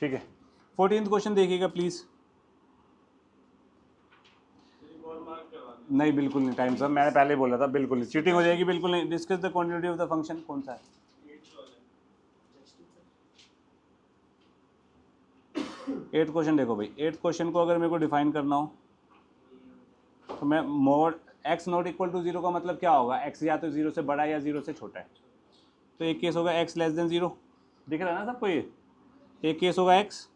ठीक है, 14th question देखिएगा प्लीज। नहीं बिल्कुल नहीं, टाइम सर मैंने पहले ही बोला था, बिल्कुल नहीं, चीटिंग हो जाएगी, बिल्कुल नहीं। Discuss the quantity of the function, कौन सा है? 8th क्वेश्चन देखो भाई, 8th क्वेश्चन को अगर मेरे को डिफाइन करना हो तो मैं mod x not equal to 0 का मतलब क्या होगा? x या तो 0 से बड़ा है या 0 से छोटा है। तो एक केस होगा x लेस देन 0, दिख रहा है ना सबको ये? एक केस होगा x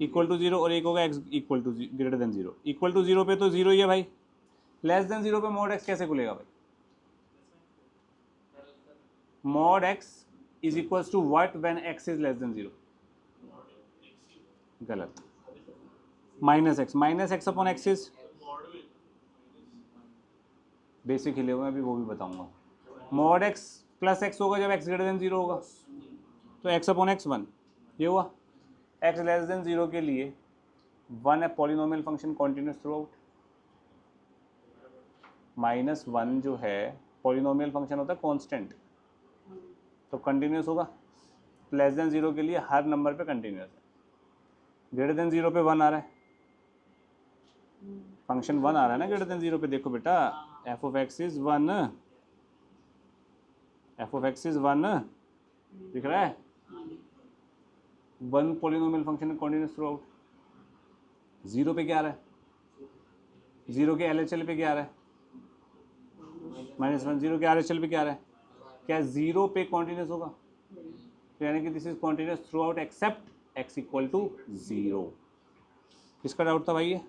इक्वल टू 0 और एक होगा x equal to greater than 0। Equal to 0 पे तो 0 ही है भाई, लेस देन 0 पे मोड x कैसे खुलेगा भाई? Mod x is equal to what when x is less than 0? गलत, minus x upon x is basic हिले हुए, अभी वो भी बताऊंगा। मॉड एक्स प्लस एक्स होगा जब एक्स ग्रेटर देन 0 होगा, तो एक्स अपॉन एक्स 1, ये हुआ। एक्स लेस देन 0 के लिए 1 है polynomial function continuous through out. -1 जो है पॉलिनोमियल फंक्शन होता है कांस्टेंट, तो कंटिन्यूस होगा। लेस देन 0 के लिए हर नंबर पे कंटिन्यूस है। ग्रेटर देन 0 पे 1 आ रहा है, फंक्शन 1 आ रहा है ना ग्रेटर देन 0 पे। देखो बेटा, F of x is 1, F of x is 1 दिख रहा है, 1 पॉलिनोमियल फंक्शन है कॉन्टिन्यूस थ्रू आउट। 0 पे क्या आ रहा है? 0 के LHL पे क्या आ रहा है? -1। 0 के RHL पे क्या आ रहा है? क्या 0 पे कॉन्टिन्यूस होगा? तो यानी कि this is continuous throughout except x equal to 0। किसका डाउट था भाई ये?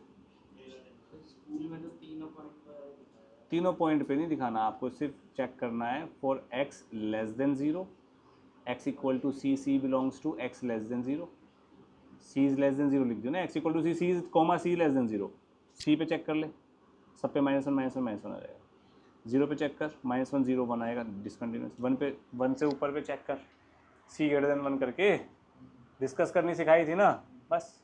तीनों पॉइंट पे नहीं दिखाना आपको, सिर्फ चेक करना है for x less than 0, x equal to c, c belongs to x less than 0, c is less than 0 लिख दो ना, x equal to c, c comma c less than 0। C पे चेक कर ले, सब पे -1 -1 -1 आ जाएगा। 0 पे चेक कर, -1 0 1 आएगा डिसकंटिन्यूस। 1 पे 1 से ऊपर पे चेक कर, सी ग्रेटर देन 1 करके डिस्कस करनी सिखाई थी ना, बस।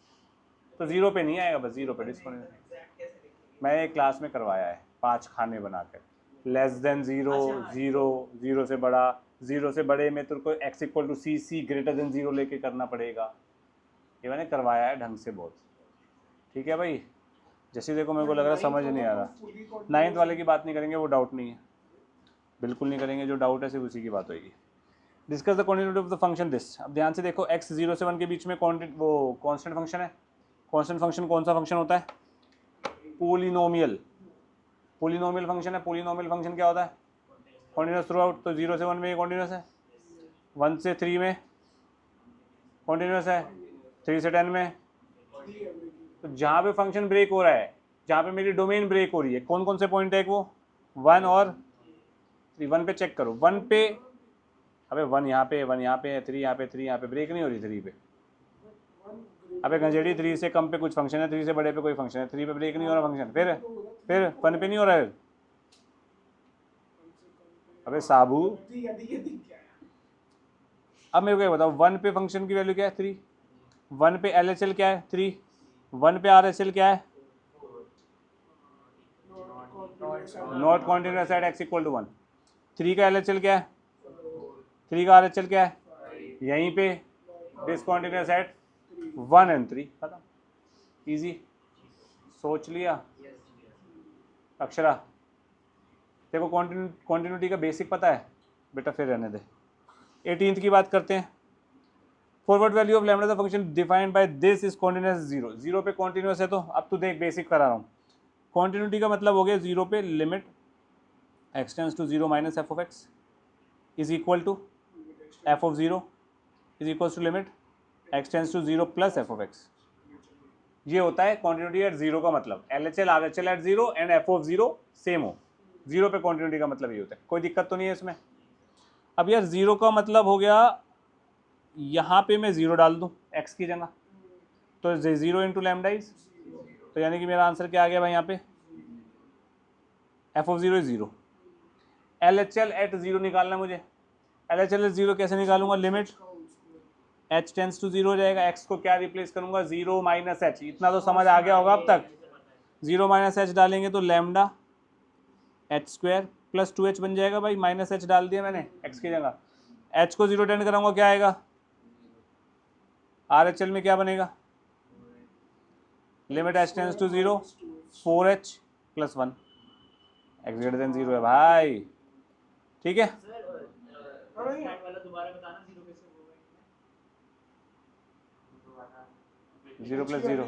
तो 0 पे नहीं आएगा, बस 0 पे डिसकंटिन्यूस। मैं एक क्लास में करवाया है 5 खाने बनाकर, लेस देन 0, 0, 0 से बड़ा, 0 से बड़े में तेरे को x equal to c, c greater than 0 लेके करना पड़ेगा। ये मैंने करवाया है ढंग से बहुत, ठीक है भाई। जैसे देखो मेरे को लग रहा है समझ नहीं आ रहा। 9th वाले की बात नहीं करेंगे, वो डाउट नहीं है, बिल्कुल नहीं करेंगे। जो डाउट है सिर्फ उसी की बात होगी। Discuss the quantity of the function this. अब ध्यान से देखो, x 0 से 1 के बीच में वो कांस्टेंट फंक्शन है। कांस्टेंट फंक्शन कौन सा फंक्शन होता है? पोलिनोमियल। पोलिनोमियल फंक्शन है। पोलिनोमियल फंक्शन क्या होता है? Continuous through out. तो 0 से 1 में ये कॉन्टिन्यूस है, 1 से 3 में कॉन्टिन्यूस है, 3 से 10 में। तो जहाँ पे फंक्शन ब्रेक हो रहा है, जहाँ पे मेरी डोमेन ब्रेक हो रही है, कौन कौन से पॉइंट है? वो 1 और 3। 1 पे चेक करो, 1 पे, अबे 1 यहाँ पे, 1 यहाँ पे है, 3 यहाँ पे, 3 यहाँ पे, ब्रेक नहीं हो रही 3 पे। अबे गंजेड़ी, 3 से कम पे कुछ फंक्शन है, 3 से बड़े पे कोई फंक्शन है, 3 पे ब्रेक नहीं हो रहा फंक्शन। फिर 1 पे नहीं हो रहा है। अबे साबू, अब मेरे को ये बताओ, 1 पे फंक्शन की वैल्यू क्या है? 3। 1 पे LHL क्या है? 3। 1 पे RHL क्या है? Not continuous at x equal to 1। 3 का LHL क्या है? 3 का RHL क्या है? यहीं पे डिसकॉन्टिन्यूस एट 1 एंड 3। खत्म, इजी। सोच लिया अक्षरा? देखो कॉन्टिन्यूटी का बेसिक पता है बेटा, फिर रहने दे। 18th की बात करते हैं। Forward value of lambda the function defined by this is continuous 0। 0 पे कॉन्टिन्यूस है, तो अब तू देख, बेसिक करा रहा हूँ। कॉन्टिन्यूटी का मतलब हो गया 0 पे limit x tends to 0 minus f of x is equal to f of 0 is equal to limit x tends to 0 plus f of x. ये होता है कॉन्टिन्यूटी एट 0 का मतलब। LHL RHL at 0 and f of 0 same हो। 0 पे continuity का मतलब ये होता है। कोई दिक्कत तो नहीं है इसमें? अब यार 0 का मतलब हो गया, यहाँ पे मैं 0 डाल दूँ x की जगह, तो 0 इंटू लैम्डा इज, तो यानी कि मेरा आंसर क्या आ गया भाई यहाँ पे? F of 0 is 0। LHL at 0 निकालना है मुझे। LHL एट 0 कैसे निकालूंगा? लिमिट h टेंस टू 0 हो जाएगा, x को क्या रिप्लेस करूंगा? 0 माइनस h। इतना तो समझ आ गया होगा अब तक। 0 माइनस h डालेंगे तो lambda h square plus 2h बन जाएगा भाई। माइनस h डाल दिया मैंने x की जगह। h को 0 टेंड कराऊंगा, क्या आएगा? RHL में क्या बनेगा, limit h tends to 0 4h + 1 x greater than 0 है भाई, ठीक है। Zero plus zero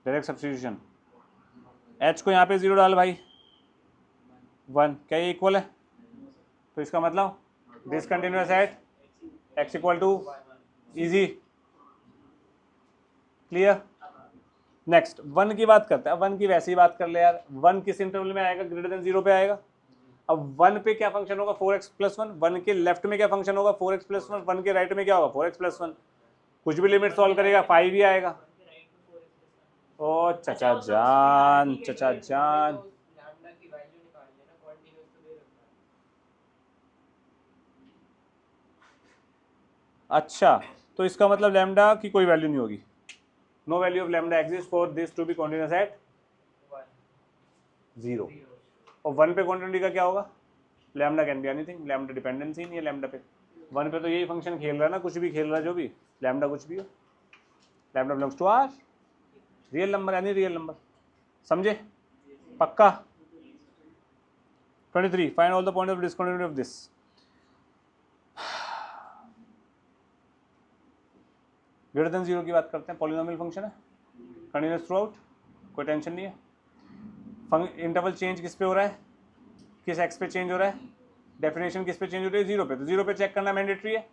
direct substitution, h को यहाँ पे 0 डाल भाई 1, क्या ये इक्वल है, तो इसका मतलब discontinuous at x equal to easy, clear. Next 1 की बात करते हैं, 1 की वैसे ही बात कर ले यार, 1 किस इंटरवल में आएगा, ग्रेटर देन 0 पे आएगा। अब 1 पे क्या फंक्शन होगा, 4x + 1, 1 के लेफ्ट में क्या फंक्शन होगा, 4x + 1, 1 के राइट में क्या होगा, 4x + 1, कुछ भी लिमिट सॉल्व करेगा 5 ही आएगा। ओ चचा जान, चचा जान, अच्छा तो इसका मतलब लैम्डा की कोई वैल्यू नहीं होगी, no value of lambda exist for this to be continuous at 0। और 1 पे कॉन्टिन्यूटी का क्या होगा, lambda can be anything, lambda dependency नहीं है लैम्डा पे, 1 पे तो यही फंक्शन खेल रहा है ना, कुछ भी खेल रहा है जो भी, लैम्डा कुछ भी हो, lambda belongs to R, real number any real number, समझे पक्का। 23 find all the point of discontinuity of this, greater than 0 की बात करते हैं, पॉलिनोमियल फंक्शन है, कंटिन्यूअस थ्रू आउट, कोई टेंशन नहीं है। इंटरवल चेंज किस पे हो रहा है, किस एक्स पे चेंज हो रहा है, डेफिनेशन किस पे चेंज हो रही है, 0 पे, तो 0 पे चेक करना मैंडेटरी है,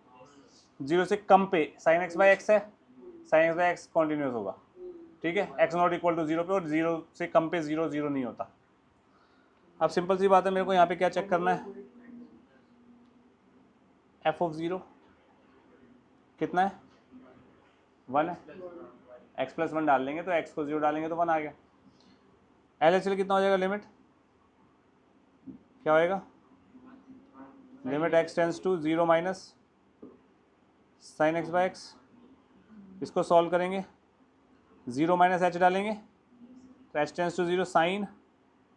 0 से कम पे sin x/x है, sin x/x कॉन्टिन्यूस होगा, ठीक है, x नॉट इक्वल टू 0 पे, और 0 से कम पे 0 0 नहीं होता। अब सिंपल सी बात है, मेरे को यहाँ पे क्या चेक करना है, f(0) कितना है, 1 है, x + 1 डाल देंगे तो x को 0 डालेंगे तो 1 आ गया। LHL कितना हो जाएगा, लिमिट क्या होएगा, limit x tends to 0 minus sin x/x, इसको सॉल्व करेंगे 0 माइनस h डालेंगे तो h tends to 0 sine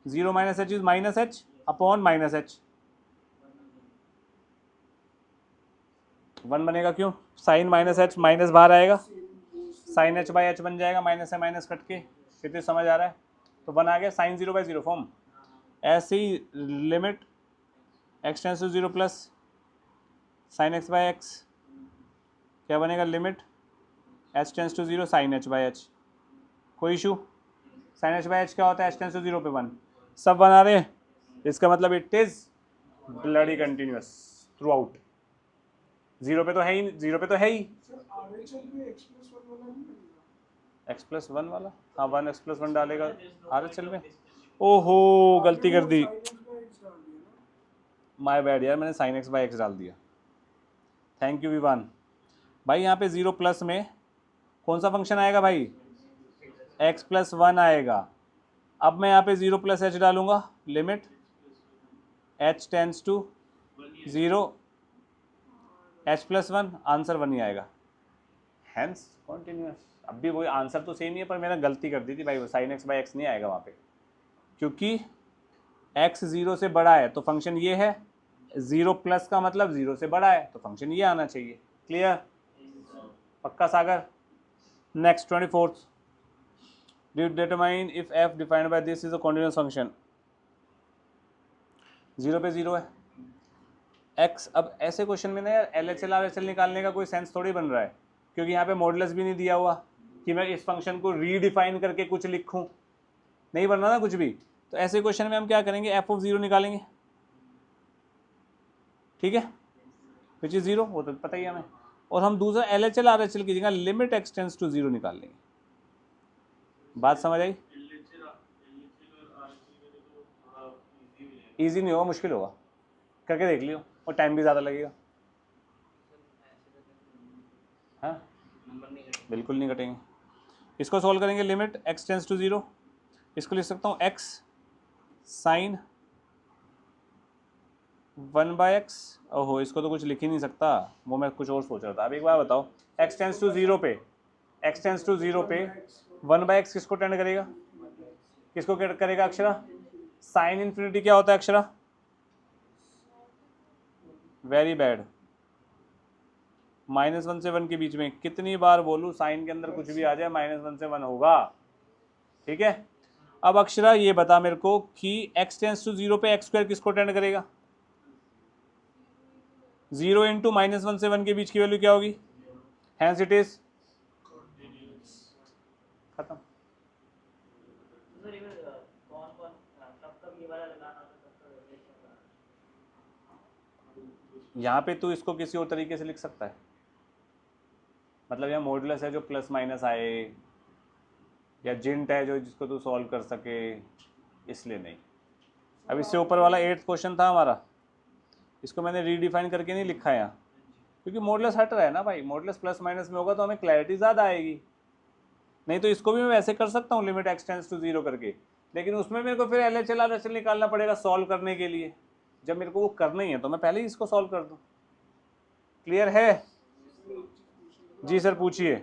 0 minus h is -h upon -h, 1 बनेगा, क्यों, साइन -h माइनस बाहर आएगा, साइन h/h बन जाएगा, माइनस से माइनस कट के, कितनी समझ आ रहा है, तो 1 आ गया, साइन 0/0 फॉर्म। ऐसे ही limit x tends to 0 plus sine x/x क्या बनेगा, limit h tends to 0 sine h/h, कोई इशू, साइन h/h क्या होता है, h टेंड्स टू 0 पे 1, सब 1 आ रहे हैं, इसका मतलब it is bloody continuous through out, 0 पे तो है ही, 0 पे तो है ही, x+1 वाला, हाँ 1 x+1 डालेगा RHL में, ओहो गलती कर दी, माय बैड यार, मैंने sin x/x डाल दिया, थैंक यू विवान भाई। यहाँ पे 0 प्लस में कौन सा फंक्शन आएगा भाई, x+1 आएगा। अब मैं यहाँ पे 0 + h डालूंगा, limit h tends to 0 h+1, answer 1 ही आएगा, हैंस कॉन्टिन्यूअस। अब भी वही आंसर तो सेम ही है, पर मैंने गलती कर दी थी भाई, वो sin x/x नहीं आएगा वहाँ पे, क्योंकि x 0 से बड़ा है तो फंक्शन ये है, 0 प्लस का मतलब 0 से बड़ा है तो फंक्शन ये आना चाहिए, क्लियर पक्का Sagar. Next 24th, determine if f defined by this is a continuous function, 0 पे 0 है x। अब ऐसे क्वेश्चन में ना यार LHL RHL निकालने का कोई सेंस थोड़ी बन रहा है, क्योंकि यहाँ पे मॉडुलस भी नहीं दिया हुआ कि मैं इस फंक्शन को रीडिफाइन करके कुछ लिखूं, नहीं बन रहा ना कुछ भी, तो ऐसे क्वेश्चन में हम क्या करेंगे, f(0) निकालेंगे, ठीक है, विच इज 0, वो तो पता ही है हमें, और हम दूसरा LHL RHL की जगह लिमिट x टेंड्स टू 0 निकाल लेंगे। बात समझ आई, इजी नहीं होगा, मुश्किल होगा, करके देख लियो, और टाइम भी ज़्यादा लगेगा, हाँ बिल्कुल नहीं कटेंगे। इसको सॉल्व करेंगे, लिमिट x टेंड्स टू 0, इसको लिख सकता हूँ x साइन 1/x, ओहो इसको तो कुछ लिख ही नहीं सकता, वो मैं कुछ और सोच रहा था। अब एक बार बताओ, x टेंड्स टू 0 पे, x टेंड्स टू 0 पे 1/x किसको टेंड करेगा, किसको करेगा अक्षरा, साइन इन्फिनिटी क्या होता है अक्षरा, वेरी बैड, -1 से 1 के बीच में कितनी बार बोलूँ, साइन के अंदर कुछ भी आ जाए -1 से 1 होगा, ठीक है। अब अक्षरा ये बता मेरे को कि x टेंस टू 0 पे x स्क्वायर किसको टेंड करेगा? 0 इंटू -1 से 1 के बीच की वैल्यू क्या होगी? हैंस इट इज खत्म। यहाँ पे तू इसको किसी और तरीके से लिख सकता है, मतलब यहाँ मॉडुलस है जो प्लस माइनस आए, या जिंट है जो जिसको तू सॉल्व कर सके, इसलिए नहीं। अब इससे ऊपर वाला 8th क्वेश्चन था हमारा, इसको मैंने रीडिफाइन करके नहीं लिखा है यहाँ, क्योंकि मॉडुलस हट रहा है ना भाई, मॉडुलस प्लस माइनस में होगा तो हमें क्लैरिटी ज़्यादा आएगी। नहीं तो इसको भी मैं वैसे कर सकता हूँ लिमिट x टेंस टू 0 करके, लेकिन उसमें मेरे को फिर LHL RHL निकालना पड़ेगा सॉल्व करने के लिए। जब मेरे को वो करना ही है तो मैं पहले ही इसको सॉल्व कर दूँ। क्लियर है? जी सर पूछिए।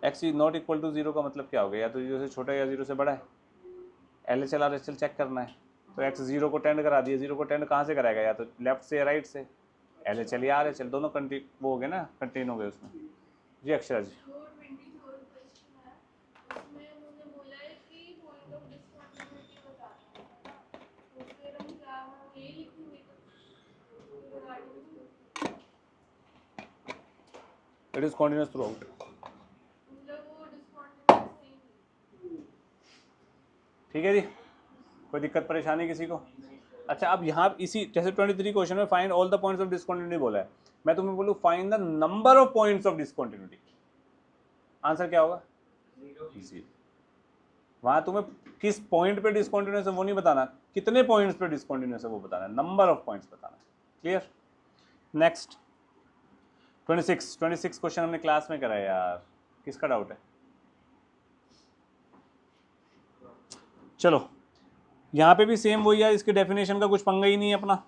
x is not equal to 0 का मतलब क्या हो गया? या तो 0 से छोटा है या 0 से बड़ा है। LHL RHL चेक करना है तो x 0 को टेंड करा दिया। 0 को टेंड कहाँ से कराएगा? या तो लेफ्ट से या राइट से। LHL या RHL दोनों वो हो गए ना, कंटेन हो गए उसमें। जी Akshara ji. It is continuous throughout. ठीक है जी, कोई दिक्कत परेशानी किसी को? अच्छा अब यहाँ इसी जैसे 23 क्वेश्चन में find all the points of discontinuity बोला है, मैं तुम्हें बोलूँ find the number of points of discontinuity, answer क्या होगा? 0। वहां तुम्हें किस पॉइंट पे डिसकंटिन्यूअस है वो नहीं बताना, कितने पॉइंट्स पे डिसकंटिन्यूअस है वो बताना है, नंबर ऑफ पॉइंट्स बताना है। क्लियर? नेक्स्ट 26 क्वेश्चन हमने क्लास में करा है यार, किसका डाउट है? चलो यहाँ पे भी सेम वही है, इसके डेफिनेशन का कुछ पंगा ही नहीं है अपना,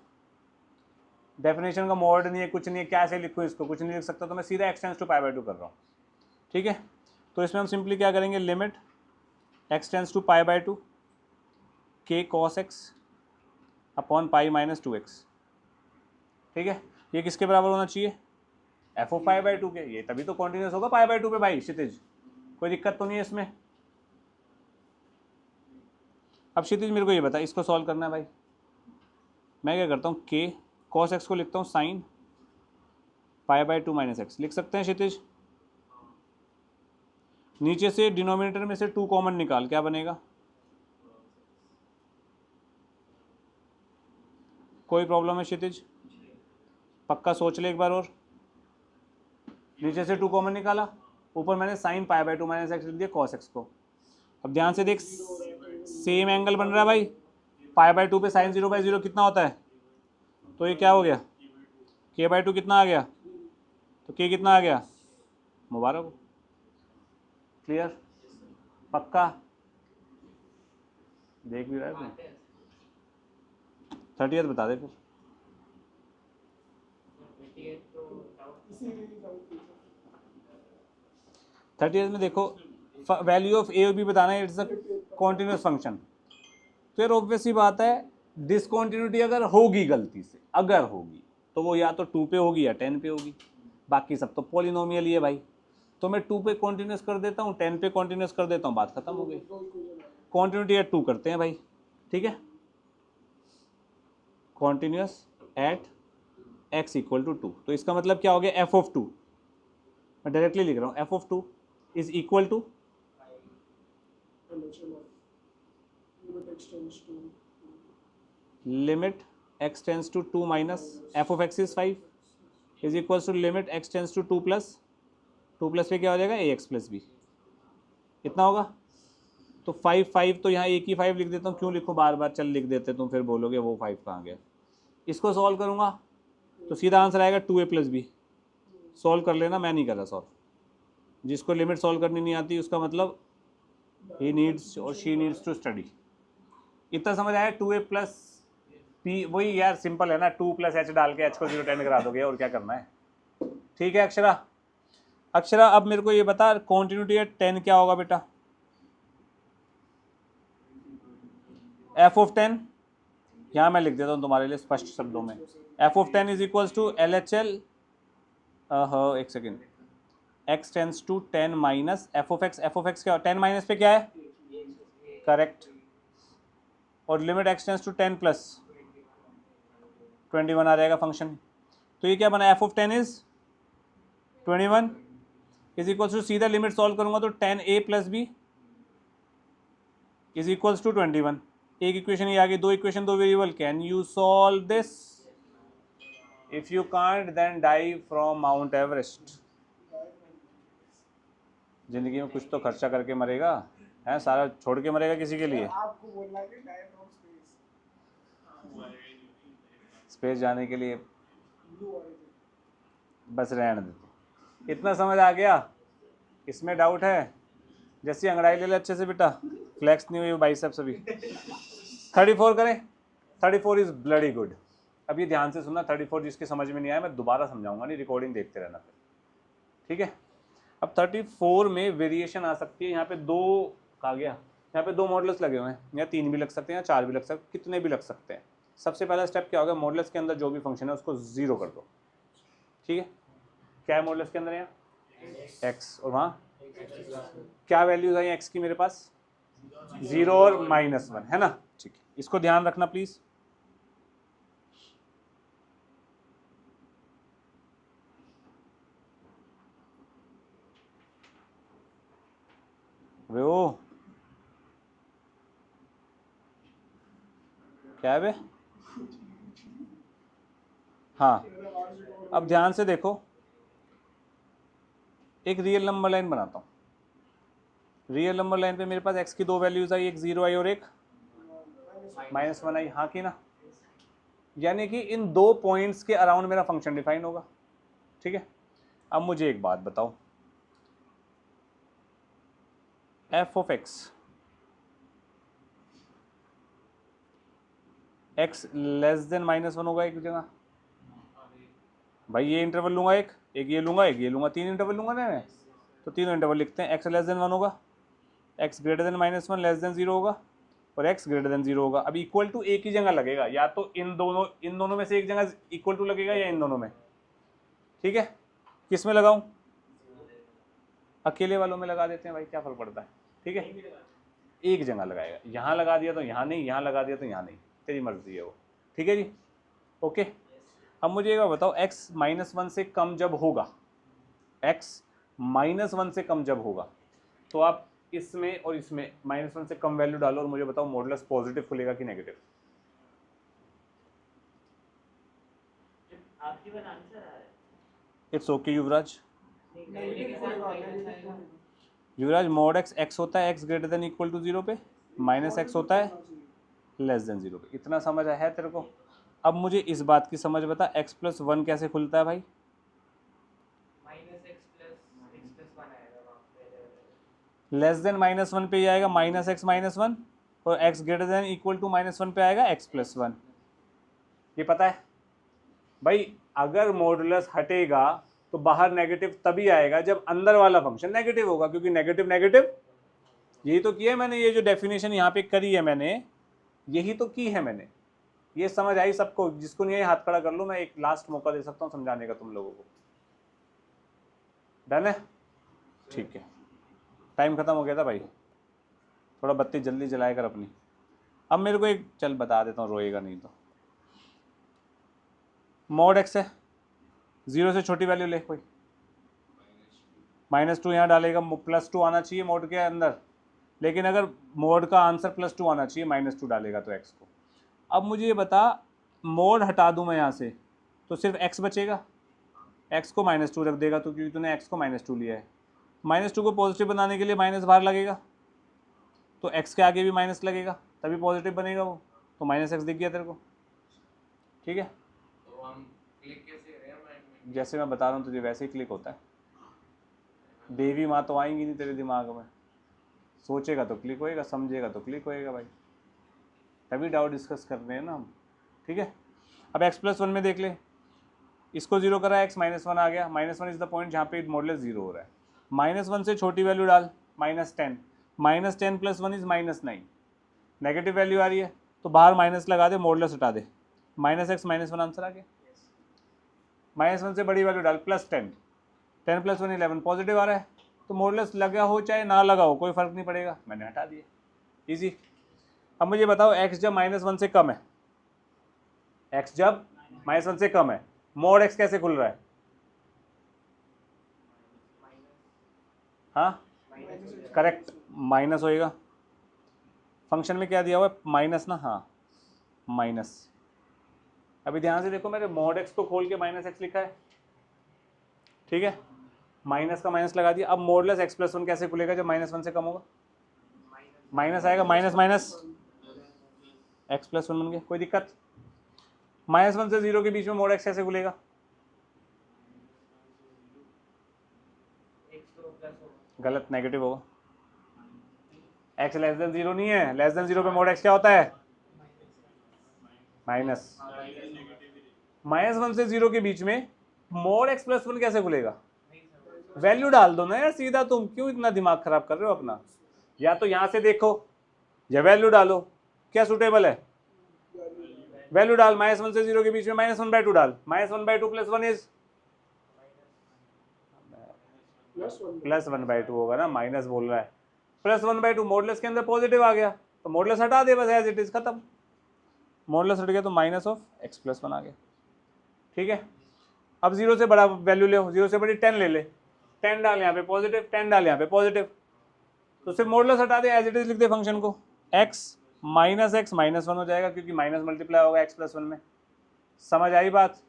डेफिनेशन का मोड नहीं है, कुछ नहीं है, कैसे लिखूँ इसको, कुछ नहीं लिख सकता, तो मैं सीधा x टेंस टू π/2 कर रहा हूँ। ठीक है, तो इसमें हम सिंपली क्या करेंगे, limit x tends to π/2 k cos x upon pi minus 2x। ठीक है, ये किसके बराबर होना चाहिए? f ऑफ π/2 के। ये तभी तो कॉन्टिन्यूस होगा π/2 पे भाई क्षितिज, कोई दिक्कत तो नहीं है इसमें। अब क्षितिज मेरे को ये बता, इसको सॉल्व करना है भाई, मैं क्या करता हूँ, k cos x को लिखता हूँ साइन π/2 माइनस एक्स, लिख सकते हैं क्षितिज। नीचे से डिनोमिनेटर में से 2 कॉमन निकाल, क्या बनेगा? कोई प्रॉब्लम है क्षितिज? पक्का सोच ले एक बार और। नीचे से 2 कॉमन निकाला, ऊपर मैंने साइन π/2 माइनस एक्स लिख दिया cos x को। अब ध्यान से देख, सेम एंगल बन रहा है भाई, π/2 पे साइन 0/0 कितना होता है? तो ये क्या हो गया, k/2 कितना आ गया? तो k कितना आ गया? मुबारक हो। क्लियर? पक्का? देख भी रहा है 30th बता दे फिर। थर्टी में देखो, वैल्यू ऑफ ए और बी बताना है, इट्स अ कॉन्टिन्यूस फंक्शन। फिर ऑब्वियस ही बात है, डिसकॉन्टिन्यूटी अगर होगी गलती से, अगर होगी तो वो या तो 2 पे होगी या 10 पे होगी, बाकी सब तो पॉलिनोमियल ही है भाई। तो मैं 2 पे कॉन्टिन्यूस कर देता हूँ, 10 पे कॉन्टिन्यूस कर देता हूँ, बात खत्म हो गई। कॉन्टिन्यूटी एट 2 करते हैं भाई, ठीक है, continuous at x equal to 2। तो इसका मतलब क्या हो गया, f ऑफ 2, मैं डायरेक्टली लिख रहा हूँ, f of 2 is equal to limit x tends to 2 minus f of x is 5 is equal to limit x tends to 2 plus पे क्या हो जाएगा, ax प्लस b, इतना होगा। तो 5 तो यहाँ एक ही 5 लिख देता हूँ, क्यों लिखो बार बार, चल लिख देते, तुम फिर बोलोगे वो 5 कहाँ गया। इसको सॉल्व करूँगा तो सीधा आंसर आएगा 2a प्लस बी। सॉल्व कर लेना, मैं नहीं कर रहा सॉल्व, जिसको लिमिट सॉल्व करनी नहीं आती उसका मतलब ही नीड्स और शी नीड्स टू स्टडी। इतना समझ आया? 2a प्लस पी, वही यार सिंपल है ना, 2 प्लस h डाल के h को 0 10 करा दोगे, और क्या करना है। ठीक है अक्षरा अब मेरे को ये बता, कॉन्टिन्यूटी एट 10 क्या होगा बेटा? f ऑफ 10 यहाँ मैं लिख देता हूँ तुम्हारे लिए स्पष्ट शब्दों में, f of 10 is equals to L H L, एक second, x tends to 10 minus f of x क्या 10 माइनस पे क्या है, करेक्ट, और limit x tends to 10 plus 21 आ जाएगा फंक्शन। तो ये क्या बना, f of 10 is 21 is equals to, सीधा लिमिट सॉल्व करूंगा तो 10a plus b is equals to 21। एक इक्वेशन ये आ गई, दो इक्वेशन दो variable, can you solve this? If you can't then die from Mount Everest. जिंदगी में कुछ तो खर्चा करके मरेगा, है सारा छोड़ के मरेगा किसी के लिए? आपको बोलना है कि die from space। स्पेस जाने के लिए Blue origin। बस रहने देते। इतना समझ आ गया? इसमें डाउट है? जैसी अंगड़ाई ले ले अच्छे से बेटा, फ्लेक्स नहीं हुई बाइसेप्स अभी। 34 करें, 34 इज ब्लडी गुड। अब ये ध्यान से सुनना, 34 जिसके समझ में नहीं आया मैं दोबारा समझाऊंगा, नहीं रिकॉर्डिंग देखते रहना फिर, ठीक है? अब 34 में वेरिएशन आ सकती है, यहाँ पे दो कहा गया, यहाँ पे दो मॉडल्स लगे हुए हैं, या 3 भी लग सकते हैं या 4 भी लग सकते हैं, कितने भी लग सकते हैं। सबसे पहला स्टेप क्या होगा, मॉडल्स के अंदर जो भी फंक्शन है उसको 0 कर दो, ठीक है? क्या है मॉडल्स के अंदर यहाँ? x, और वहाँ क्या वैल्यूज आई x की मेरे पास? 0 और -1, है ना? ठीक है, इसको ध्यान रखना प्लीज। वो क्या है बे? हाँ, अब ध्यान से देखो, एक रियल नंबर लाइन बनाता हूँ। रियल नंबर लाइन पे मेरे पास x की दो वैल्यूज आई, एक 0 आई और एक -1 आई, हाँ कि ना? यानी कि इन दो पॉइंट्स के अराउंड मेरा फंक्शन डिफाइन होगा, ठीक है? अब मुझे एक बात बताओ, f of x less then -1 होगा एक जगह, भाई ये इंटरवल लूंगा, एक ये लूंगा, एक ये लूंगा, 3 इंटरवल लूंगा ना मैं, तो तीनों इंटरवल लिखते हैं। x लेस देन 1 होगा, x greater then -1 less than 0 होगा, और x ग्रेटर देन 0 होगा। अब इक्वल टू एक ही जगह लगेगा, या तो इन दोनों में से एक जगह इक्वल टू लगेगा, या इन दोनों में, ठीक है? किस में लगाऊं? अकेले वालों में लगा देते हैं भाई, क्या फर्क पड़ता है, ठीक है? एक जगह लगाएगा, यहाँ लगा दिया तो यहाँ नहीं, यहाँ लगा दिया तो यहाँ नहीं, तेरी मर्जी है वो, ठीक है जी? ओके, अब मुझे एक बताओ, x -1 से कम जब होगा, x -1 से कम जब होगा, तो आप इसमें और इसमें -1 से कम वैल्यू डालो और मुझे बताओ मॉडुलस पॉजिटिव खुलेगा कि negative? It's okay Yuvraj. Yuvraj, mod x होता है x greater than equal to 0 पे, -x होता है लेस देन 0 पे। इतना समझ है तेरे को? अब मुझे इस बात की समझ बता, x + 1 कैसे खुलता है भाई? लेस देन -1 पे ही आएगा -x -1, और x greater than equal to -1 पे आएगा x + 1। ये पता है भाई? अगर मॉडुलस हटेगा तो बाहर नेगेटिव तभी आएगा जब अंदर वाला फंक्शन नेगेटिव होगा, क्योंकि नेगेटिव नेगेटिव, यही तो किया है मैंने, ये जो डेफिनेशन यहाँ पे करी है मैंने, यही तो की है मैंने। ये समझ आई सबको? जिसको नहीं आई हाथ खड़ा कर लो, मैं एक लास्ट मौका दे सकता हूँ समझाने का तुम लोगों को। डन है? ठीक है, टाइम खत्म हो गया था भाई, थोड़ा बत्ती जल्दी जलाया कर अपनी। अब मेरे को एक चल बता देता हूँ, रोएगा नहीं तो। मॉड x है, 0 से छोटी वैल्यू ले कोई, -2 यहाँ डालेगा, +2 आना चाहिए मॉड के अंदर, लेकिन अगर मॉड का आंसर +2 आना चाहिए, -2 डालेगा तो x को। अब मुझे ये बता, मॉड हटा दूं मैं यहाँ से तो सिर्फ x बचेगा, x को -2 रख देगा तो, क्योंकि तूने x को -2 लिया है। -2 को पॉजिटिव बनाने के लिए माइनस बाहर लगेगा, तो x के आगे भी माइनस लगेगा, तभी पॉजिटिव बनेगा वो, तो -x दिख गया तेरे को, ठीक है? तो हम क्लिक कैसे करें माइंड में? जैसे मैं बता रहा हूँ तुझे वैसे ही क्लिक होता है। देवी माँ तो आएंगी नहीं तेरे दिमाग में, सोचेगा तो क्लिक होएगा, समझेगा तो क्लिक होएगा भाई, तभी डाउट डिस्कस कर रहे हैं ना हम, ठीक है? अब x + 1 में देख ले, इसको 0 करा, x -1 आ गया, -1 इज द पॉइंट जहाँ पे मॉडुलस 0 हो रहा है। -1 से छोटी वैल्यू डाल, -10, -10 + 1 इज -9, नेगेटिव वैल्यू आ रही है तो बाहर माइनस लगा दे, मॉडुलस हटा दे, -x -1 आंसर आ गया। -1 से बड़ी वैल्यू डाल, +10, 10 + 1 11, पॉजिटिव आ रहा है, तो मॉडुलस लगा हो चाहे ना लगा हो कोई फर्क नहीं पड़ेगा, मैंने हटा दिया, इजी। अब मुझे बताओ x जब -1 से कम है, x जब -1 से कम है, मोड x कैसे खुल रहा है? हाँ करेक्ट, माइनस होएगा, फंक्शन में क्या दिया हुआ है माइनस ना, हाँ माइनस। अभी ध्यान से देखो, मैंने मोड x को खोल के -x लिखा है, ठीक है, माइनस का माइनस लगा दिया। अब मोडलेस x + 1 कैसे खुलेगा जब -1 से कम होगा? माइनस आएगा, माइनस माइनस x + 1 बन गया, कोई दिक्कत? -1 से 0 के बीच में मोड x कैसे खुलेगा? गलत, नेगेटिव होगा, x <0 नहीं है, <0 पे मोड x क्या होता है? माइनस। -1 से 0 के बीच में मोड x + 1 कैसे खुलेगा? वैल्यू डाल दो ना यार सीधा, तुम क्यों इतना दिमाग खराब कर रहे हो अपना? या तो यहां से देखो या वैल्यू डालो, क्या सूटेबल है? वैल्यू डाल, -1 से 0 के बीच में -1/2 डाल, -1/2 + 1 इज +1/2 होगा ना, माइनस बोल रहा है, +1/2 मॉडुलस के अंदर पॉजिटिव आ गया तो मॉडुलस हटा दे बस, एज इट इज, खत्म, मॉडुलस हट गया तो -(x + 1) आ गया, ठीक है। अब 0 से बड़ा वैल्यू ले, 0 से बड़ी 10 ले ले, 10 डाल यहाँ पे पॉजिटिव, 10 डाल यहाँ पे पॉजिटिव, तो सिर्फ मॉडुलस हटा दे, एज इट इज लिख दे फंक्शन को, x -x -1 हो जाएगा क्योंकि माइनस मल्टीप्लाई होगा x + 1 में। समझ आई बात?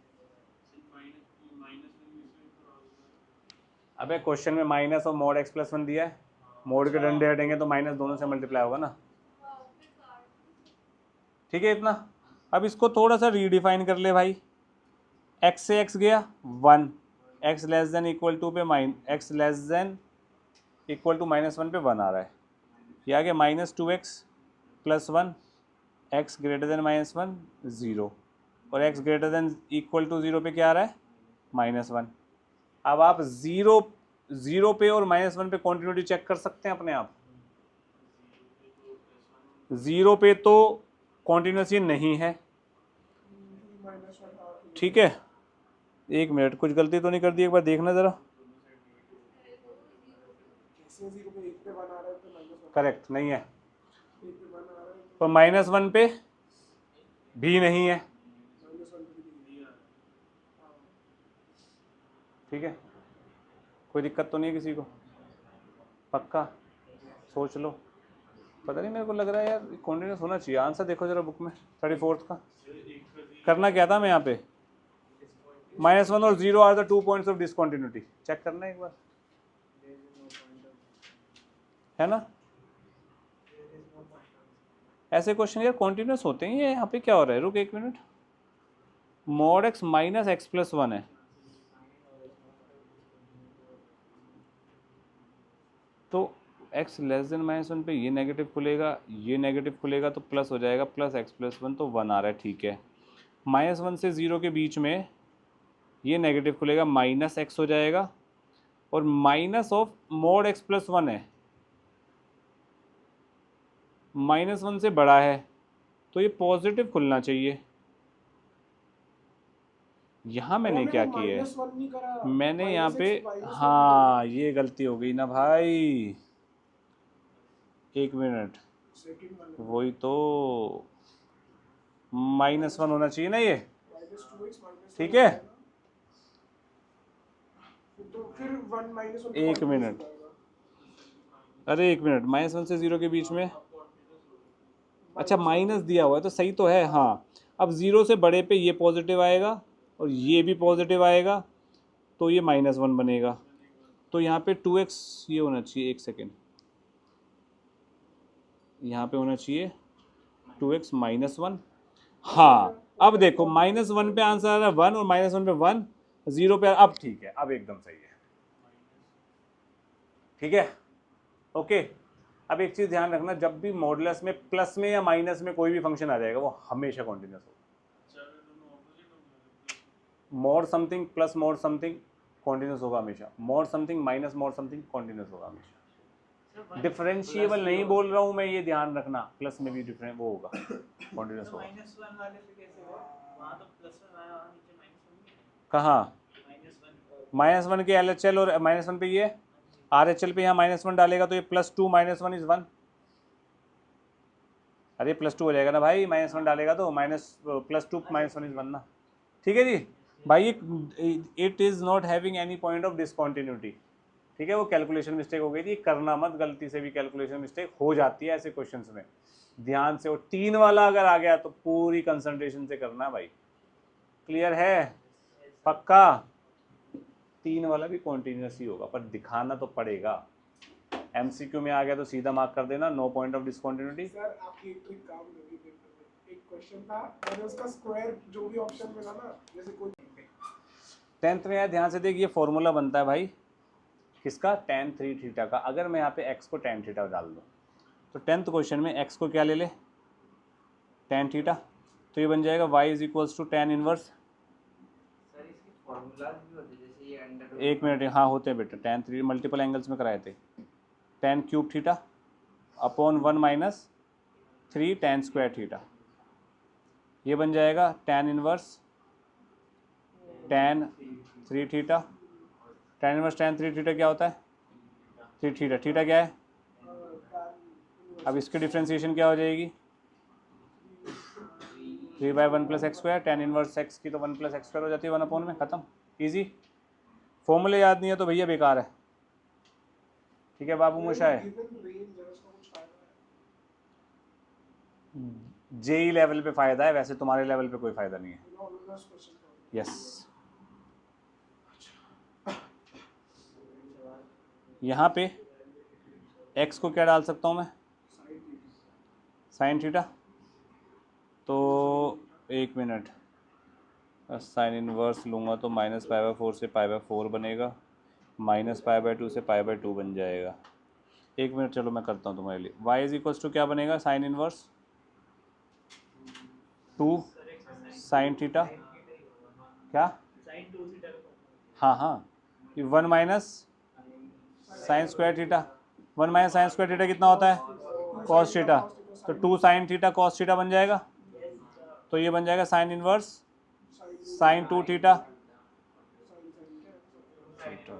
अबे क्वेश्चन में माइनस और मोड x + 1 दिया है, मोड के डंडे हटेंगे तो माइनस दोनों से मल्टीप्लाई होगा ना, ठीक है इतना। अब इसको थोड़ा सा रीडिफाइन कर ले भाई, x से x गया 1, x <= पे x <= -1 पे 1 आ रहा है, ये आ गया -2x + 1, x <= -1 0, और x <= 0 पे क्या आ रहा है? -1। अब आप 0 पे और -1 पे कॉन्टिन्यूटी चेक कर सकते हैं अपने आप। 0 पे तो कॉन्टिन्यूस ये नहीं है, ठीक है, एक मिनट, कुछ गलती तो नहीं कर दी, एक बार देखना जरा, करेक्ट नहीं है, और -1 पे भी नहीं है, ठीक है, कोई दिक्कत तो नहीं है किसी को? पक्का? सोच लो, पता नहीं, मेरे को लग रहा है यार कॉन्टिन्यूस होना चाहिए। आंसर देखो जरा बुक में, 34th का करना क्या था मैं यहाँ पे, -1 और 0 are the 2 points of discontinuity, check करना एक बार, है ना? ऐसे क्वेश्चन यार कॉन्टिन्यूस होते हैं। ये यहाँ पे क्या हो रहा है, रुक एक मिनट, मोड x -x + 1 है, तो x <-1 पे ये नेगेटिव खुलेगा, ये नेगेटिव खुलेगा तो प्लस हो जाएगा, +x + 1 तो 1 आ रहा है, ठीक है। -1 से 0 के बीच में ये नेगेटिव खुलेगा, -x हो जाएगा, और मोड x + 1 है, -1 से बड़ा है तो ये पॉजिटिव खुलना चाहिए। यहाँ मैंने क्या किया है, मैंने यहाँ पे, हाँ ये गलती हो गई ना भाई, एक मिनट, वही तो, -1 होना चाहिए ना ये, ठीक है, एक मिनट, अरे एक मिनट, -1 से 0 के बीच में, अच्छा माइनस दिया हुआ है तो सही तो है, हाँ। अब 0 से बड़े पे ये पॉजिटिव आएगा और ये भी पॉजिटिव आएगा तो ये -1 बनेगा, तो यहाँ पे 2x ये होना चाहिए, एक सेकेंड, यहाँ पे होना चाहिए 2x -1, हाँ। अब देखो -1 पे आंसर आ रहा है 1, और -1 पे 1, 0 पे, अब ठीक है, अब एकदम सही है, ठीक है, ओके। अब एक चीज ध्यान रखना, जब भी मॉडुलस में प्लस में या माइनस में कोई भी फंक्शन आ जाएगा वो हमेशा कॉन्टिन्यूस होगा, mode something plus mode something continuous होगा हमेशा, mode something minus mode something continuous होगा हमेशा, डिफरेंशिएबल नहीं बोल रहा हूं मैं, ये ध्यान रखना, प्लस में भी डिफरेंट वो होगा, कॉन्टिन्यूस होगा, कहाँ -1 के LHL और -1 पे ये RHL पे यहाँ -1 डालेगा तो ये +2 -1 इज 1। अरे +2 हो जाएगा ना भाई, -1 डालेगा तो +2 -1 इज 1 ना। ठीक है जी भाई, it is not having any point of discontinuity. ठीक है, वो कैलकुलेशन मिस्टेक हो गई थी, करना मत, गलती से भी कैलकुलेशन मिस्टेक हो जाती है ऐसे क्वेश्चंस में, ध्यान से। और 3 वाला अगर आ गया तो पूरी कंसंट्रेशन से करना भाई। क्लियर है? पक्का? 3 वाला भी कॉन्टिन्यूस ही होगा, पर दिखाना तो पड़ेगा। MCQ में आ गया तो सीधा मार्क कर देना, no point of discontinuity. Sir आपकी एक ट्रिक काम लगी पेपर में। एक क्वेश्चन था, मैंने उसका स्क्वायर जो भी ऑप्शन मिला ना, जैसे कोई 10th में यार ध्यान से देख, ये फॉर्मूला बनता है भाई किसका, tan 3 थीटा का। अगर मैं यहाँ पे x को tan थीटा डाल दूँ तो 10th क्वेश्चन में x को क्या ले ले, tan थीटा, तो ये बन जाएगा y is equals to tan inverse. Sir इसके फॉर्मूलाज भी होते हैं, जैसे ये अंडर एक मिनट, हाँ होते हैं बेटा, tan 3 मल्टीपल एंगल्स में कराए थे, tan cube theta upon 1 - 3 tan square theta, ये बन जाएगा tan inverse tan 3 theta. tan inverse tan 3 theta क्या होता है, 3 थीटा, थीटा क्या है, अब इसकी डिफ्रेंसिएशन क्या हो जाएगी, 3/1 + x², tan इनवर्स x की तो 1 + x² हो जाती है 1 में, खत्म, इजी। फॉर्मूले याद नहीं है तो भैया बेकार है। ठीक है बाबू मोशाय, जेई लेवल पे फ़ायदा है, वैसे तुम्हारे लेवल पे कोई फ़ायदा नहीं है। यस, यहाँ पे x को क्या डाल सकता हूँ मैं, साइन थीटा, तो 1 मिनट, साइन इनवर्स लूँगा तो -π/4 से π/4 बनेगा, -π/2 से π/2 बन जाएगा। 1 मिनट चलो मैं करता हूँ तुम्हारे लिए। y इज इक्वल्स टू क्या बनेगा, साइन इनवर्स 2 साइन थीटा, क्या, हाँ हाँ, ये 1 minus sine square theta, 1 minus sine square theta कितना होता है, कॉस थीटा, तो 2 साइन थीटा कॉस थीटा बन जाएगा, तो ये बन जाएगा sine inverse sine 2 theta,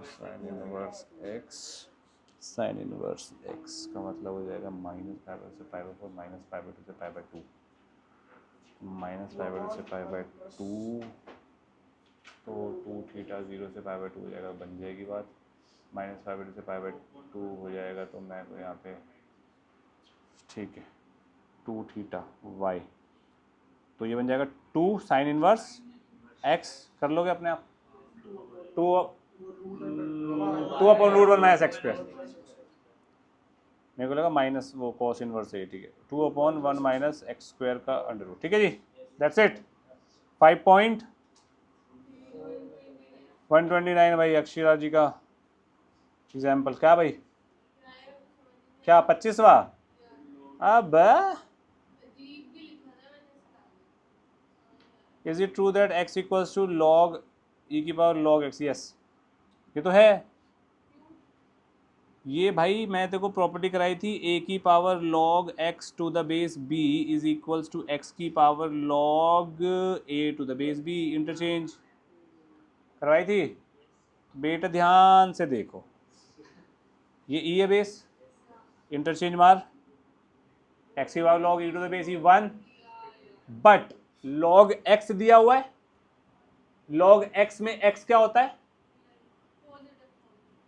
sign inverse x, sign inverse x का मतलब हो जाएगा -π/4 से π/4 -π/2 से π/2, -π/2 से π/2, तो 2 थीटा 0 से π/2 हो जाएगा, बन जाएगी बात। -π/2 से π/2 हो जाएगा तो मैं तो यहाँ पे, ठीक है, 2 थीटा y, तो ये बन जाएगा 2 साइन इनवर्स x, कर लोगे अपने आप, 2/√1 - x², मेरे को लगा माइनस वो कॉस इनवर्स है, ठीक है, 2/1 - x² का अंडर रूट। ठीक है जी, दैट्स इट। 5.129 भाई, अक्षरा जी का एग्जाम्पल। क्या भाई, क्या 25वां, अब is it true that x equals to log e⁻log x, yes ये तो है। ये भाई मैं तेरे को प्रॉपर्टी कराई थी, a⁻log x to the base b is equals to x⁻log a to the base b, interchange करवाई थी। बेटा ध्यान से देखो, ये e है बेस, इंटरचेंज मार, x⁻log e to the base e 1, but log x दिया हुआ है, log x में x क्या होता है,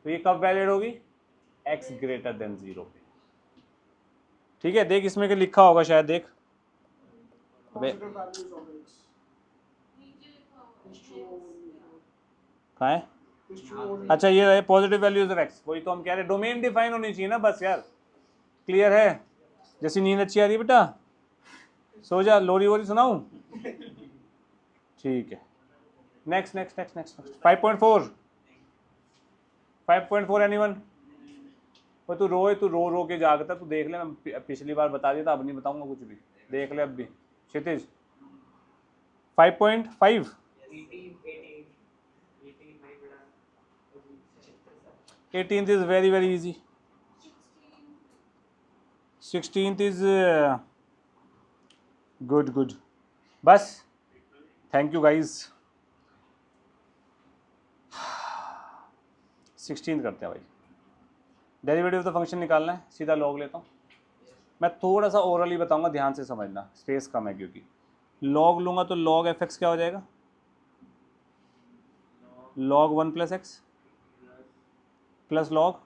तो ये कब वैलिड होगी, x ग्रेटर देन 0 पे। ठीक है, देख इसमें क्या लिखा होगा शायद, देख कहाँ है, अच्छा ये है पॉजिटिव वैल्यूज ऑफ x, वही तो हम कह रहे हैं, डोमेन डिफाइन होनी चाहिए ना बस यार। क्लियर है? जैसी नींद अच्छी आ रही है बेटा, सो जा, लोरी वोरी सुनाऊं? ठीक है, next next next next 5.4 anyone? वो तू रो के जागता, तू देख ले, मैं पिछली बार बता दिया था, अब नहीं बताऊंगा कुछ भी, देख ले अब भी। क्षितिज 5.5, 18th is very very easy, 16th is good. बस, थैंक यू गाइज। 16 करते हैं भाई। डेरिवेटिव ऑफ द फंक्शन निकालना है, सीधा लॉग लेता हूँ। मैं थोड़ा सा ओरली बताऊंगा, ध्यान से समझना, स्पेस कम है क्योंकि। लॉग लूंगा तो लॉग एफ एक्स क्या हो जाएगा, log 1 plus x plus log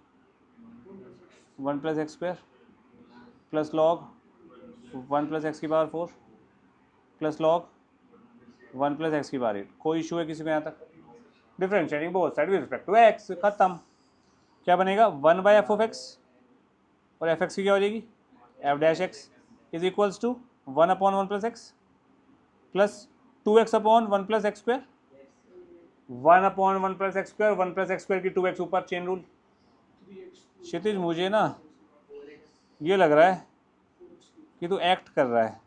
1 plus x square plus log 1 plus x की power 4 plus log 1 plus x की पावर 8। कोई इशू है किसी को यहाँ तक? Differentiating both side with respect to x, खत्म। क्या बनेगा 1 बाय एफ ऑफ एक्स, और एफ एक्स की क्या हो जाएगी f dash x is equals to 1 upon 1 plus x plus 2x upon 1 plus x square. 1 upon 1 plus x square, 1 plus x square की 2x ऊपर, चेन रूल। क्षितिज मुझे ना ये लग रहा है कि तू एक्ट कर रहा है,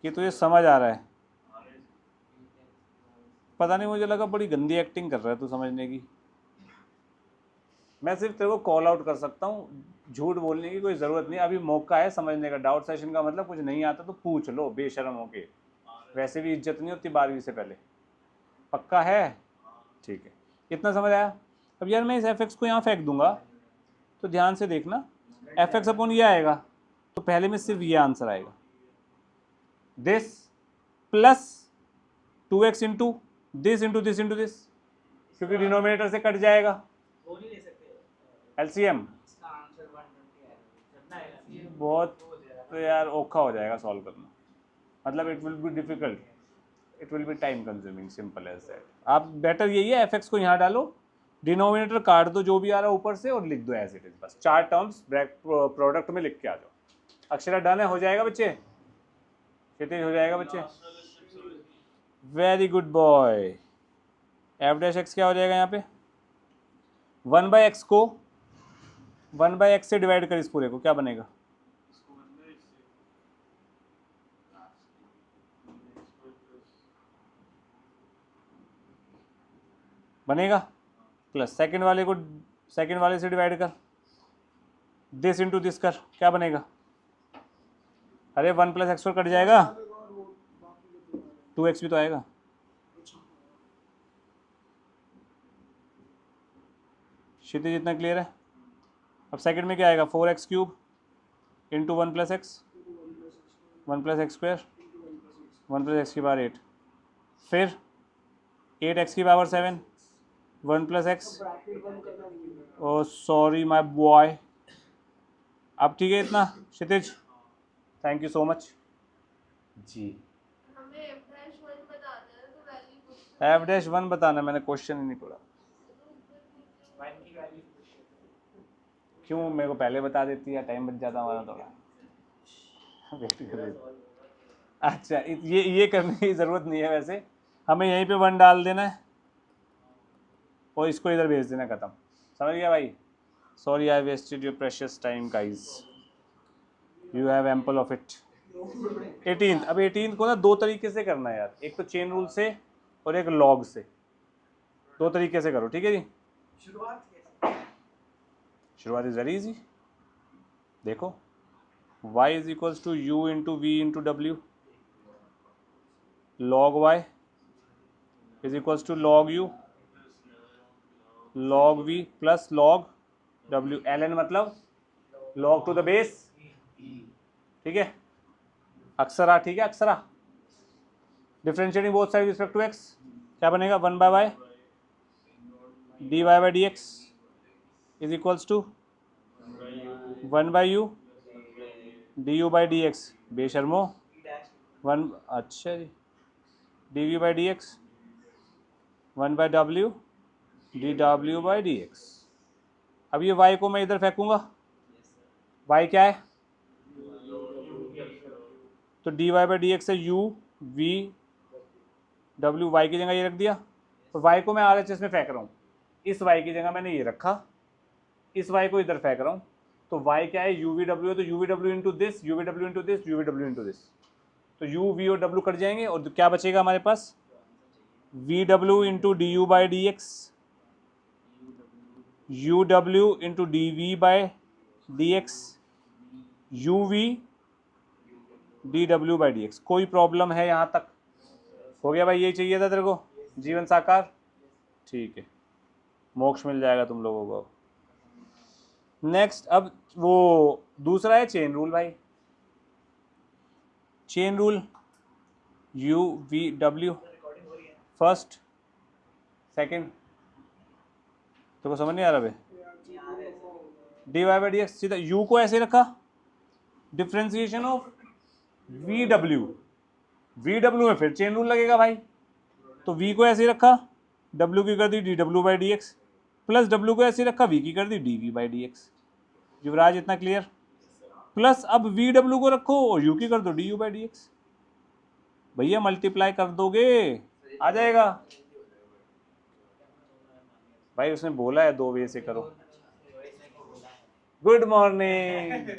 कि तुझे समझ आ रहा है। पता नहीं, मुझे लगा बड़ी गंदी एक्टिंग कर रहा है तू समझने की। मैं सिर्फ तेरे को कॉल आउट कर सकता हूँ, झूठ बोलने की कोई ज़रूरत नहीं। अभी मौका है समझने का। डाउट सेशन का मतलब कुछ नहीं आता तो पूछ लो बेशर्म होके, वैसे भी इज्जत नहीं होती 12वीं से पहले। पक्का है? ठीक है, इतना समझ आया। अब यार मैं इस एफ एक्स को यहाँ फेंक दूंगा तो ध्यान से देखना, एफ एक्स अपॉन ये आएगा तो पहले में सिर्फ ये आंसर आएगा, this plus 2x into this into this into this, क्योंकि डिनोमिनेटर से कट जाएगा। वो नहीं ले सकते एलसीएम इसका आंसर 120 आएगा, जितना आएगा बहुत तो यार औखा हो जाएगा सॉल्व करना, मतलब it will be difficult, it will be time consuming, simple as that. आप बेटर यही है, एफ एक्स को यहाँ डालो, डिनोमिनेटर काट दो जो भी आ रहा है ऊपर से, और लिख दो एज इट इज। बस 4 टर्म्स प्रोडक्ट में लिख के आ जाओ। अक्षरा डन है, हो जाएगा बच्चे? क्षितिज हो जाएगा बच्चे? Very good boy. F dash x क्या हो जाएगा यहाँ पे, 1 बाई एक्स को 1 बाई एक्स से डिवाइड कर इस पूरे को, क्या बनेगा? बनेगा प्लस सेकंड वाले को सेकंड वाले से डिवाइड कर, दिस इंटू दिस कर, क्या बनेगा? अरे 1 प्लस एक्स कट जाएगा, 2x भी तो आएगा। क्षितिज जितना क्लियर है? अब सेकंड में क्या आएगा, 4x cube into 1 plus x, 1 plus x square, 1 plus x की पावर 8, फिर 8x की power 7, 1 plus x, oh sorry my boy. अब ठीक है इतना Kshitij, thank you so much जी। एफ डैश 1 बताना, मैंने क्वेश्चन ही नहीं पढ़ा। क्यों, मेरे को पहले बता देती है, टाइम बच जाता हमारा थोड़ा। वेट कर रही। अच्छा ये करने की ज़रूरत नहीं है वैसे, हमें यहीं पे 1 डाल देना है और इसको इधर भेज देना, खत्म। समझ गया भाई? Sorry I wasted your precious time guys, you have ample of it. 18th, अब 18th को ना 2 तरीके से करना है यार, एक तो चेन रूल से और एक लॉग से, 2 तरीके से करो, ठीक है जी? शुरुआत इज वेरी इजी। देखो y is equals to u into v into डब्ल्यू, log y is equals to log u log v plus log w, ln मतलब log टू द बेस, ठीक है? अक्सरा, ठीक है Akshara. Differentiating both side respect to x, क्या बनेगा 1 by y d y by d x is equals to 1 by u d u by d x, बेशर्मो 1, अच्छा जी, D v by d x 1 by W D डब्ल्यू by d x. अब ये y को मैं इधर फेंकूंगा, y क्या है? तो d y by d x है यू वी डब्ल्यू, y की जगह ये रख दिया, तो y को मैं आर एच एस में फेंक रहा हूँ, इस y की जगह मैंने ये रखा, इस y को इधर फेंक रहा हूँ, तो y क्या है? यू वी डब्ल्यू है, तो यू वी डब्ल्यू इंटू दिस, यू वी डब्ल्यू इंटू दिस, यू वी डब्ल्यू इंटू दिस, तो यू वी और w कट जाएंगे और क्या बचेगा हमारे पास? वी डब्ल्यू into d u by d x, u डब्ल्यू into d v by d x, u v d डब्ल्यू बाई डी एक्स। कोई प्रॉब्लम है यहाँ तक? हो गया भाई, यही चाहिए था तेरे को, जीवन साकार, ठीक है। मोक्ष मिल जाएगा तुम लोगों को। नेक्स्ट, अब वो दूसरा है चेन रूल भाई। Chain rule you v W, first second, तो समझ नहीं आ रहा भाई। D y by d x, सीधा u को ऐसे रखा, differentiation of V W, V W में फिर चेन रूल लगेगा भाई, तो v को ऐसे रखा, w की कर दी डी डब्ल्यू by d x, plus w को ऐसे रखा, v की कर दी d v by d x. Yuvraj इतना क्लियर? प्लस अब वी डब्ल्यू को रखो और u की कर दो d u by d x. भैया मल्टीप्लाई कर दोगे आ जाएगा भाई, उसने बोला है 2 वे से करो। Good morning.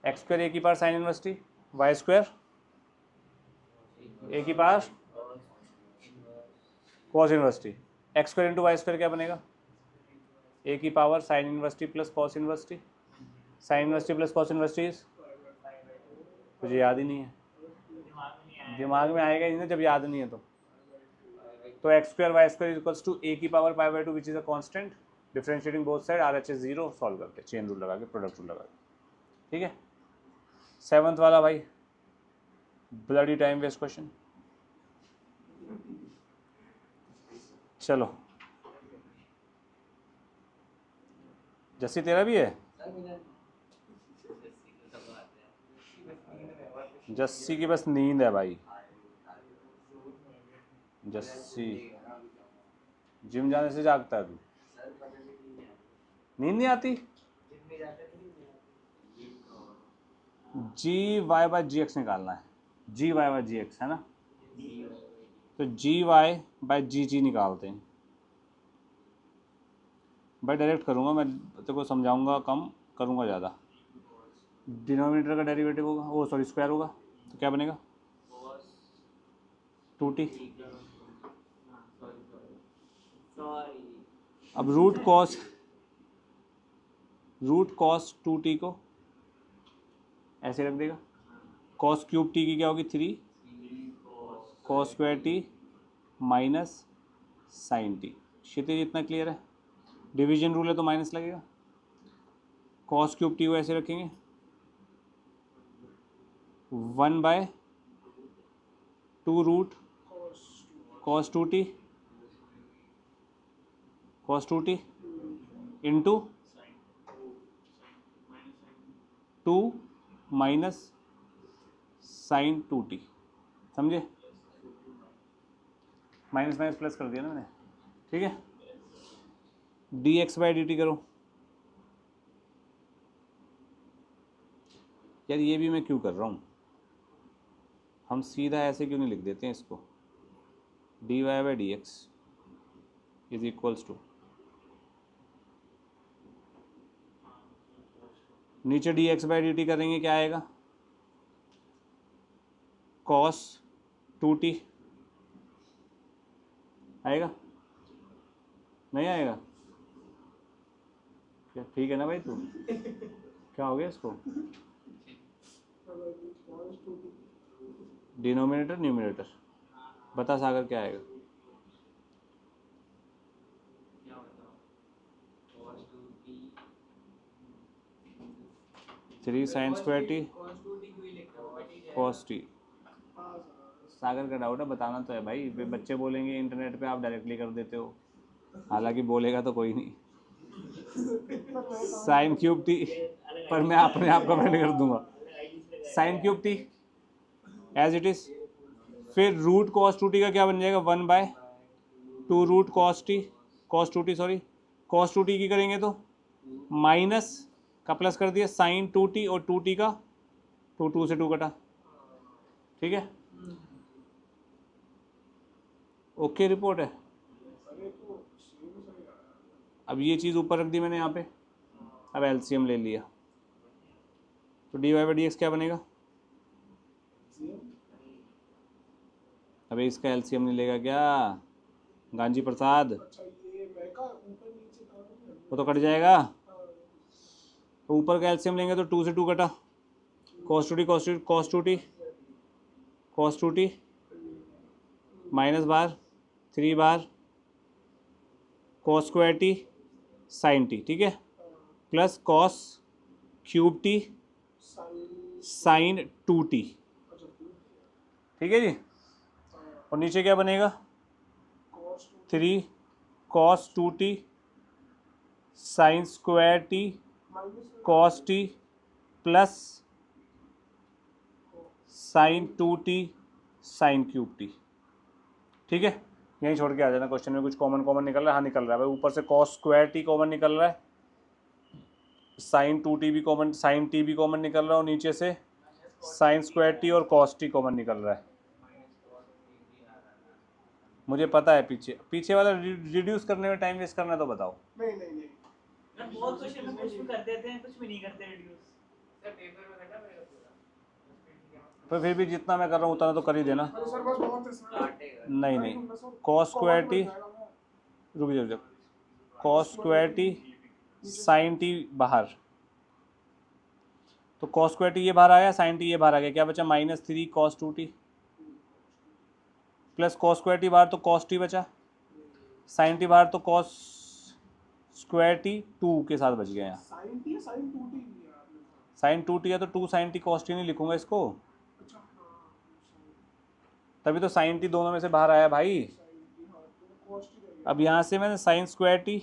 X square a की power sine inverse t, y square a की power cos inverse t, x square into y square क्या बनेगा? ए की power sine inverse t plus cos inverse t, sine inverse t plus cos inverse t. मुझे याद ही नहीं है, दिमाग में आएगा ही नहीं जब याद नहीं है तो x square y square equals to a की power pi by 2 which is a constant, differentiating both side, R H S 0, solve करते हैं चेन रूल लगा के, प्रोडक्ट रूल लगा के। ठीक है, 7th वाला भाई, ब्लडी टाइम वेस्ट क्वेश्चन। चलो जस्सी तेरा भी है? जस्सी की बस नींद है भाई। जस्सी जिम जाने से जागता है तू? नींद नहीं आती? जी वाई बाई जी एक्स निकालना है, जी वाई बाई जी एक्स है ना, तो जी वाई बाई जी जी निकालते हैं भाई। डायरेक्ट करूँगा मैं, तेरे को समझाऊंगा कम, करूँगा ज़्यादा। डिनोमिनेटर का डेरिवेटिव होगा, वो सॉरी स्क्वायर होगा, तो क्या बनेगा? 2t। अब रूट कॉस 2t को ऐसे रख देगा, कॉस क्यूब t की क्या होगी? 3 cos square t minus sine t। Kshitij इतना क्लियर है? डिवीजन रूल है तो माइनस लगेगा। कॉस क्यूब t को ऐसे रखेंगे, 1/2 root cos 2t into 2 minus sine 2t। समझे? माइनस माइनस प्लस कर दिया ना मैंने। ठीक है, D x by d T करो। यार ये भी मैं क्यों कर रहा हूँ, हम सीधा ऐसे क्यों नहीं लिख देते हैं इसको? D y by d x is equals to, नीचे d x by d t करेंगे क्या आएगा? कॉस 2t आएगा, नहीं आएगा? क्या ठीक है ना भाई? तू क्या हो गया इसको? डिनोमिनेटर न्यूमिनेटर, बता सागर क्या आएगा? Three sine square t cos t. Sagar का डाउट है, बताना तो है भाई, बच्चे बोलेंगे इंटरनेट पे आप डायरेक्टली कर देते हो, हालांकि बोलेगा तो कोई नहीं। साइन क्यूब टी पर मैं अपने आप कमेंट कर दूंगा, sine cube t as it is. फिर रूट कॉस 2t का क्या बन जाएगा? 1/2 root cos 2t sorry cos 2t की करेंगे तो माइनस का प्लस कर दिया साइन 2t और 2t का 2 से 2 कटा। ठीक है, ओके रिपोर्ट है। अब ये चीज़ ऊपर रख दी मैंने यहाँ पे, अब एलसीएम ले लिया तो d y by d x क्या बनेगा? अबे इसका एलसीएम नहीं लेगा क्या गांजी प्रसाद? वो तो कट जाएगा, तो ऊपर का एलसीएम लेंगे तो 2 से 2 कटा, कॉस 2t माइनस बार 3 बार cos square t sine t, ठीक है, plus cos cube t sine sine 2t, अच्छा ठीक है जी। और नीचे क्या बनेगा, cos 3 cos 2t sine square t minus cos t plus sine 2t sine cube t, ठीक है। यहीं छोड़ के आ जाना, क्वेश्चन में कुछ कॉमन कॉमन निकल रहा है, हाँ निकल रहा है भाई, ऊपर से कॉस स्क्वायर टी कॉमन निकल रहा है, साइन 2t भी कॉमन, साइन टी भी कॉमन निकल रहा है, और नीचे से साइन स्क्वायर टी और कॉस टी कॉमन निकल रहा है। मुझे पता है पीछे पीछे वाला रिड्यूस करने में टाइम वेस्ट करना है तो बताओ। नहीं नहीं नहीं मैं बहुत क्वेश्चन में कुछ भी कर देते हैं, कुछ भी नहीं करते रिड्यूस। सर पेपर में घटा मेरा पूरा पर फिर भी जितना मैं कर रहा हूँ उतना तो कर ही देना। अरे सर बस बहुत है सर काटेगा नहीं नहीं, कॉस स्क्वायर टी, रुक जाओ रुक, cos square t sine t बाहर, तो कॉस स्क्वायर टी ये बाहर आया, साइन टी ये बाहर आ गया, क्या बचा -3 cos 2t plus cos square T बाहर तो कॉस टी बचा, साइन टी बाहर तो कॉस स्क्वायर टी 2 के साथ बच गया यहाँ। साइन टी साइन 2t यार साइन 2t है तो 2 साइन टी कॉस टी नहीं लिखूंगा इसको, अच्छा हाँ तभी तो साइन टी दोनों में से बाहर आया भाई। साइन टी हाँ तो कॉस टी रहेगा अब यहाँ से मैंने sign square t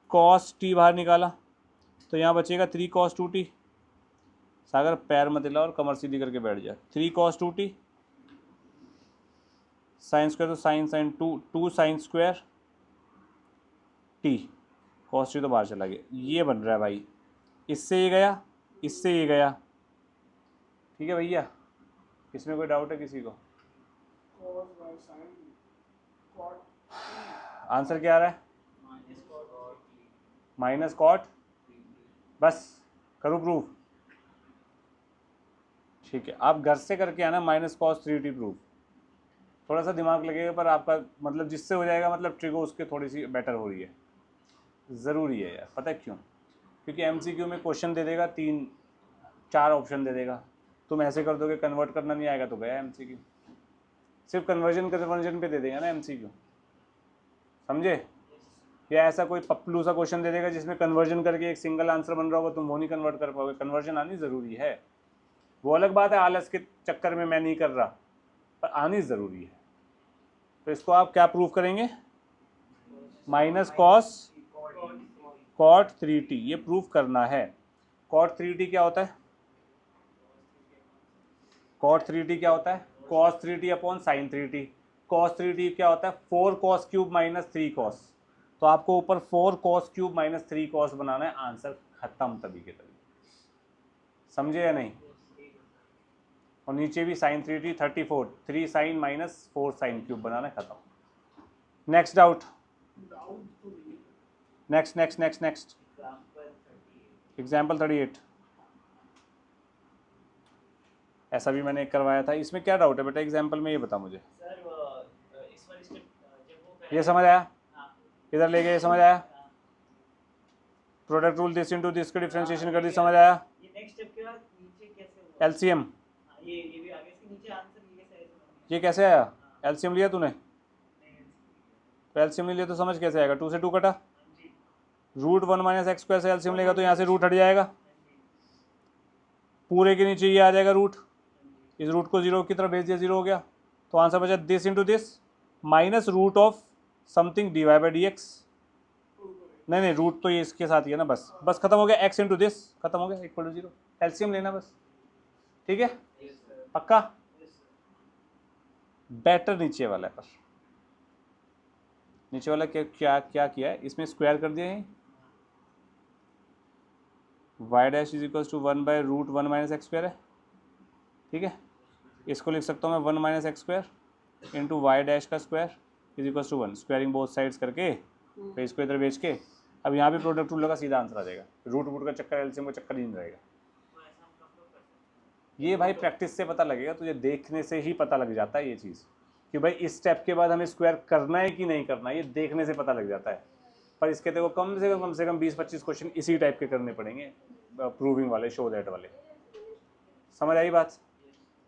cos T बाहर निकाला, तो यहाँ बचेगा 3 कॉस 2t, सागर पैर मत हिला और कमर सीधी करके बैठ जा, 3 कॉस 2t साइन स्क्वायर तो sine sine 2 sine square t, cos t तो बाहर चला गया, ये बन रहा है भाई, इससे ये गया, इससे ये गया, ठीक है भैया, इसमें कोई डाउट है किसी को? Cos by sine cot answer क्या आ रहा है, माइनस कॉट, बस करूँ प्रूफ, ठीक है, आप घर से करके आना माइनस कॉस 3t प्रूफ, थोड़ा सा दिमाग लगेगा पर आपका मतलब जिससे हो जाएगा, मतलब ट्रिगो उसके थोड़ी सी बेटर हो रही है, ज़रूरी है यार, पता है क्यों? क्योंकि एमसीक्यू में क्वेश्चन दे देगा 3-4 ऑप्शन दे देगा, तुम ऐसे कर दोगे कन्वर्ट करना नहीं आएगा तो गया एमसीक्यू, सिर्फ कन्वर्जन पे दे देगा ना एमसीक्यू, समझे? या ऐसा कोई पप्लू सा क्वेश्चन दे देगा जिसमें कन्वर्जन करके एक सिंगल आंसर बन रहा होगा, तुम वो नहीं कन्वर्ट कर पाओगे, कन्वर्जन आनी ज़रूरी है, वो अलग बात है आलस के चक्कर में मैं नहीं कर रहा, पर आनी ज़रूरी है। तो इसको आप क्या प्रूव करेंगे, माइनस कॉस कॉट 3t, ये प्रूव करना है। कॉट 3t क्या होता है, कॉट 3t क्या होता है, cos 3t upon sine 3t, cos 3t क्या होता है 4 कॉस क्यूब माइनस 3 कॉस, तो आपको ऊपर 4 कॉस क्यूब माइनस 3 कॉस बनाना है, आंसर खत्म तभी के तभी, समझे या नहीं? और नीचे भी sine 3t 34, 3 sine minus 4 sine cube बनाना है, खत्म। नेक्स्ट डाउट, डाउट तो नहीं next next next next example 38, ऐसा भी मैंने एक करवाया था, इसमें क्या डाउट है बेटा एग्जाम्पल में, ये बता मुझे। सर इस बार इसके जब वो ये समझ आया, हाँ, इधर ले गए, ये समझ आया, हाँ, product rule this into this का डिफरेंशिएशन कर दी, समझ आया, ये नेक्स्ट स्टेप के बाद नीचे कैसे हुआ? एलसीएम, हाँ, ये भी आगे इसके नीचे आंसर ये कैसे आएगा? ये कैसे आया, एलसीएम लिया तूने, तो एलसीएम नहीं लिया तो समझ कैसे आएगा, 2 से 2 कटा, रूट 1 माइनस एक्स स्क्वायर से एलसीएम लेगा तो यहाँ से रूट हट जाएगा, पूरे के नीचे ये आ जाएगा रूट, इस रूट को 0 की तरफ भेज दिया, 0 हो गया, तो आंसर बचा this into this minus root of something d y by d x, नहीं नहीं रूट तो ये इसके साथ ही है ना, बस बस खत्म हो गया, एक्स इंटू दिस खत्म हो गया, इक्वल टू 0, एलसीएम लेना बस, ठीक है, पक्का, बेटर नीचे वाला है, पर नीचे वाला क्या क्या क्या किया है, इसमें स्क्वायर कर दिया है, y dash is equals to 1 by root 1 minus x square है, ठीक है, इसको लिख सकता हूँ मैं 1 minus x square into y dash का square is equals to 1, squaring both sides करके फिर इसको इधर भेज के, अब यहाँ भी प्रोडक्ट रूल लगा, सीधा आंसर आ जाएगा, रूट वूट का चक्कर एलसीएम का चक्कर ही नहीं रहेगा। तो ऐसा हम कंफर्म कर सकते हैं। ये भाई प्रैक्टिस से पता लगेगा, तुझे देखने से ही पता लग जाता है ये चीज़ कि भाई इस स्टेप के बाद हमें स्क्वायर करना है कि नहीं करना है, ये देखने से पता लग जाता है, पर इसके तो कम से कम 20-25 क्वेश्चन इसी टाइप के करने पड़ेंगे, प्रूविंग वाले, शो दैट वाले, समझ आई बात?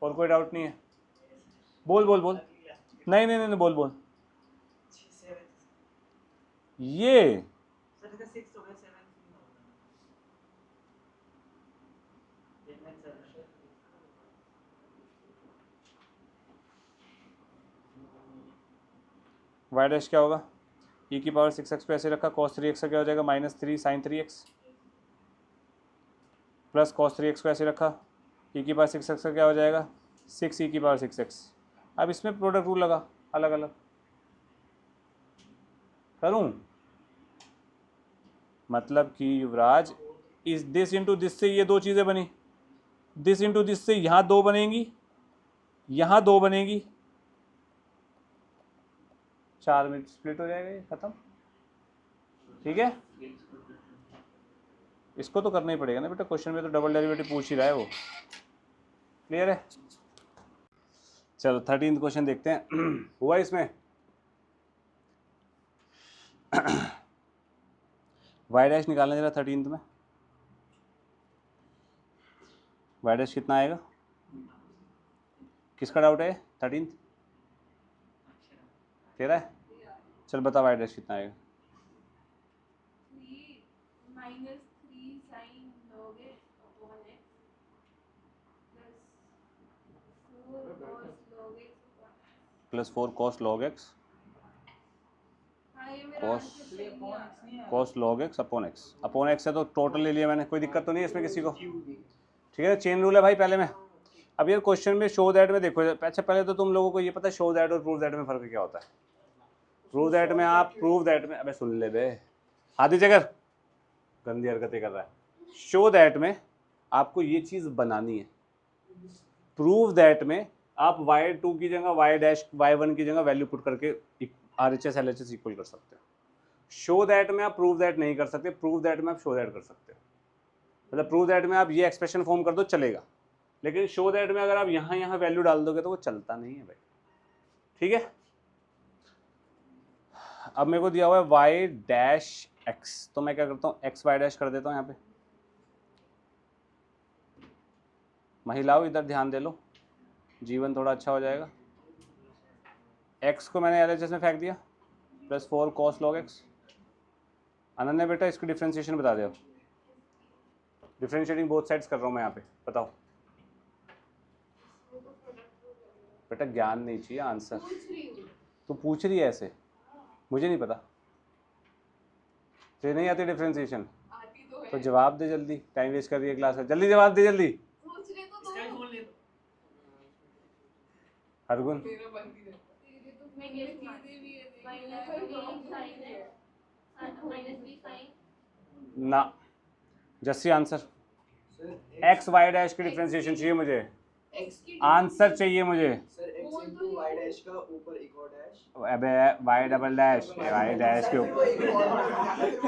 और कोई डाउट नहीं है, बोल बोल बोल, नहीं नहीं नहीं बोल बोल, ये सर इसका 6 हो गया 7 नहीं होगा देखना सर वाई डैश क्या होगा, e की पावर 6x को ऐसे रखा, cos 3x का क्या हो जाएगा -3 sin 3x, plus cos 3x को ऐसे रखा, e की पावर 6x का क्या हो जाएगा 6 e की पावर 6x। अब इसमें प्रोडक्ट रूल लगा, अलग अलग करूं, मतलब कि युवराज इस दिस इंटू दिस से ये दो चीज़ें बनी, दिस इंटू दिस से यहाँ दो बनेंगी, यहाँ दो बनेगी, 4 में स्प्लिट हो जाएगा, ये खत्म। ठीक है, इसको तो करना ही पड़ेगा ना बेटा, क्वेश्चन में तो डबल डेरिवेटिव पूछ ही रहा है वो। क्लियर है? चलो 13th क्वेश्चन देखते हैं। हुआ इसमें वाई डैश निकालना जरा 13th में, वाई डैश कितना आएगा, किसका डाउट है 13th? तेरा है? चल बता वाई डैश कितना आएगा। +4 cos log x cos log x upon x है, तो टोटल ले लिया मैंने, कोई दिक्कत तो नहीं है इसमें किसी को? ठीक है, चेन रूल है भाई पहले में। अब यार क्वेश्चन में शो दैट में देखो, अच्छा पहले तो तुम लोगों को ये पता है शो दैट और प्रूव दैट में फर्क क्या होता है? प्रूव दैट में आप प्रूव दैट में, अबे सुन ले बे आदि जगह गंदी हरकतें कर रहा है। शो दैट में आपको ये चीज़ बनानी है, प्रूव दैट में आप y2 की जगह y डैश y1 की जगह वैल्यू पुट करके RHS LHS इक्वल कर सकते हो। शो दैट में आप प्रूव दैट नहीं कर सकते, प्रूव दैट में आप शो दैट कर सकते हो। मतलब प्रूव दैट में आप ये एक्सप्रेशन फॉर्म कर दो चलेगा, लेकिन शो दैट में अगर आप यहाँ यहाँ वैल्यू डाल दोगे तो वो चलता नहीं है भाई। ठीक है, अब मेरे को दिया हुआ है y डैश x, तो मैं क्या करता हूँ x y डैश कर देता हूँ यहाँ पे। महिलाओं इधर ध्यान दे लो, जीवन थोड़ा अच्छा हो जाएगा। x को मैंने LHS में फेंक दिया, +4 cos log x। अनन्या बेटा इसकी डिफ्रेंशिएशन बता दो, डिफ्रेंशिएटिंग बोथ साइड्स कर रहा हूँ मैं यहाँ पे, बताओ बेटा। ज्ञान नहीं चाहिए, आंसर तू पूछ रही है ऐसे, मुझे नहीं पता, तुझे नहीं आती डिफ्रेंशिएशन तो जवाब दे जल्दी, टाइम वेस्ट कर रही है क्लास में, जल्दी जवाब दे जल्दी। इसका भी फोन ले लो। हरगुन ना, Jassi answer x y dash की डिफ्रेंशिएशन चाहिए मुझे, आंसर चाहिए मुझे। Sir x into y dash का ऊपर एक और डैश, अबे y double dash, y dash के ऊपर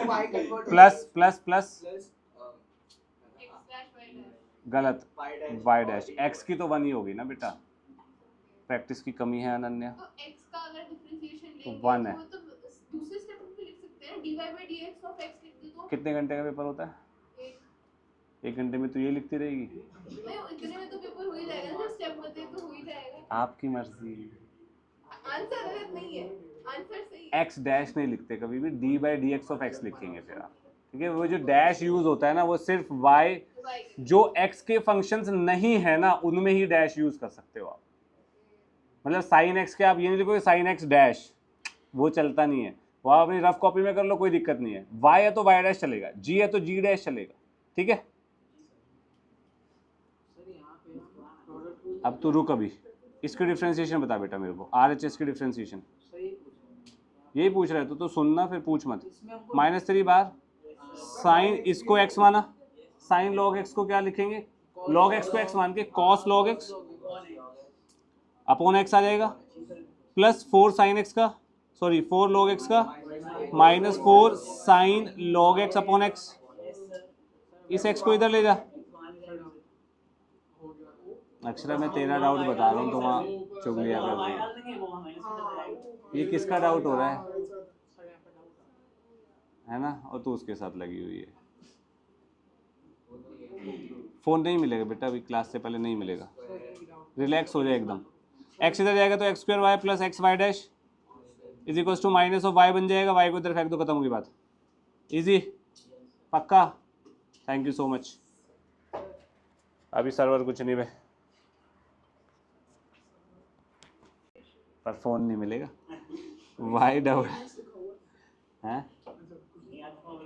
y convert plus plus plus plus गलत, y y डैश, x की तो 1 ही होगी ना बेटा, प्रैक्टिस की कमी है अनन्या। तो x का अगर डिफरेंशिएशन लेंगे तो 1 है। तो दूसरे स्टेप में भी लिख सकते हैं dy by dx of x लिख दे तो कितने घंटे का पेपर होता है? एक 1 घंटे में तो ये लिखती रहेगी। नहीं, इतने में तो पेपर हो ही जाएगा ना, स्टेप बते तो हो ही जाएगा। आपकी मर्जी, आंसर गलत नहीं है, आंसर सही है। x डैश नहीं लिखते कभी भी, d by dx of x लिखेंगे फिर आप। ठीक है, वो जो डैश यूज होता है ना वो सिर्फ y जो x के फंक्शंस नहीं है ना उनमें ही डैश यूज कर सकते हो आप। मतलब साइन x के आप ये नहीं लिखोगे साइन x डैश, वो चलता नहीं है, वो आप अपनी रफ कॉपी में कर लो, कोई दिक्कत नहीं है। y है तो y डैश चलेगा, g है तो g डैश चलेगा। ठीक है, अब तो रुक, अभी इसकी डिफ्रेंशिएशन बता बेटा मेरे को, RHS की डिफ्रेंशिएशन यही पूछ रहे तो सुनना फिर पूछ मत। -3 बार साइन, इसको x माना, साइन log x को क्या लिखेंगे, log x को x मान के cos log x upon x आ जाएगा, प्लस 4 साइन x का, सॉरी 4 log x का, -4 sine log x upon x। इस x को इधर ले जा। अक्षरा मैं तेरा डाउट बता रहा हूँ तो वहाँ चुगलियाँ कर रही है। ये किसका डाउट हो रहा है ना, और तू उसके साथ लगी हुई है। फ़ोन नहीं मिलेगा बेटा अभी, क्लास से पहले नहीं मिलेगा, रिलैक्स हो जाए एकदम। x इधर जाएगा तो x² y plus x y dash, is equal to minus of y बन जाएगा, वाई को इधर फेंक दो, खत्म होगी बात। इजी, पक्का, थैंक यू सो मच। अभी सर्वर कुछ नहीं भाई, पर फोन नहीं मिलेगा। वाई डबल है,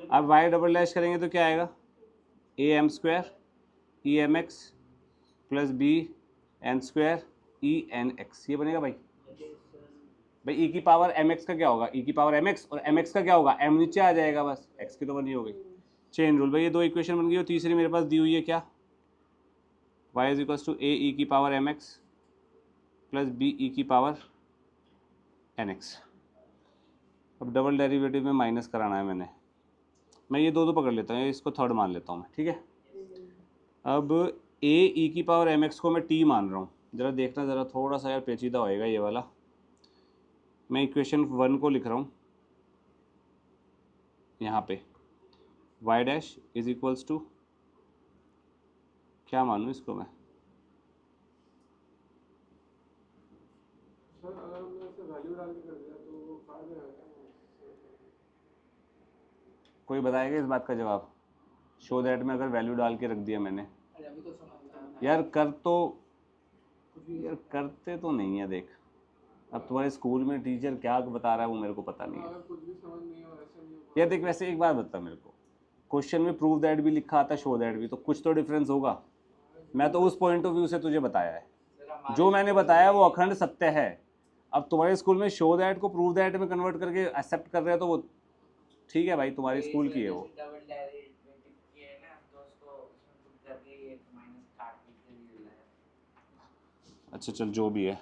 अब वाई डबल डैश करेंगे तो क्या आएगा, a m square e m x plus b n square e n x, ये बनेगा भाई। भाई ई की पावर एम एक्स का क्या होगा, ई की पावर एम एक्स, और एम एक्स का क्या होगा, एम नीचे आ जाएगा, बस एक्स की तो बनी हो गई। चेन रूल भाई, ये दो इक्वेशन बन गई, और तीसरी मेरे पास दी हुई है क्या, y is equal to a e की power m x plus b e की पावर एन एक्स। अब डबल डेरिवेटिव में माइनस कराना है मैंने, मैं ये दो पकड़ लेता हूँ, इसको थर्ड मान लेता हूँ मैं, ठीक है। अब ए ई की पावर एम एक्स को मैं टी मान रहा हूँ, ज़रा देखना, ज़रा थोड़ा सा यार पेचीदा होएगा ये वाला। मैं इक्वेशन 1 को लिख रहा हूँ यहाँ पे, y dash is equals to, क्या मानूँ इसको मैं, सर अगर हमने इसे वैल्यू डाल के कर दिया तो वो कहाँ जाएगा? कोई बताएगा इस बात का जवाब, शो दैट में अगर वैल्यू डाल के रख दिया मैंने, यार कर तो, यार करते तो नहीं है, देख अब तुम्हारे स्कूल में टीचर क्या बता रहा है वो मेरे को पता नहीं है। अगर कुछ भी समझ नहीं हो ऐसा नहीं हो। यार देख, वैसे एक बात बता मेरे को, क्वेश्चन में प्रूव दैट भी लिखा आता है, शो दैट भी, तो कुछ तो डिफरेंस होगा। मैं तो उस पॉइंट ऑफ व्यू से तुझे बताया है, जो मैंने बताया वो अखंड सत्य है। अब तुम्हारे स्कूल में शो दैट को प्रूव दैट में कन्वर्ट करके एक्सेप्ट कर रहे हो तो वो ठीक है भाई, तुम्हारी स्कूल की है वो। डबल डेरिवेटिव की है ना, तो उसको उसमें पुट करके ये माइनस काट के ये लाया। अच्छा चल जो भी है,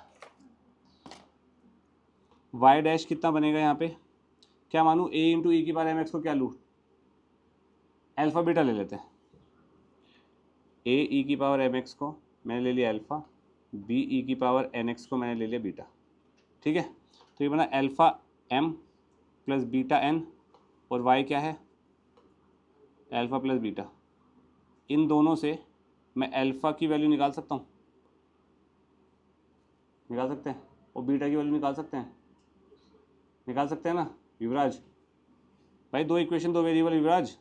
वाई डैश कितना बनेगा यहाँ पे, क्या मानूँ, ए इंटू ई की पावर एम एक्स को क्या लूँ, अल्फा बीटा ले लेते हैं। ए ई की पावर एम एक्स को मैंने ले लिया अल्फा, बी ई की पावर एन एक्स को मैंने ले लिया बीटा, ठीक है। तो ये बना alpha m plus beta n, और वाई क्या है, अल्फा प्लस बीटा। इन दोनों से मैं अल्फा की वैल्यू निकाल सकता हूँ, निकाल सकते हैं, और बीटा की वैल्यू निकाल सकते हैं, निकाल सकते हैं ना युवराज भाई, दो इक्वेशन दो वेरिएबल युवराज,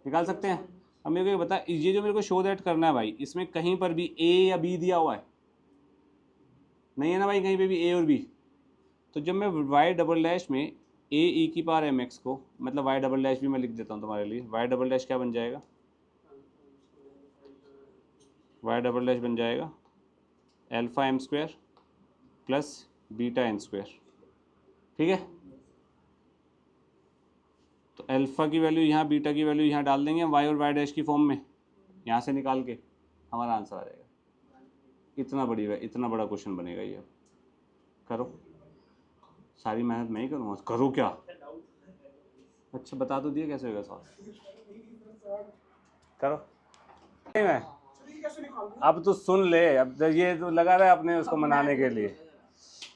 निकाल सकते हैं। अब मेरे को ये बता, ये जो मेरे को शो दैट करना है भाई, इसमें कहीं पर भी ए या बी दिया हुआ है नहीं है ना भाई, कहीं पे भी ए और बी। तो जब मैं वाई डबल डैश में ए ई की पावर एम एक्स को, मतलब वाई डबल डैश भी मैं लिख देता हूँ तुम्हारे लिए, वाई डबल डैश क्या बन जाएगा, वाई डबल डैश बन जाएगा alpha m square plus beta n square, ठीक है। तो अल्फा की वैल्यू यहाँ, बीटा की वैल्यू यहाँ डाल देंगे वाई और वाई डैश की फॉर्म में, यहाँ से निकाल के हमारा आंसर आ जाएगा। इतना बड़ा क्वेश्चन बनेगा ये, करो, सारी मेहनत मैं ही करूँगा, करो क्या, अच्छा बता तो दिया कैसे होगा सॉल्व, करो। नहीं मैं, कैसे निकाल दूँ? अब तो सुन ले, अब ये तो लगा रहा है अपने उसको मनाने के लिए,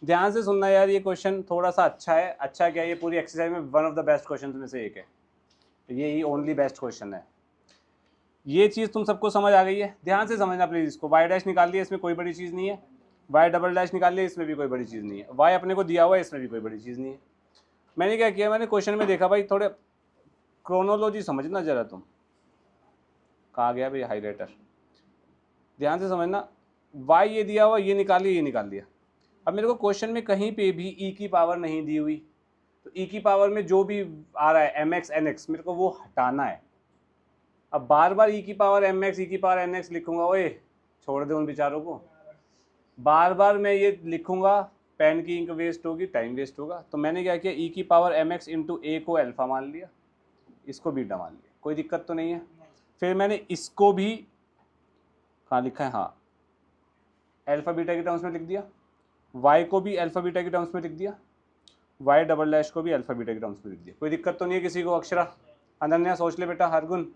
ध्यान से सुनना यार, ये क्वेश्चन थोड़ा सा अच्छा है। अच्छा क्या, ये पूरी एक्सरसाइज में one of the best question में से एक है, ये ही ओनली बेस्ट क्वेश्चन है। ये चीज़ तुम सबको समझ आ गई है, ध्यान से समझना प्लीज़ इसको। वाई डैश निकाल लिया, इसमें कोई बड़ी चीज़ नहीं है, वाई डबल डैश निकाल लिया, इसमें भी कोई बड़ी चीज़ नहीं है, वाई अपने को दिया हुआ है, इसमें भी कोई बड़ी चीज़ नहीं है। मैंने क्या किया, मैंने क्वेश्चन में देखा भाई, थोड़े क्रोनोलॉजी समझना जरा तुम, कहाँ गया भाई हाईलाइटर, ध्यान से समझना। वाई ये दिया हुआ, ये निकाल लिया, ये निकाल लिया। अब मेरे को क्वेश्चन में कहीं पे भी ई की पावर नहीं दी हुई, तो ई की पावर में जो भी आ रहा है एम एक्स एन एक्स, मेरे को वो हटाना है। अब बार बार ई की पावर एम एक्स ई की पावर एन एक्स लिखूंगा, ओए छोड़ दे उन बेचारों को, बार बार मैं ये लिखूंगा, पेन की इंक वेस्ट होगी, टाइम वेस्ट होगा। तो मैंने क्या किया, ई की पावर एम एक्स इंटू ए को अल्फा मान लिया, इसको बीटा मान लिया, कोई दिक्कत तो नहीं है। फिर मैंने इसको भी कहाँ लिखा है, हाँ अल्फा बीटा के टर्म्स में लिख दिया, वाई को भी अल्फा बीटा के टर्म्स में लिख दिया, वाई डबल डैश को भी अल्फा बीटा के टर्म्स में लिख दिया, कोई दिक्कत तो नहीं है किसी को। अक्षरा, अनन्या सोच ले बेटा, हरगुन।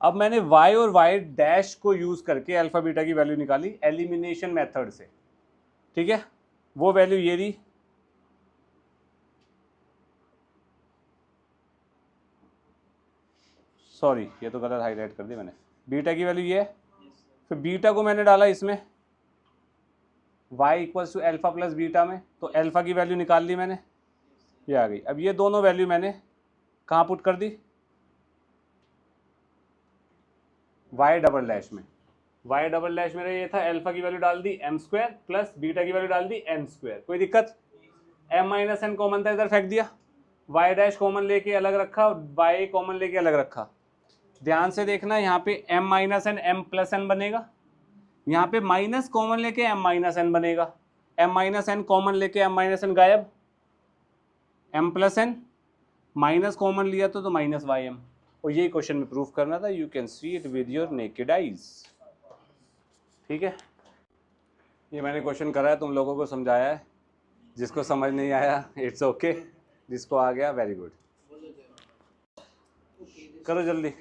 अब मैंने वाई और वाई डैश को यूज करके अल्फा बीटा की वैल्यू निकाली एलिमिनेशन मेथड से, ठीक है। वो वैल्यू ये रही, सॉरी ये तो गलत हाईलाइट कर दी मैंने, बीटा की वैल्यू ये है। फिर बीटा को मैंने डाला इसमें, y equals to alpha plus beta में, तो अल्फा की वैल्यू निकाल ली मैंने, ये आ गई। अब ये दोनों वैल्यू मैंने कहाँ पुट कर दी, y डबल डैश में। y डबल डैश मेरा ये था, अल्फा की वैल्यू डाल दी m स्क्वायर प्लस बीटा की वैल्यू डाल दी n स्क्वायर। कोई दिक्कत, m माइनस n कॉमन था, इधर फेंक दिया, y डैश कॉमन लेके अलग रखा, y कॉमन लेके अलग रखा। ध्यान से देखना, यहाँ पे m minus n m plus n बनेगा, यहाँ पे माइनस कॉमन लेके m माइनस n बनेगा, m माइनस n कॉमन लेके m माइनस n गायब, m plus n minus common लिया तो माइनस वाई एम। और यही क्वेश्चन में प्रूफ करना था, you can see it with your naked eyes. ठीक है, ये मैंने क्वेश्चन करा है, तुम लोगों को समझाया है, जिसको समझ नहीं आया इट्स ओके, जिसको आ गया वेरी गुड। करो जल्दी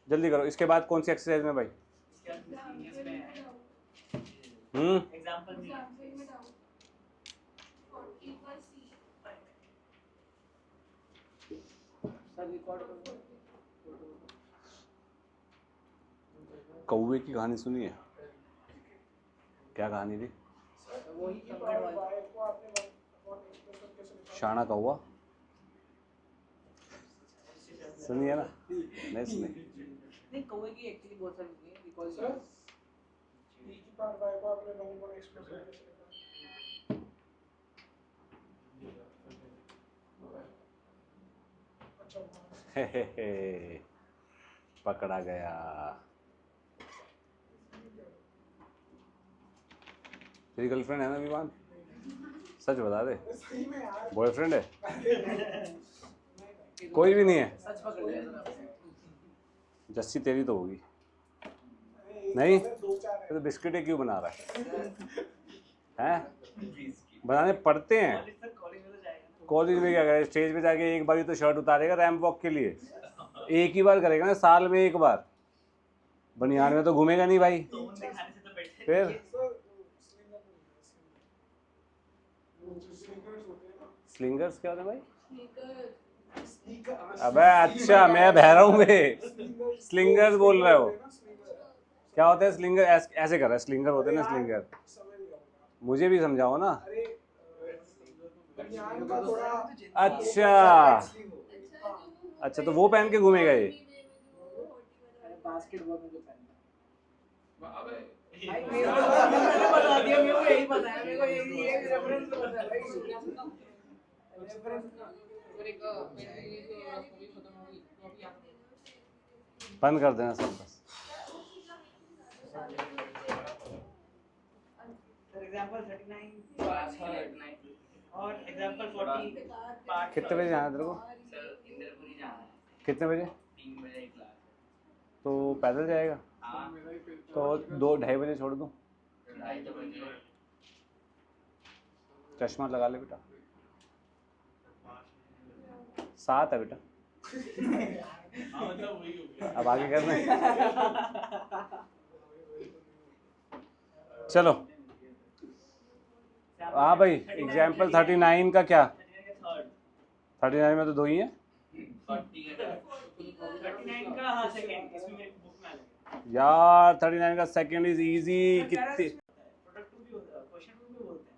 जल्दी करो। इसके बाद कौन सी एक्सरसाइज में भाई? एग्जांपल में कौवे की कहानी सुनी है? क्या कहानी थी? शाना कौवा सुनी है ना? नहीं सुनी? नहीं, कौवे की एक्चुअली बहुत सारी होती है, बिकॉज़ सर e की पावर y को आपने 9 एक्सप्रेस करके लिखा। अच्छा पकड़ा गया। तेरी गर्लफ्रेंड है ना विमान? सच बता दे, सही में यार, बॉयफ्रेंड है? कोई भी नहीं है? सच पकड़ लिया सर आपने। जस्सी तेरी तो होगी। अरे नहीं? दो चार है। तो बिस्किट क्यों बना रहा है? हैं? बनाने पड़ते हैं। कॉलेज में तो जाएगा। कॉलेज में क्या करेगा? स्टेज पे जाके एक बार ही तो शर्ट उतारेगा रैंप वॉक के लिए, एक ही बार करेगा ना, साल में एक बार। बनियान में तो घूमेगा नहीं भाई। तो उनसे खाने से तो बैठे फिर सर स्लिंगर्स होते हैं ना, स्लिंगर्स क्या होते हैं भाई? स्नीकर। अबे अच्छा, मैं बह रहा हूँ बे। स्लिंगर्स बोल रहे हो? क्या होता है स्लिंगर? ऐसे कर रहा है, स्लिंगर होते हैं ना, स्लिंगर। समझ गया होगा। मुझे भी समझाओ ना। अरे बनियान का थोड़ा अच्छा अच्छा, तो वो पहन के घूमेगा ये? बास्केटबॉल में जो पहनता है। भाई मेरे को बता दिया, मेरे को यही पता है, मेरे को यही रेफरेंस पता है भाई। रेफरेंस और एक मेरी जो कभी खत्म होगी तो अभी याद बंद कर देना सब बस। फॉर एग्जांपल 39 और एग्जांपल 40 पार्ट। कितने बजे जाना है तेरे को? सर इंद्रपुरी जाना है, कितने बजे? 3 बजे क्लास। तो पैदल जाएगा? हाँ, तो 2-2:30 बजे छोड़ दूँ? 2:30 बजे। चश्मा लगा ले बेटा। 7 है बेटा। अब आगे करना है? चलो हाँ भाई, एग्जाम्पल 39 का क्या? 39 में तो 2 ही है 40 का 39 का हाँ सेकंड, इसमें मेरे बुक में आ जाएगा। यार। 39 का सेकंड इज इजी। कितने प्रोडक्ट भी होता है, क्वेश्चन भी बोलते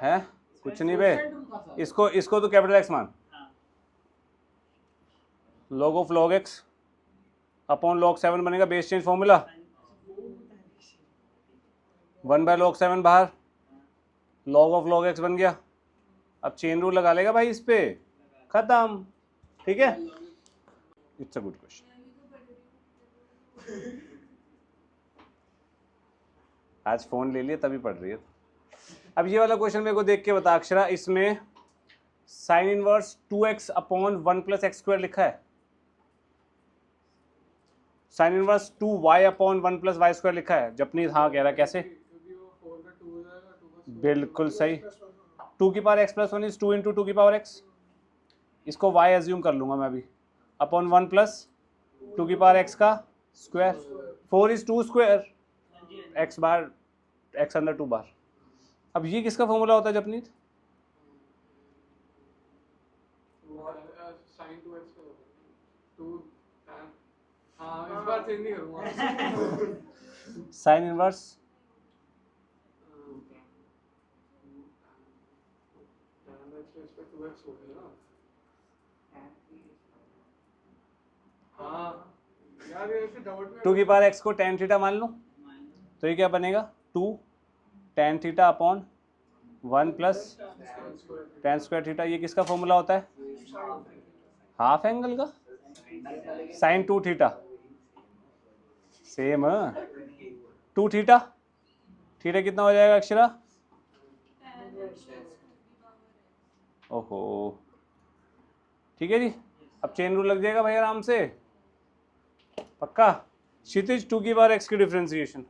हैं। है? कुछ नहीं बे, इसको तो कैपिटल एक्स मान। log of log x upon log 7 बनेगा, बेस चेंज फॉर्मूला। 1/log 7 बाहर, log ऑफ log x बन गया। अब चेन रूल लगा लेगा भाई इस पे, खत्म। ठीक है, इट्स अ गुड क्वेश्चन। आज फोन ले लिया तभी पढ़ रही है। अब ये वाला क्वेश्चन मेरे को देख के बता अक्षरा, इसमें sine inverse 2x upon 1 + x² लिखा है। Sine inverse 2y upon 1 + y² लिखा है। जपनीत हाँ कह रहा है, कैसे? बिल्कुल सही। 2 की पावर x + 1 इज 2 × 2 की पावर x। इसको y एज्यूम कर लूंगा मैं भी, अपॉन 1 + 2 की पावर x का square. 4 is 2 square, x bar x अंदर 2 बार। अब ये किसका फॉर्मूला होता है जपनीत? sin 2x का 2 tan। हाँ इस बार चेंज नहीं करूँगा। Sine inverse x respect to x हो गया ना। हाँ यार ये ऐसे डाउट में 2 की पावर x को tan थीटा मान लूँ तो ये क्या बनेगा 2 tan theta upon 1 plus tan square theta. ये किसका फॉर्मूला होता है हाफ एंगल का sin 2 theta same 2 theta theta कितना हो जाएगा अक्षरा ओहो ठीक है जी। अब चेन रूल लग जाएगा भाई आराम से पक्का। क्षितिज 2 की पावर x की डिफरेंशिएशन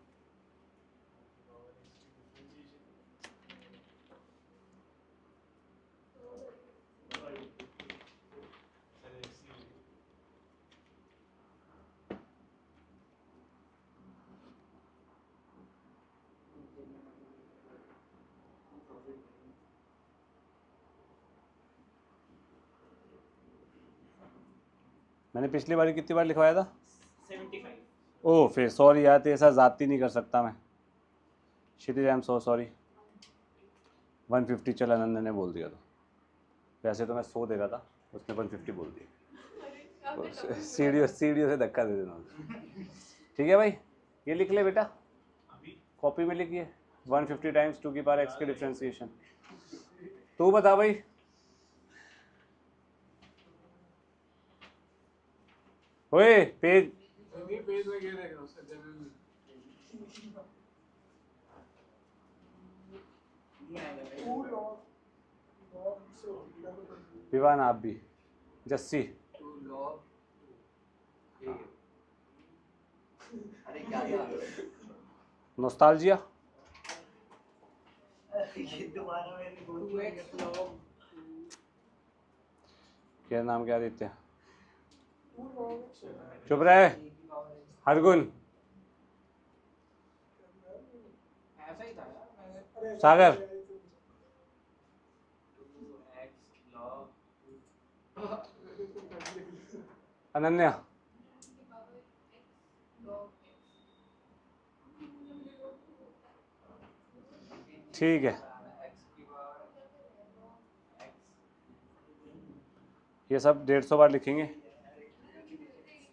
मैंने पिछली बार कितनी बार लिखवाया था 75 ओह फिर सॉरी यार तेरे साथ ज़्यादती नहीं कर सकता मैं क्षितिज आई एम सो सॉरी 150 चला नंदन ने बोल दिया था वैसे तो मैं 100 दे रहा था उसने 150 बोल दिया सीढ़ियों से धक्का दे देना ठीक है भाई ये लिख ले बेटा कॉपी में लिखिए 150 टाइम्स 2 की पावर x की डिफरेंशिएशन। तू बता भाई ओए पेज नहीं पेज में ये देख रहा हूँ सर जनरल टू लॉग से होगा विवान आप भी जस्सी टू लॉग अरे क्या यार नोस्टाल्जिया ये दोबारा मैंने बोल 2x log क्या नाम क्या देते हैं टू लॉग चुप रहे हरगुन ऐसा ही था यार मैंने सागर 2x log अनन्या ठीक है x की पावर x ये सब 150 बार लिखेंगे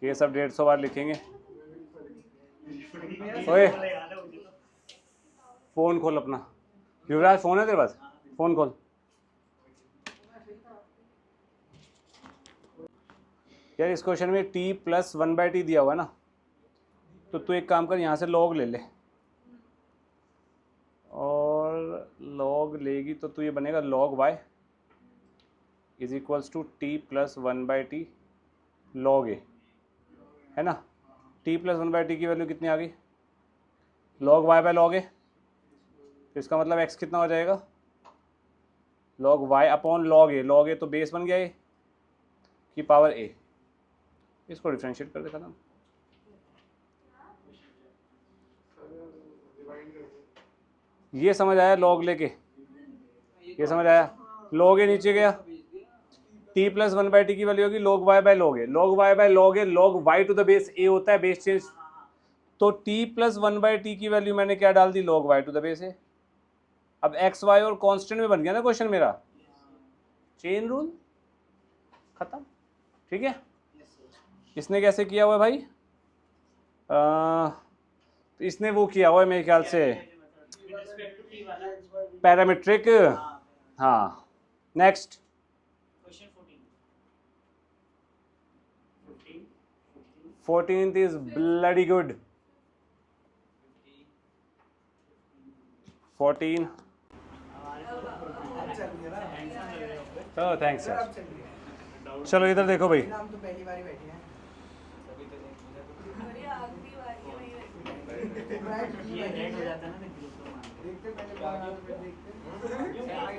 ये सब 150 बार लिखेंगे ओए फोन खोल अपना युवराज फोन है तेरे पास फोन खोल यार इस क्वेश्चन में t प्लस 1/t दिया हुआ है ना तो तू एक काम कर यहाँ से log ले ले और log लेगी तो तू ये बनेगा log y is equals to t plus 1/t log a है ना। t प्लस 1/t की वैल्यू कितनी आ गई log y by log a तो इसका मतलब x कितना हो जाएगा log y upon log a तो बेस बन गया ये की पावर a इसको डिफरेंशिएट कर दे खत्म। ये समझ आया log लेके ये समझ आया log a नीचे गया t प्लस 1/t की वैल्यू होगी log y by log a log y by log a log y to the base a होता है बेस चेंज तो t प्लस 1/t की वैल्यू मैंने क्या डाल दी log y to the base a। अब x y और कांस्टेंट में बन गया ना क्वेश्चन मेरा चेन रूल खत्म ठीक है। इसने कैसे किया हुआ है भाई तो इसने वो किया हुआ है मेरे ख्याल से पैरामीट्रिक हाँ next question 14th is bloody good 14 oh thanks sir चलो इधर देखो भाई हम तो पहली बार ही बैठे हैं ये रेड हो जाता है ना ग्रुप को मान देखते पहले बार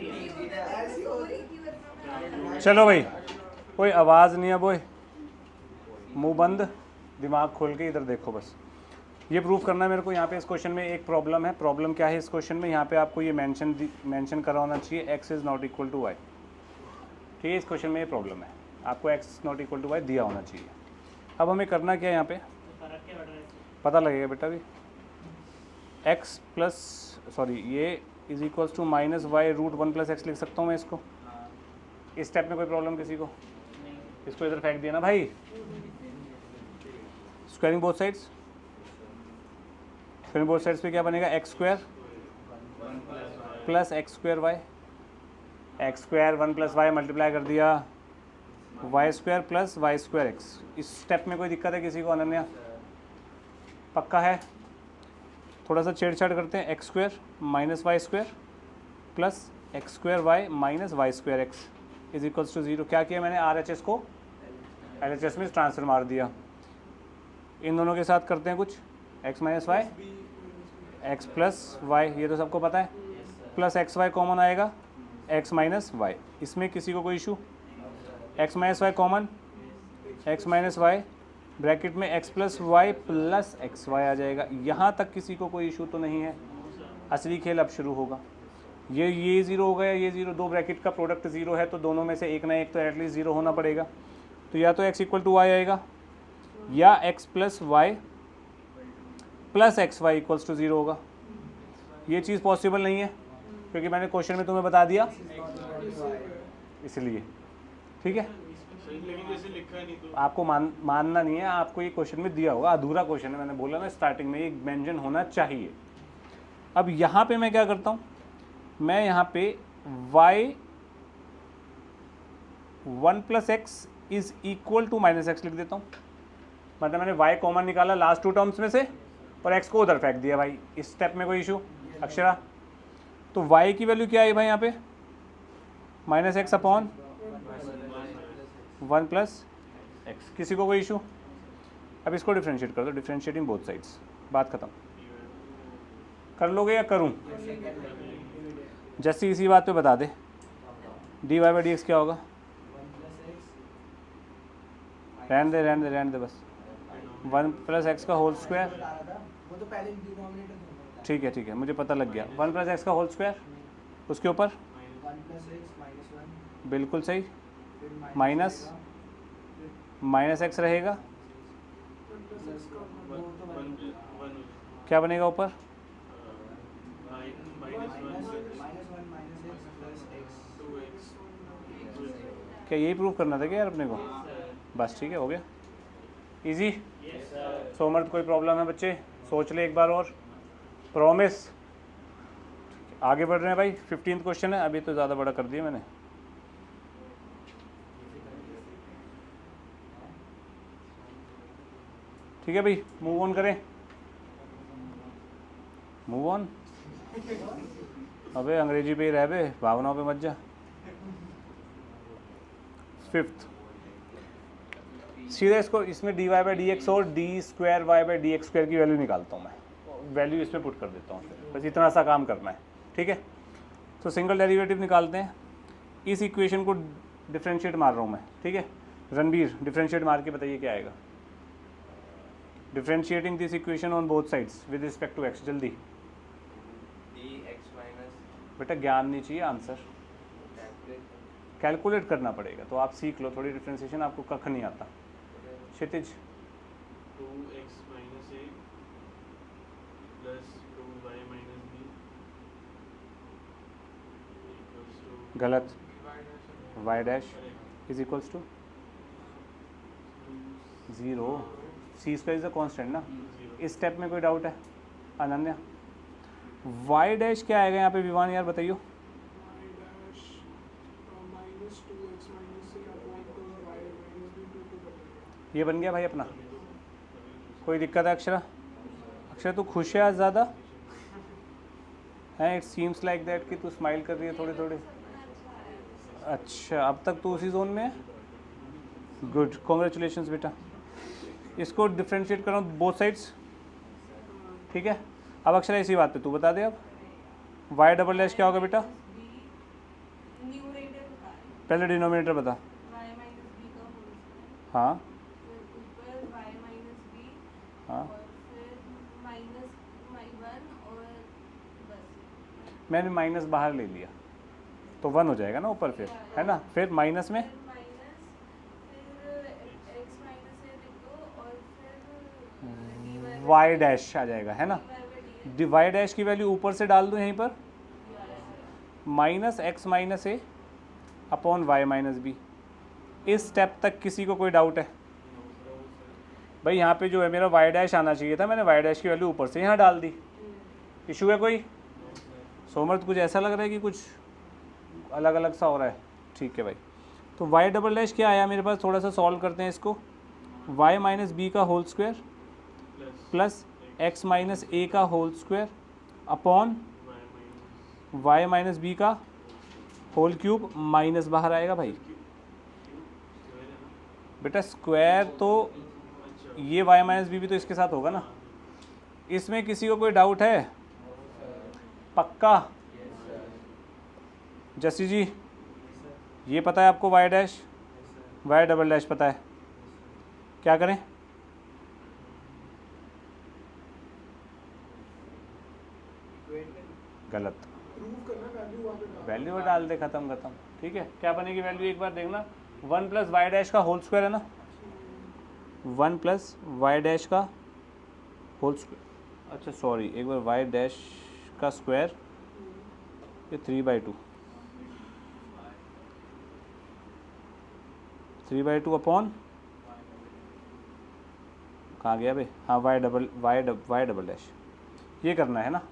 देखते ऐसी हो रही चलो भाई कोई आवाज़ नहीं है बोए मुंह बंद दिमाग खोल के इधर देखो बस ये प्रूफ करना है मेरे को। यहाँ पे इस क्वेश्चन में एक प्रॉब्लम है। प्रॉब्लम क्या है इस क्वेश्चन में यहाँ पे आपको ये मेंशन करा होना चाहिए x is not equal to y. ठीक है इस क्वेश्चन में ये प्रॉब्लम है आपको x not equal to y दिया होना चाहिए। अब हमें करना क्या है यहाँ पे फर्क क्या बढ़ रहा है पता लगेगा बेटा भी x प्लस सॉरी ये is equals to minus y root 1 plus x लिख सकता हूँ मैं इसको इस स्टेप में कोई प्रॉब्लम किसी को? इसको इधर फेंक दिया ना भाई। Squaring both sides, squaring both sides पे क्या बनेगा? X square plus x square y, x square 1 + y multiply कर दिया y square plus y square x. इस स्टेप में कोई दिक्कत है किसी को? अनन्या पक्का है? थोड़ा सा छेड़छाड़ करते हैं। X square minus y square plus x square y minus y square x is equals to 0। क्या किया मैंने? RHS को LHS में ट्रांसफर मार दिया। इन दोनों के साथ करते हैं कुछ। x minus y, x plus y, ये तो सबको पता है, प्लस एक्स वाई कॉमन आएगा x माइनस वाई। इसमें किसी को कोई issue? x minus y common, x minus y bracket में x plus y plus x y आ जाएगा। यहाँ तक किसी को कोई इशू तो नहीं है? असली खेल अब शुरू होगा। ये 0 हो गया, ये 0, दो ब्रैकेट का प्रोडक्ट 0 है तो दोनों में से एक ना एक तो एटलीस्ट 0 होना पड़ेगा। तो या तो x इक्वल टू वाई आएगा या x plus y plus x y equals to 0 होगा। ये चीज़ पॉसिबल नहीं है क्योंकि मैंने क्वेश्चन में तुम्हें बता दिया, इसलिए ठीक है। आपको मानना नहीं है, आपको ये क्वेश्चन में दिया होगा, अधूरा क्वेश्चन है। मैंने बोला ना स्टार्टिंग में, ये मेंशन होना चाहिए। अब यहाँ पे मैं क्या करता हूँ? मैं यहाँ पे y 1 + x is equal to minus x लिख देता हूँ। मतलब मैंने y कॉमन निकाला लास्ट 2 टर्म्स में से और x को उधर फेंक दिया भाई। इस स्टेप में कोई इशू अक्षरा? तो y की वैल्यू क्या आई भाई यहाँ पे? Minus x upon 1 + x। किसी को कोई इशू? अब इसको डिफ्रेंशिएट कर दो, डिफ्रेंशिएटिंग बोथ साइड्स, बात खत्म। कर लोगे या करूँ? जैसे इसी बात पे बता दे, dy/dx क्या होगा? रहने दे बस। 1 + x का होल स्क्वायर, वो तो पहले डिनोमिनेटर। ठीक है, मुझे पता लग गया। 1 + x का होल स्क्वायर, उसके ऊपर 1 + x - 1, बिल्कुल सही, फिर माइनस x रहेगा। क्या बनेगा ऊपर? क्या यही प्रूव करना था क्या यार अपने को? बस ठीक है, हो गया इजी। सोमर्थ कोई प्रॉब्लम है बच्चे? सोच ले एक बार और, प्रॉमिस। आगे बढ़ रहे हैं भाई। 15th क्वेश्चन है। अभी तो ज़्यादा बड़ा कर दिया मैंने। ठीक है भाई, मूव ऑन करें। Move on. अबे अंग्रेजी पे ही रह बे, भावनाओं पे मत जा। 5th सीधा इसको, इसमें dy/dx और d²y/dx² की वैल्यू निकालता हूँ मैं। वैल्यू इसमें पुट कर देता हूँ, फिर बस इतना सा काम करना है। ठीक है, तो सिंगल डेरिवेटिव निकालते हैं। इस इक्वेशन को डिफरेंशिएट मार रहा हूँ मैं। ठीक है, रणबीर डिफरेंशिएट मार के बताइए क्या आएगा। Differentiating this equation on both sides with respect to x। जल्दी बेटा, ज्ञान नहीं चाहिए, आंसर कैलकुलेट करना पड़ेगा। तो आप सीख लो थोड़ी डिफरेंशिएशन, आपको कख नहीं आता। क्षितिज 2x - a + 2y - b = गलत। y' is equals to 0। C square is a constant ना। इस स्टेप में कोई डाउट है? अनन्या y' क्या आएगा यहाँ पे? विवान यार बताइयो। ये बन गया भाई अपना। कोई दिक्कत है अक्षरा? अक्षरा तू खुश है आज ज़्यादा है? इट सीम्स लाइक दैट कि तू स्माइल कर रही है थोड़ी थोड़ी। अच्छा, अब तक तू उसी जोन में है। गुड, कॉन्ग्रेचुलेशंस बेटा। इसको डिफ्रेंशिएट करो बोथ साइड्स। ठीक है, अब अक्षरा इसी बात पे तू बता दे। अब y" क्या होगा बेटा? पहले डिनोमिनेटर बता। हाँ हाँ, मैंने माइनस बाहर ले लिया तो 1 हो जाएगा ना ऊपर, फिर है ना। फिर माइनस में y' आ जाएगा, है ना। y' की वैल्यू ऊपर से डाल दूँ यहीं पर, -x - a upon y minus b. इस स्टेप तक किसी को कोई डाउट है? भाई यहाँ पे जो है मेरा वाई डैश आना चाहिए था, मैंने वाई डैश की वैल्यू ऊपर से यहाँ डाल दी। इशू है कोई? सोमर्थ कुछ ऐसा लग रहा है कि कुछ अलग अलग सा हो रहा है? ठीक है भाई, तो वाई डबल डैश क्या आया मेरे पास, थोड़ा सा सॉल्व करते हैं इसको। वाई माइनस बी का whole square plus x minus a का whole square upon y minus b का होल क्यूब, माइनस बाहर आएगा भाई। बेटा स्क्वायर तो ये वाई माइनस बी भी तो इसके साथ होगा ना। इसमें किसी को कोई डाउट है? पक्का? जसी जी ये पता है आपको y dash, y double dash पता है, क्या करें? गलत, प्रूव करना वैल्यू वहाँ पे डाल। वैल्यू डाल दे, खत्म खत्म। ठीक है, क्या बनेगी वैल्यू एक बार देखना। 1 प्लस वाई डैश का होल स्क्वायर है ना, 1 प्लस वाई डैश का होल स्क्वायर, अच्छा सॉरी एक बार वाई डैश का स्क्वायर, ये 3/2, 3/2 अपॉन कहाँ गया भाई, हाँ वाई डबल डैश, ये करना है ना।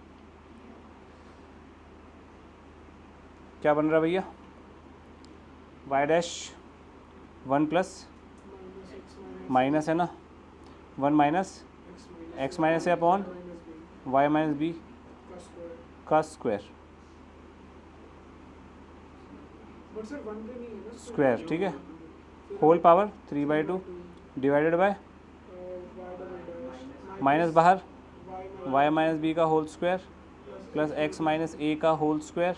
क्या बन रहा भैया? वाई डैश 1 प्लस माइनस है ना, 1 माइनस एक्स माइनस है अपॉन वाई माइनस बी का स्क्वायर, बट सर 1 पे नहीं है ना स्क्वायर ठीक है, whole power 3/2 divided by minus बाहर वाई माइनस बी का whole square plus x minus a का whole square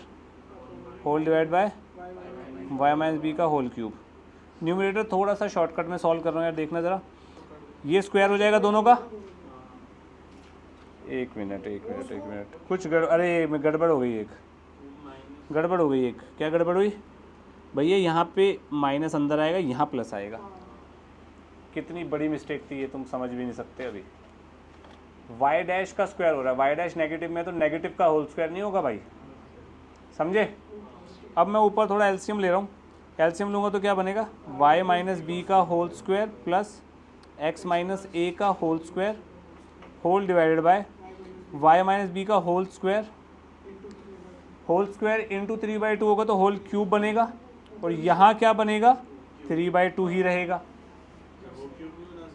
whole divide by y minus b का होल क्यूब। न्यूमरेटर थोड़ा सा शॉर्टकट में सॉल्व कर रहा हूँ यार, देखना ज़रा, ये स्क्वायर हो जाएगा दोनों का। एक मिनट कुछ अरे गड़बड़ हो गई, गड़बड़ हो गई एक। क्या गड़बड़ हुई भैया? यहाँ पे माइनस अंदर आएगा, यहाँ प्लस आएगा। कितनी बड़ी मिस्टेक थी ये, तुम समझ भी नहीं सकते अभी। वाई डैश का स्क्वायर हो रहा है, वाई डैश नेगेटिव में तो नेगेटिव का होल स्क्वायर नहीं होगा भाई, समझे? अब मैं ऊपर थोड़ा एलसीएम ले रहा हूँ, एलसीएम लूँगा तो क्या बनेगा, वाई माइनस बी का whole square plus x minus a का whole square whole divided by y minus b का होल स्क्वायर इंटू 3/2 होगा तो होल क्यूब बनेगा, और यहाँ क्या बनेगा, 3/2 ही रहेगा।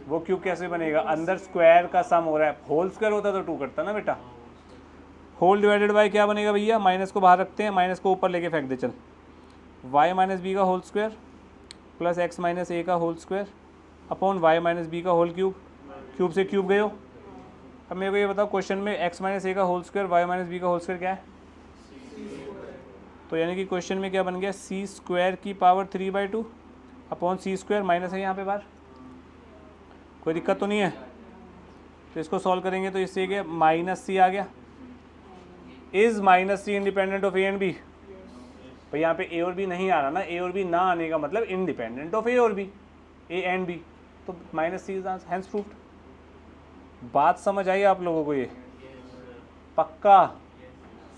वो क्यूब कैसे बनेगा? अंदर स्क्वायर का सम हो रहा है, होल स्क्वायर होता तो 2 करता ना बेटा। होल डिवाइडेड बाय क्या बनेगा भैया, माइनस को बाहर रखते हैं, माइनस को ऊपर लेके फेंक दे चल, वाई माइनस बी का whole square plus x minus a का whole square upon y minus b का होल क्यूब, क्यूब से क्यूब गए हो। अब मेरे को ये बताओ, क्वेश्चन में एक्स माइनस ए का whole square y minus b का होल स्क्वायर क्या है? तो यानी कि क्वेश्चन में क्या बन गया, सी स्क्वायर की पावर 3/2 अपॉन सी स्क्वायर, माइनस है यहाँ पे बाहर, कोई दिक्कत तो नहीं है? तो इसको सॉल्व करेंगे तो इससे क्या, माइनस सी आ गया। Is minus c independent of a and b? भाई यहाँ पे ए और बी नहीं आ रहा ना, ए और बी ना आने का मतलब इंडिपेंडेंट ऑफ ए और बी, ए एंड बी, तो minus c is hence proved. बात समझ आई आप लोगों को? ये पक्का?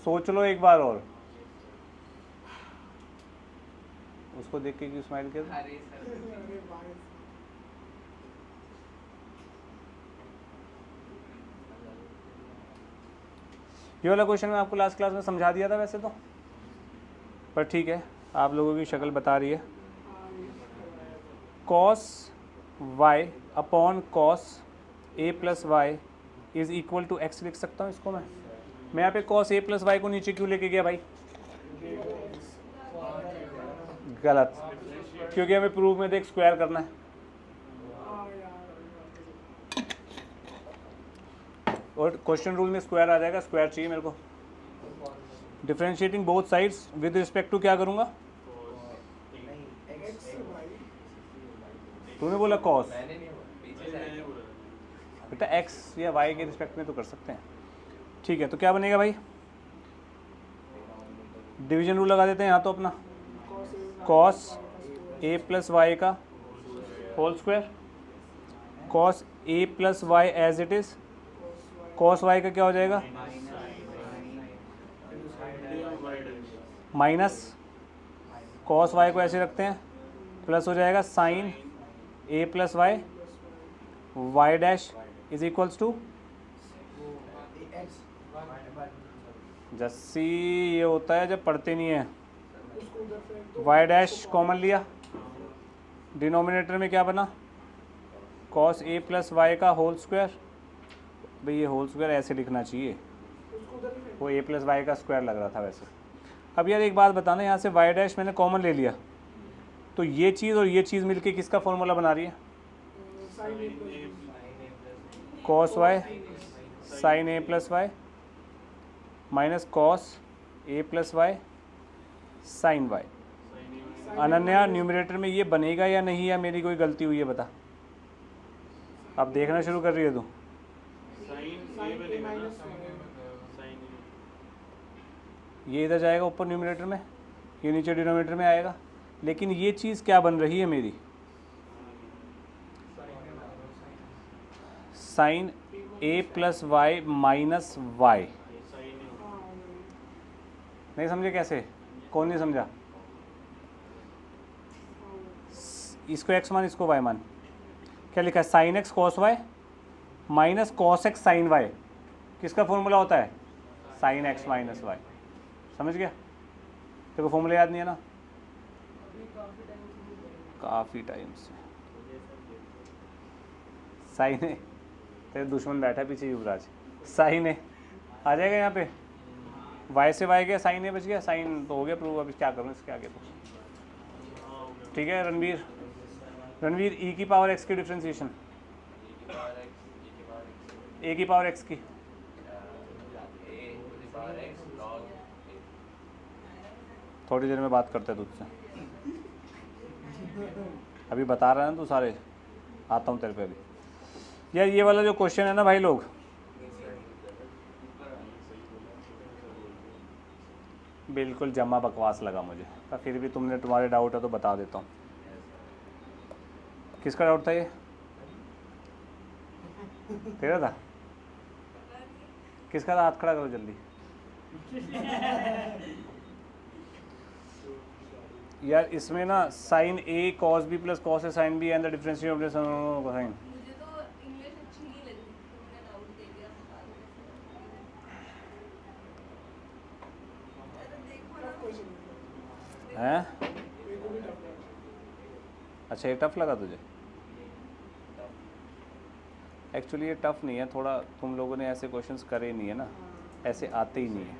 सोच लो एक बार और। उसको देख के क्यों स्माइल कर? अरे सर ये वाला क्वेश्चन मैं आपको लास्ट क्लास में समझा दिया था वैसे तो, पर ठीक है, आप लोगों की शक्ल बता रही है। Cos y upon cos a plus y is equal to x लिख सकता हूँ इसको मैं यहाँ पे कॉस ए प्लस वाई को नीचे क्यों लेके गया भाई? गलत, क्योंकि हमें प्रूफ में देख स्क्वायर करना है। और क्वेश्चन रूल में स्क्वायर आ जाएगा, स्क्वायर चाहिए मेरे को। Differentiating both sides with respect to क्या करूँगा? तूने बोला कॉस, बेटा एक्स या वाई के रिस्पेक्ट में तो कर सकते हैं। ठीक है, तो क्या बनेगा भाई? डिवीजन रूल लगा देते हैं यहाँ तो अपना, कॉस ए प्लस वाई का whole square, cos a plus y as it is, cos y का क्या हो जाएगा, माइनस कॉस वाई को ऐसे रखते हैं, प्लस हो जाएगा sine a plus y, y dash is equals to Jassi, ये होता है जब पढ़ते नहीं है। वाई डैश कॉमन लिया, डिनोमिनेटर में क्या बना, कॉस ए प्लस वाई का होल स्क्वायर। भाई ये होल स्क्वायर ऐसे लिखना चाहिए, वो ए प्लस वाई का स्क्वायर लग रहा था वैसे। अब यार एक बात बताना, यहाँ से वाई डैश मैंने कॉमन ले लिया, तो ये चीज़ और ये चीज़ मिलके किसका फॉर्मूला बना रही है, cos y sine a plus y minus cos a plus y sine y. Ananya numerator में ये बनेगा या नहीं, या मेरी कोई गलती हुई है बता। अब देखना शुरू कर रही है तू। ये इधर जाएगा ऊपर न्यूमरेटर में, ये नीचे डिनोमिनेटर में आएगा, लेकिन ये चीज़ क्या बन रही है मेरी, sign a plus y minus Y. नहीं समझे कैसे, कौन नहीं समझा? इसको x मान, इसको y मान, क्या लिखा है, sine x cos y minus cos x sine y. किसका फॉर्मूला होता है, साइन एक्स माइनस वाई। समझ गया? तेरे को फॉर्मूला याद नहीं है ना? काफ़ी टाइम से। साइन है, तेरे दुश्मन बैठा पीछे युवराज, साइन है आ जाएगा यहाँ पे, वाई से वाई गया, साइन है बच गया, साइन तो हो गया प्रूव। अभी क्या करूँ इसके आगे तो, ठीक है रणवीर, रणवीर ई की पावर एक्स की डिफ्रेंसिएशन, ए की पावर एक्स की, थोड़ी देर में बात करते हैं तुझसे, अभी बता रहा है ना तू सारे, आता हूँ तेरे पे अभी। यार ये वाला जो क्वेश्चन है ना भाई लोग, बिल्कुल जमा बकवास लगा मुझे, पर फिर भी तुमने, तुम्हारे डाउट है तो बता देता हूँ। किसका डाउट था ये, तेरा था? किसका था, हाथ खड़ा करो जल्दी। यार इसमें ना sine a cos b plus cos a sine b and the differentiation of the sine. मुझे तो इंग्लिश अच्छी नहीं लगी, तो मैंने डाउट दे दिया। हैं? अच्छा ये टफ लगा तुझे? एक्चुअली ये टफ नहीं है, थोड़ा तुम लोगों ने ऐसे क्वेश्चंस करे नहीं है ना, ऐसे आते ही नहीं है।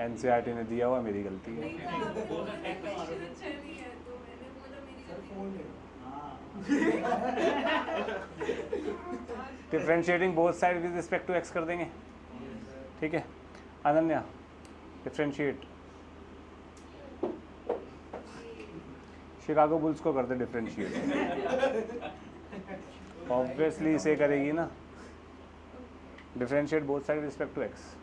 एनसीईआरटी ने दिया हुआ, मेरी गलती है। Differentiating both side with respect to x कर देंगे, ठीक है। अनन्या डिफरेंशिएट शिकागो बुल्स को कर दे डिफरेंशिएट, ऑब्वियसली इसे करेगी ना, differentiate both side with respect to x.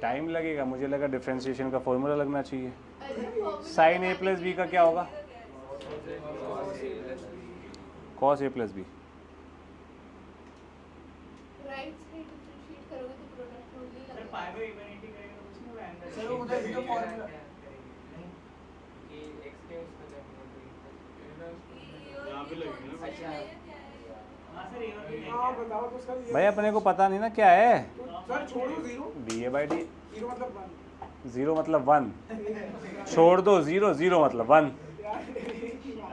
Time लगेगा, मुझे लगा डिफरेंशिएशन का फॉर्मूला लगना चाहिए। साइन ए प्लस बी का क्या होगा, cos a plus B. Sir उधर जो फॉर्मूला बताओ तो सर। भाई अपने को पता नहीं ना क्या है। सर छोड़ो zero, D a by D, zero मतलब वन, जीरो मतलब वन, छोड़ दो जीरो, जीरो मतलब वन।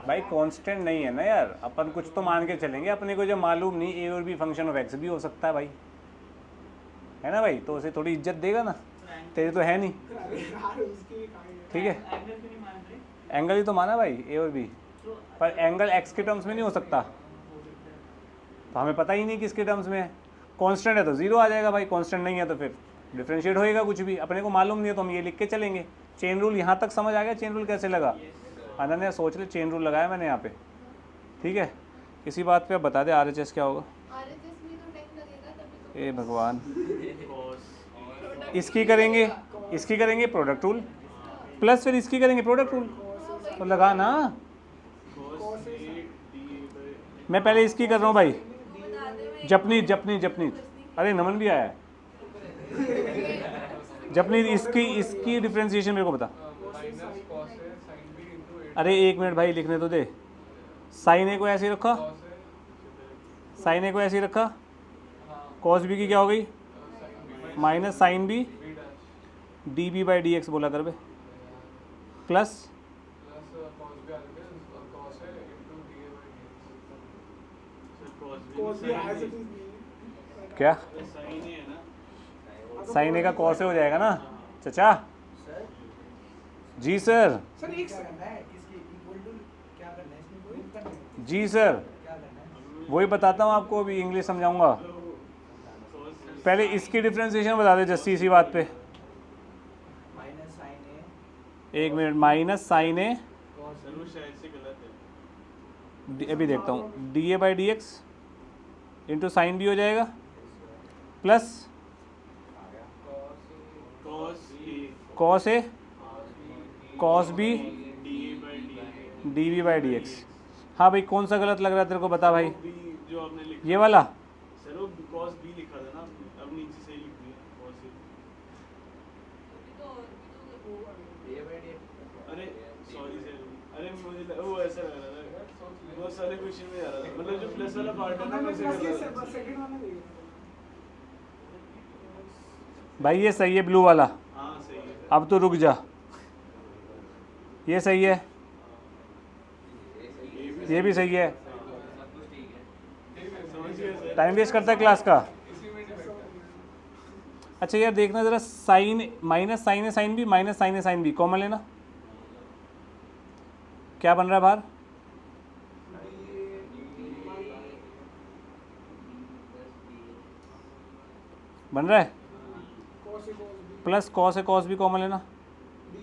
भाई कांस्टेंट नहीं है ना यार, अपन कुछ तो मान के चलेंगे। अपने को जो मालूम नहीं ए और बी फंक्शन ऑफ एक्स भी हो सकता है भाई, है ना भाई, तो उसे थोड़ी इज्जत देगा ना, तेरी तो है नहीं, ठीक है। एंगल ही तो माना भाई ए और बी, पर एंगल एक्स के टर्म्स में नहीं हो सकता, तो हमें पता ही नहीं किसके टर्म्स में है। कांस्टेंट है तो जीरो आ जाएगा भाई, कांस्टेंट नहीं है तो फिर डिफरेंशिएट होएगा कुछ भी, अपने को मालूम नहीं है तो हम ये लिख के चलेंगे। चेन रूल यहाँ तक समझ आ गया, चेन रूल कैसे लगा? अनन्या सोच ले, चेन रूल लगाया मैंने यहाँ पे, ठीक है। इसी बात पे अब बता दे RHS क्या होगा। ए भगवान, इसकी करेंगे, इसकी करेंगे प्रोडक्ट रूल, प्लस फिर इसकी करेंगे प्रोडक्ट रूल, तो लगा ना। मैं पहले इसकी कर रहा हूँ भाई, जपनीत जपनीत जपनीत, अरे नमन भी आया है। जपनीत इसकी डिफ्रेंसिएशन मेरे को बता। माइनस कॉस है साइन बी इंटू 8 अरे एक मिनट भाई, लिखने तो दे। साइन ए को ऐसे ही रखा, कॉस है साइन ए को ऐसे ही रखा, हाँ कॉस बी की क्या हो गई sine b minus sine b b dash d b by d x बोला कर बे, प्लस प्लस कॉस बी आ गया कॉस है into d a by d cos भी as it is नहीं क्या साइन है ना, साइन ए का कॉस ए हो जाएगा ना चचा। जी सर, सर एक सेकंड जी सर, वही बताता हूँ आपको, अभी इंग्लिश समझाऊंगा। पहले इसकी डिफ्रेंसिएशन बता दे जस्सी इसी बात पे। एक minute, minus sine a, sir वो शायद से गलत है। अभी देखता हूँ, d a by d x into sine b हो जाएगा, plus cos a cos a cos b d a by d d b by d x. हाँ भाई, कौन सा गलत लग रहा है तेरे को, बता भाई। बी जो आपने लिखा ये वाला सर, वो कॉस बी लिखा था ना आपने, अब नीचे से ही लिख दिया कॉस ए। अरे सॉरी सर, अरे मुझे वो ऐसा लग रहा था, बहुत सारे क्वेश्चन में जा रहा था, मतलब जो प्लस वाला पार्ट है ना मैंने वैसे प्लस कर ये रहा था। सेकंड वाला देखा भाई, ये सही है ब्लू वाला। हाँ सही है। अब तो रुक जा, ये सही है, ये भी सही है। समझ गए सर। टाइम वेस्ट करता है क्लास का। अच्छा यार देखना ज़रा, साइन माइनस साइन ए साइन बी माइनस साइन ए साइन बी कॉमन लेना, क्या बन रहा है बाहर? बन रहा है cos a cos b plus cos a cos b common लेना, d a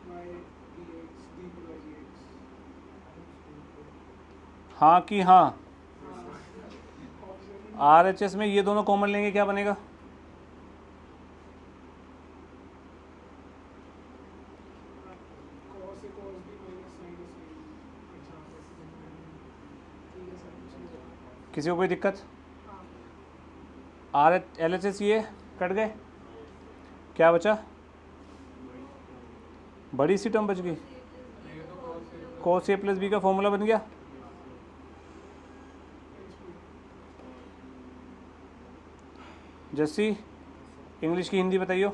by dx d by dx हाँ कि हाँ। ऑप्शन आर एच एस में ये दोनों कॉमन लेंगे, क्या बनेगा? cos a cos b minus sin a sin b। अच्छा ठीक है सर, कुछ नहीं होगा। किसी को कोई दिक्कत? हाँ R H L H S ये कट गए, क्या बचा? बड़ी सी टर्म बच गई, cos ए प्लस बी का फॉर्मूला बन गया। जस्सी, इंग्लिश की हिंदी बताइयो।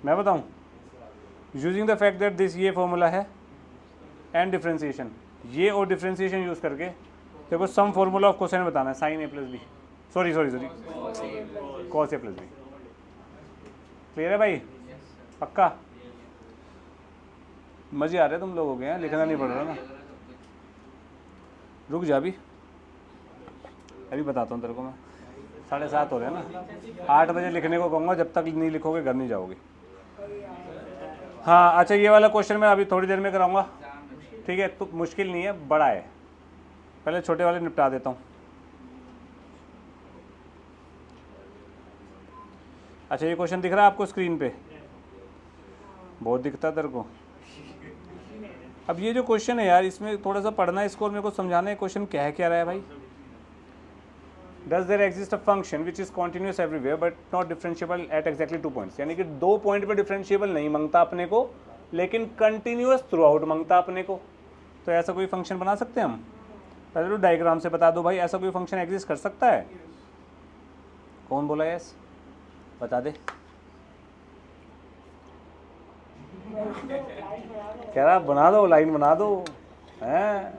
मैं बताऊं? Using the fact that this ये फॉर्मूला है एंड डिफ्रेंसिएशन, ये और डिफ्रेंसिएशन यूज़ करके देखो सम फॉर्मूला ऑफ कोसाइन बताना है, sign a plus B, sorry cos a plus B. Clear है भाई? पक्का? मज़े आ रहे तुम लोगों के, हैं लिखना नहीं पड़ रहा ना। रुक जा, अभी बताता हूँ तेरे को मैं। 7:30 हो रहे हैं ना, 8 बजे लिखने को कहूँगा, जब तक नहीं लिखोगे घर नहीं जाओगे। हाँ अच्छा, ये वाला क्वेश्चन मैं अभी थोड़ी देर में कराऊंगा, ठीक है? तो मुश्किल नहीं है, बड़ा है, पहले छोटे वाले निपटा देता हूँ। अच्छा, ये क्वेश्चन दिख रहा है आपको स्क्रीन पे? बहुत दिखता है तेरे को। अब ये जो क्वेश्चन है यार, इसमें थोड़ा सा पढ़ना है इसको और मेरे को समझाना है क्वेश्चन क्या है, क्या रहा है भाई। Does there exist a function which is continuous everywhere but not differentiable at exactly 2 points? यानी कि 2 पॉइंट पे डिफरेंशिएबल नहीं मांगता अपने को, लेकिन कंटिन्यूअस थ्रू आउट मांगता अपने को। तो ऐसा कोई फंक्शन बना सकते हैं हम? पहले तो डायग्राम से बता दो भाई, ऐसा कोई फंक्शन एग्जिस्ट कर सकता है? कौन बोला यस? बता दे। कह रहा बना दो, लाइन बना दो, हैं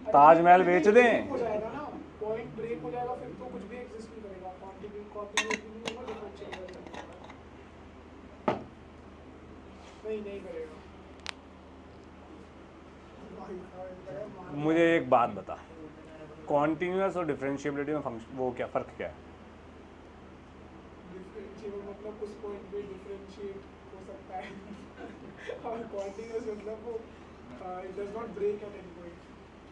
ताजमहल बेच दें। हो जाएगा ना, पॉइंट ब्रेक हो जाएगा, फिर तो कुछ भी एग्जिस्ट नहीं करेगा, कंटिन्यूअस नहीं होगा, डिफरेंशिएबल नहीं करेगा। मुझे एक बात बता, कॉन्टीन्यूअस और डिफरेंशिएबिलिटी में फंक्शन वो क्या फ़र्क क्या है? डिफरेंशिएबल मतलब उस पॉइंट पे डिफरेंशिएट हो सकता है और कंटीन्यूअस मतलब वो it does not break at any point,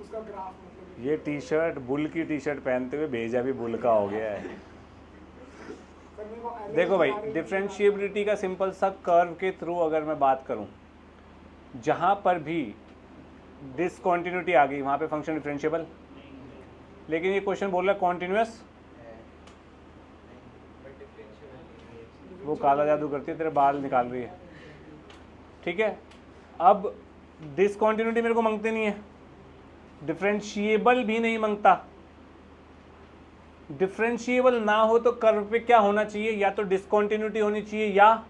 उसका ग्राफ मतलब ये टी शर्ट बुल की टी शर्ट पहनते हुए भेजा भी बुल का हो गया है। करने को देखो भाई, डिफरेंशिएबिलिटी का सिंपल सा कर्व के थ्रू अगर मैं बात करूं, जहां पर भी डिसकॉन्टिन्यूटी आ गई, वहाँ पे फंक्शन डिफरेंशिएबल। लेकिन ये क्वेश्चन बोल रहा है कॉन्टिन्यूस, वो काला जादू करती है, तेरे बाल निकाल रही है। ठीक है, अब डिसकॉन्टिन्यूटी मेरे को मांगते नहीं है, डिफरेंशिएबल भी नहीं मांगता। डिफरेंशिएबल ना हो तो कर्व पे क्या होना चाहिए, या तो डिसकॉन्टिन्यूटी होनी चाहिए या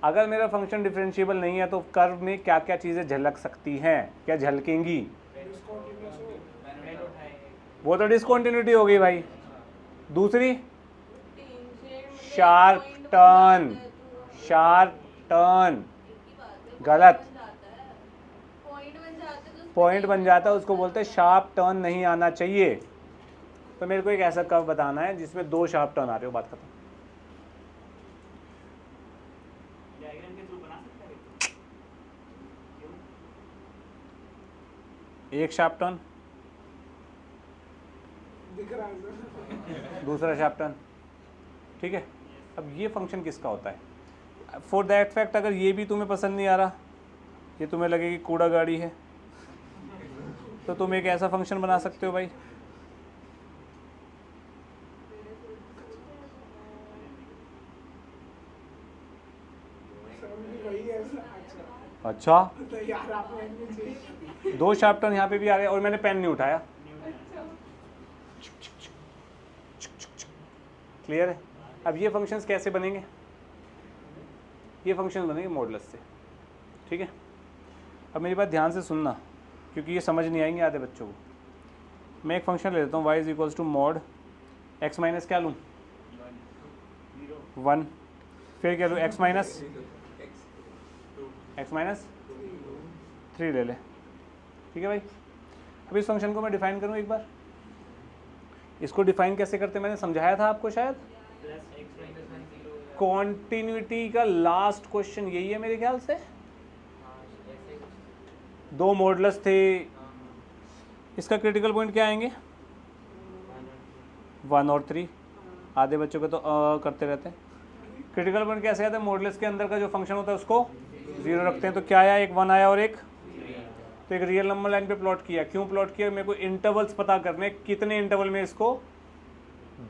अगर मेरा फंक्शन डिफरेंशिएबल नहीं है तो कर्व में क्या क्या चीजें झलक सकती हैं, क्या झलकेंगी, डिस्कंटिन्यूअस हो वो तो डिसकॉन्टिन्यूटी हो गई भाई। दूसरी शार्प टर्न, शार्प टर्न गलत, पॉइंट बन जाता है, उसको बोलते हैं शार्प टर्न नहीं आना चाहिए। तो मेरे को एक ऐसा कर्व बताना है जिसमें 2 शार्प टर्न आ रहे हो, बात खत्म। डायग्राम के थ्रू बना सकते हैं। एक शार्प टर्न, दिख रहा है सर। दूसरा शार्प टर्न। ठीक है, अब ये फंक्शन किसका होता है? फॉर दैट फैक्ट अगर ये भी तुम्हें पसंद नहीं आ रहा, ये तुम्हें लगे कि कूड़ा गाड़ी है, तो तुम एक ऐसा फंक्शन बना सकते हो भाई, सर भी वही है सर। अच्छा अच्छा तो यार आपने एंगल चेंज 2 शार्प टर्न यहाँ पे भी आ गए और मैंने पेन नहीं उठाया। क्लियर है? अब ये फंक्शंस कैसे बनेंगे? ये फंक्शन बनेंगे मॉडुलस से। ठीक है, अब मेरी बात ध्यान से सुनना क्योंकि ये समझ नहीं आएंगे आधे बच्चों को। मैं एक फंक्शन ले लेता हूँ y is equals to mod x minus क्या लूँ 1, फिर क्या लूँ x माइनस 3 ले ले। ठीक है भाई, अब इस फंक्शन को मैं डिफाइन करूँ एक बार। इसको डिफाइन कैसे करते मैंने समझाया था आपको शायद, कॉन्टिन्यूटी का लास्ट क्वेश्चन यही है मेरे ख्याल से। 2 मॉडुलस थे, इसका क्रिटिकल पॉइंट क्या आएंगे 1 और 3। आधे बच्चों को तो करते रहते हैं। क्रिटिकल पॉइंट कैसे आता है, मॉडुलस के अंदर का जो फंक्शन होता है उसको 0 रखते हैं। तो क्या आया, एक 1 आया और एक, तो एक रियल नंबर लाइन पे प्लॉट किया। क्यों प्लॉट किया, मेरे को इंटरवल्स पता करने, कितने इंटरवल में इसको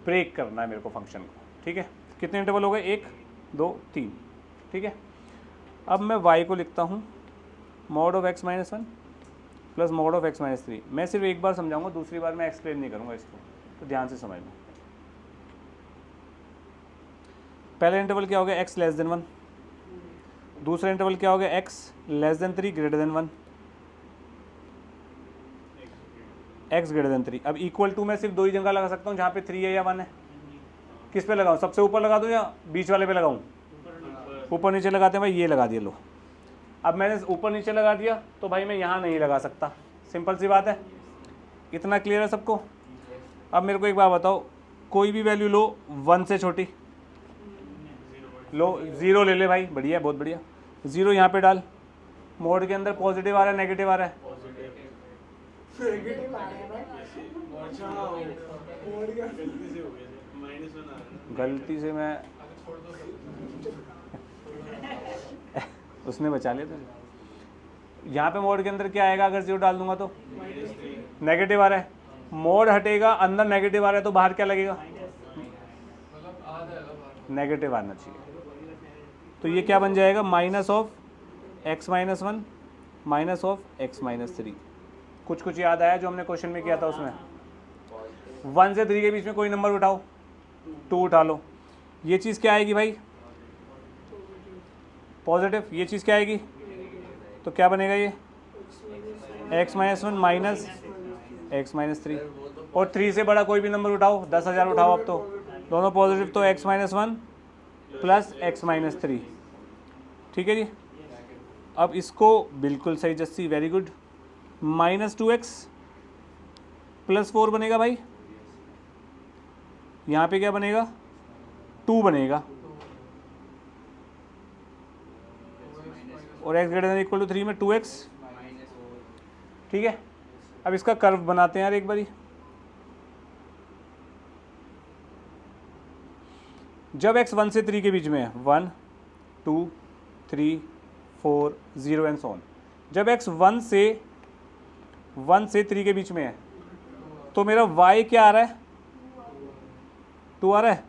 ब्रेक करना है मेरे को फंक्शन को। ठीक है, कितने इंटरवल हो गए, 1 2 3। ठीक है, अब मैं y को लिखता हूँ mod of x minus 1 plus mod of x minus 3। मैं सिर्फ एक बार समझाऊंगा, दूसरी बार मैं एक्सप्लेन नहीं करूँगा इसको, तो ध्यान से समझना। पहला इंटरवल क्या हो गया, x लेस देन 1। दूसरा इंटरवल क्या हो गया, x less then 3 greater than 1, x greater then 3। अब इक्वल टू मैं सिर्फ 2 ही जगह लगा सकता हूँ जहाँ पे 3 है या 1 है। किस पे लगाऊँ, सबसे ऊपर लगा दूँ या बीच वाले पे लगाऊँ? ऊपर नीचे लगाते हैं भाई, ये लगा दिया लो। अब मैंने ऊपर नीचे लगा दिया तो भाई मैं यहाँ नहीं लगा सकता, सिंपल सी बात है। इतना क्लियर है सबको? अब मेरे को एक बात बताओ, कोई भी वैल्यू लो 1 से छोटी लो, 0 ले ले भाई, बढ़िया, बहुत बढ़िया। 0 यहाँ पे डाल, मोड के अंदर पॉजिटिव आ रहा है नेगेटिव आ रहा है? नेगेटिव आ रहा है भाई। अच्छा और क्या गलती से हो गया -1 आ रहा है। गलती से मैं उसने बचा लिया तुझे। यहाँ पे मोड के अंदर क्या आएगा अगर 0 डाल दूंगा तो? नेगेटिव आ रहा है, मोड हटेगा, अंदर नेगेटिव आ रहा है तो बाहर क्या लगेगा, मतलब आ जाएगा बाहर। नेगेटिव आना चाहिए। तो ये क्या बन जाएगा, minus of x minus 1 minus of x minus 3। कुछ याद आया जो हमने क्वेश्चन में किया था उसमें? 1 से 3 के बीच में कोई नंबर उठाओ, 2 उठा लो। ये चीज़ क्या आएगी भाई, पॉजिटिव। ये चीज़ क्या आएगी, तो क्या बनेगा ये x minus 1 minus x minus 3। और 3 से बड़ा कोई भी नंबर उठाओ, 10,000 उठाओ, अब तो दोनों पॉजिटिव, तो x minus 1 plus x minus 3। ठीक है जी, अब इसको बिल्कुल सही Jassi, very good. -2x plus 4 बनेगा भाई, यहाँ पे क्या बनेगा, 2 बनेगा, और x greater than equal to 3 में 2x। ठीक है, अब इसका कर्व बनाते हैं यार एक बारी। जब x 1 से 3 के बीच में है, 1 2 3 4 0 एंड सो ऑन। जब x 1 से 3 के बीच में है तो मेरा y क्या आ रहा है, 2 आ रहा है,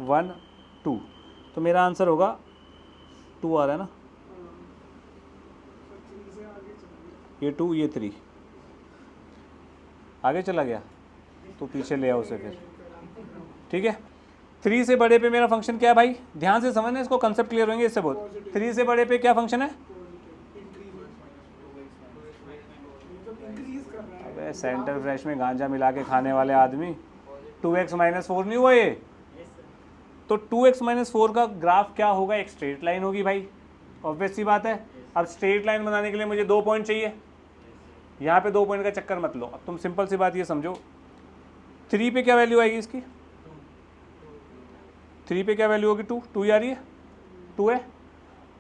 1 2, तो मेरा आंसर होगा 2 आ रहा है ना, ये 2 ये 3 आगे चला गया तो पीछे ले आओ उसे फिर, ठीक है। 3 से बड़े पे मेरा फंक्शन क्या है भाई, ध्यान से समझना, इसको कंसेप्ट क्लियर होंगे इससे बहुत। 3 से बड़े पे क्या फंक्शन है, अबे सेंटर फ्रेश में गांजा मिला के खाने वाले आदमी, 2x - 4 नहीं हुआ ये, तो 2x - 4 का ग्राफ क्या होगा, एक स्ट्रेट लाइन होगी भाई, ऑब्वियस सी बात है। अब स्ट्रेट लाइन बनाने के लिए मुझे 2 पॉइंट चाहिए, यहाँ पे 2 पॉइंट का चक्कर मत लो। अब तुम सिंपल सी बात ये समझो, 3 पे क्या वैल्यू आएगी इसकी, 3 पे क्या वैल्यू होगी, 2 2 ही आ रही है, 2 है।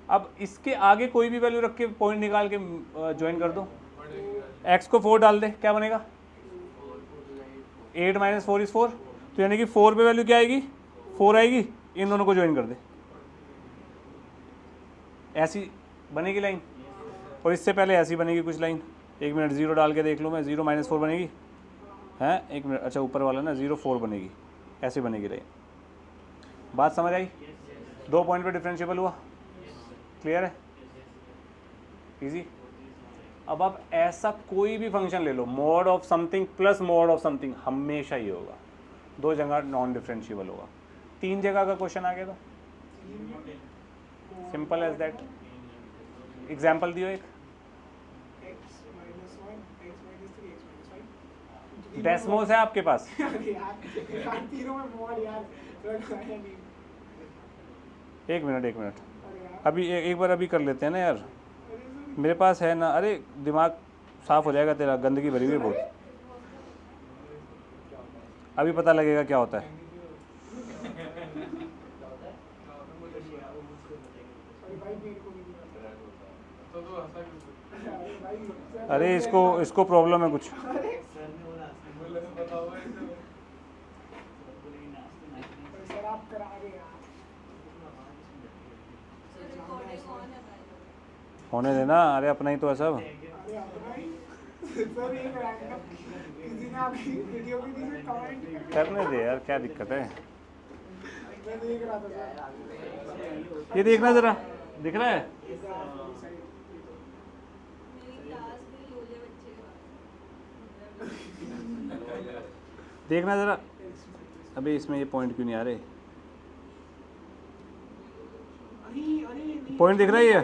अब इसके आगे कोई भी वैल्यू रख के पॉइंट निकाल के ज्वाइन कर दो, x को 4 डाल दे, क्या बनेगा 8 - 4 = 4, तो यानी कि 4 पे वैल्यू क्या आएगी, 4 आएगी, इन दोनों को ज्वाइन कर दे, ऐसी बनेगी लाइन। और इससे पहले ऐसी बनेगी कुछ लाइन, 1 मिनट 0 डाल के देख लो मैं, 0 - 4 बनेगी हैं, 1 मिनट, अच्छा ऊपर वाला ना 0 4 बनेगी, ऐसे बनेगी लाइन। बात समझ आई, 2 पॉइंट पे डिफरेंशिएबल हुआ, क्लियर है, इजी। अब आप ऐसा कोई भी फंक्शन ले लो, mod of something plus mod of something हमेशा ही होगा, 2 जगह नॉन डिफरेंशिएबल होगा, 3 जगह का क्वेश्चन आ गया तो सिंपल एज दैट। एग्जाम्पल दियो एक, डेस्मोस है आपके पास, एक मिनट अभी एक बार अभी कर लेते हैं ना यार, मेरे पास है ना, अरे दिमाग साफ हो जाएगा तेरा, गंदगी भरी हुई है बहुत, अभी पता लगेगा क्या होता है। अरे इसको प्रॉब्लम है कुछ, होने देना, अरे अपना ही तो है सब। करने दे यार, क्या दिक्कत है, ये देखना जरा, दिख रहा है, देखना जरा, अबे इसमें ये पॉइंट क्यों नहीं आ रहे, पॉइंट दिख रहा है ये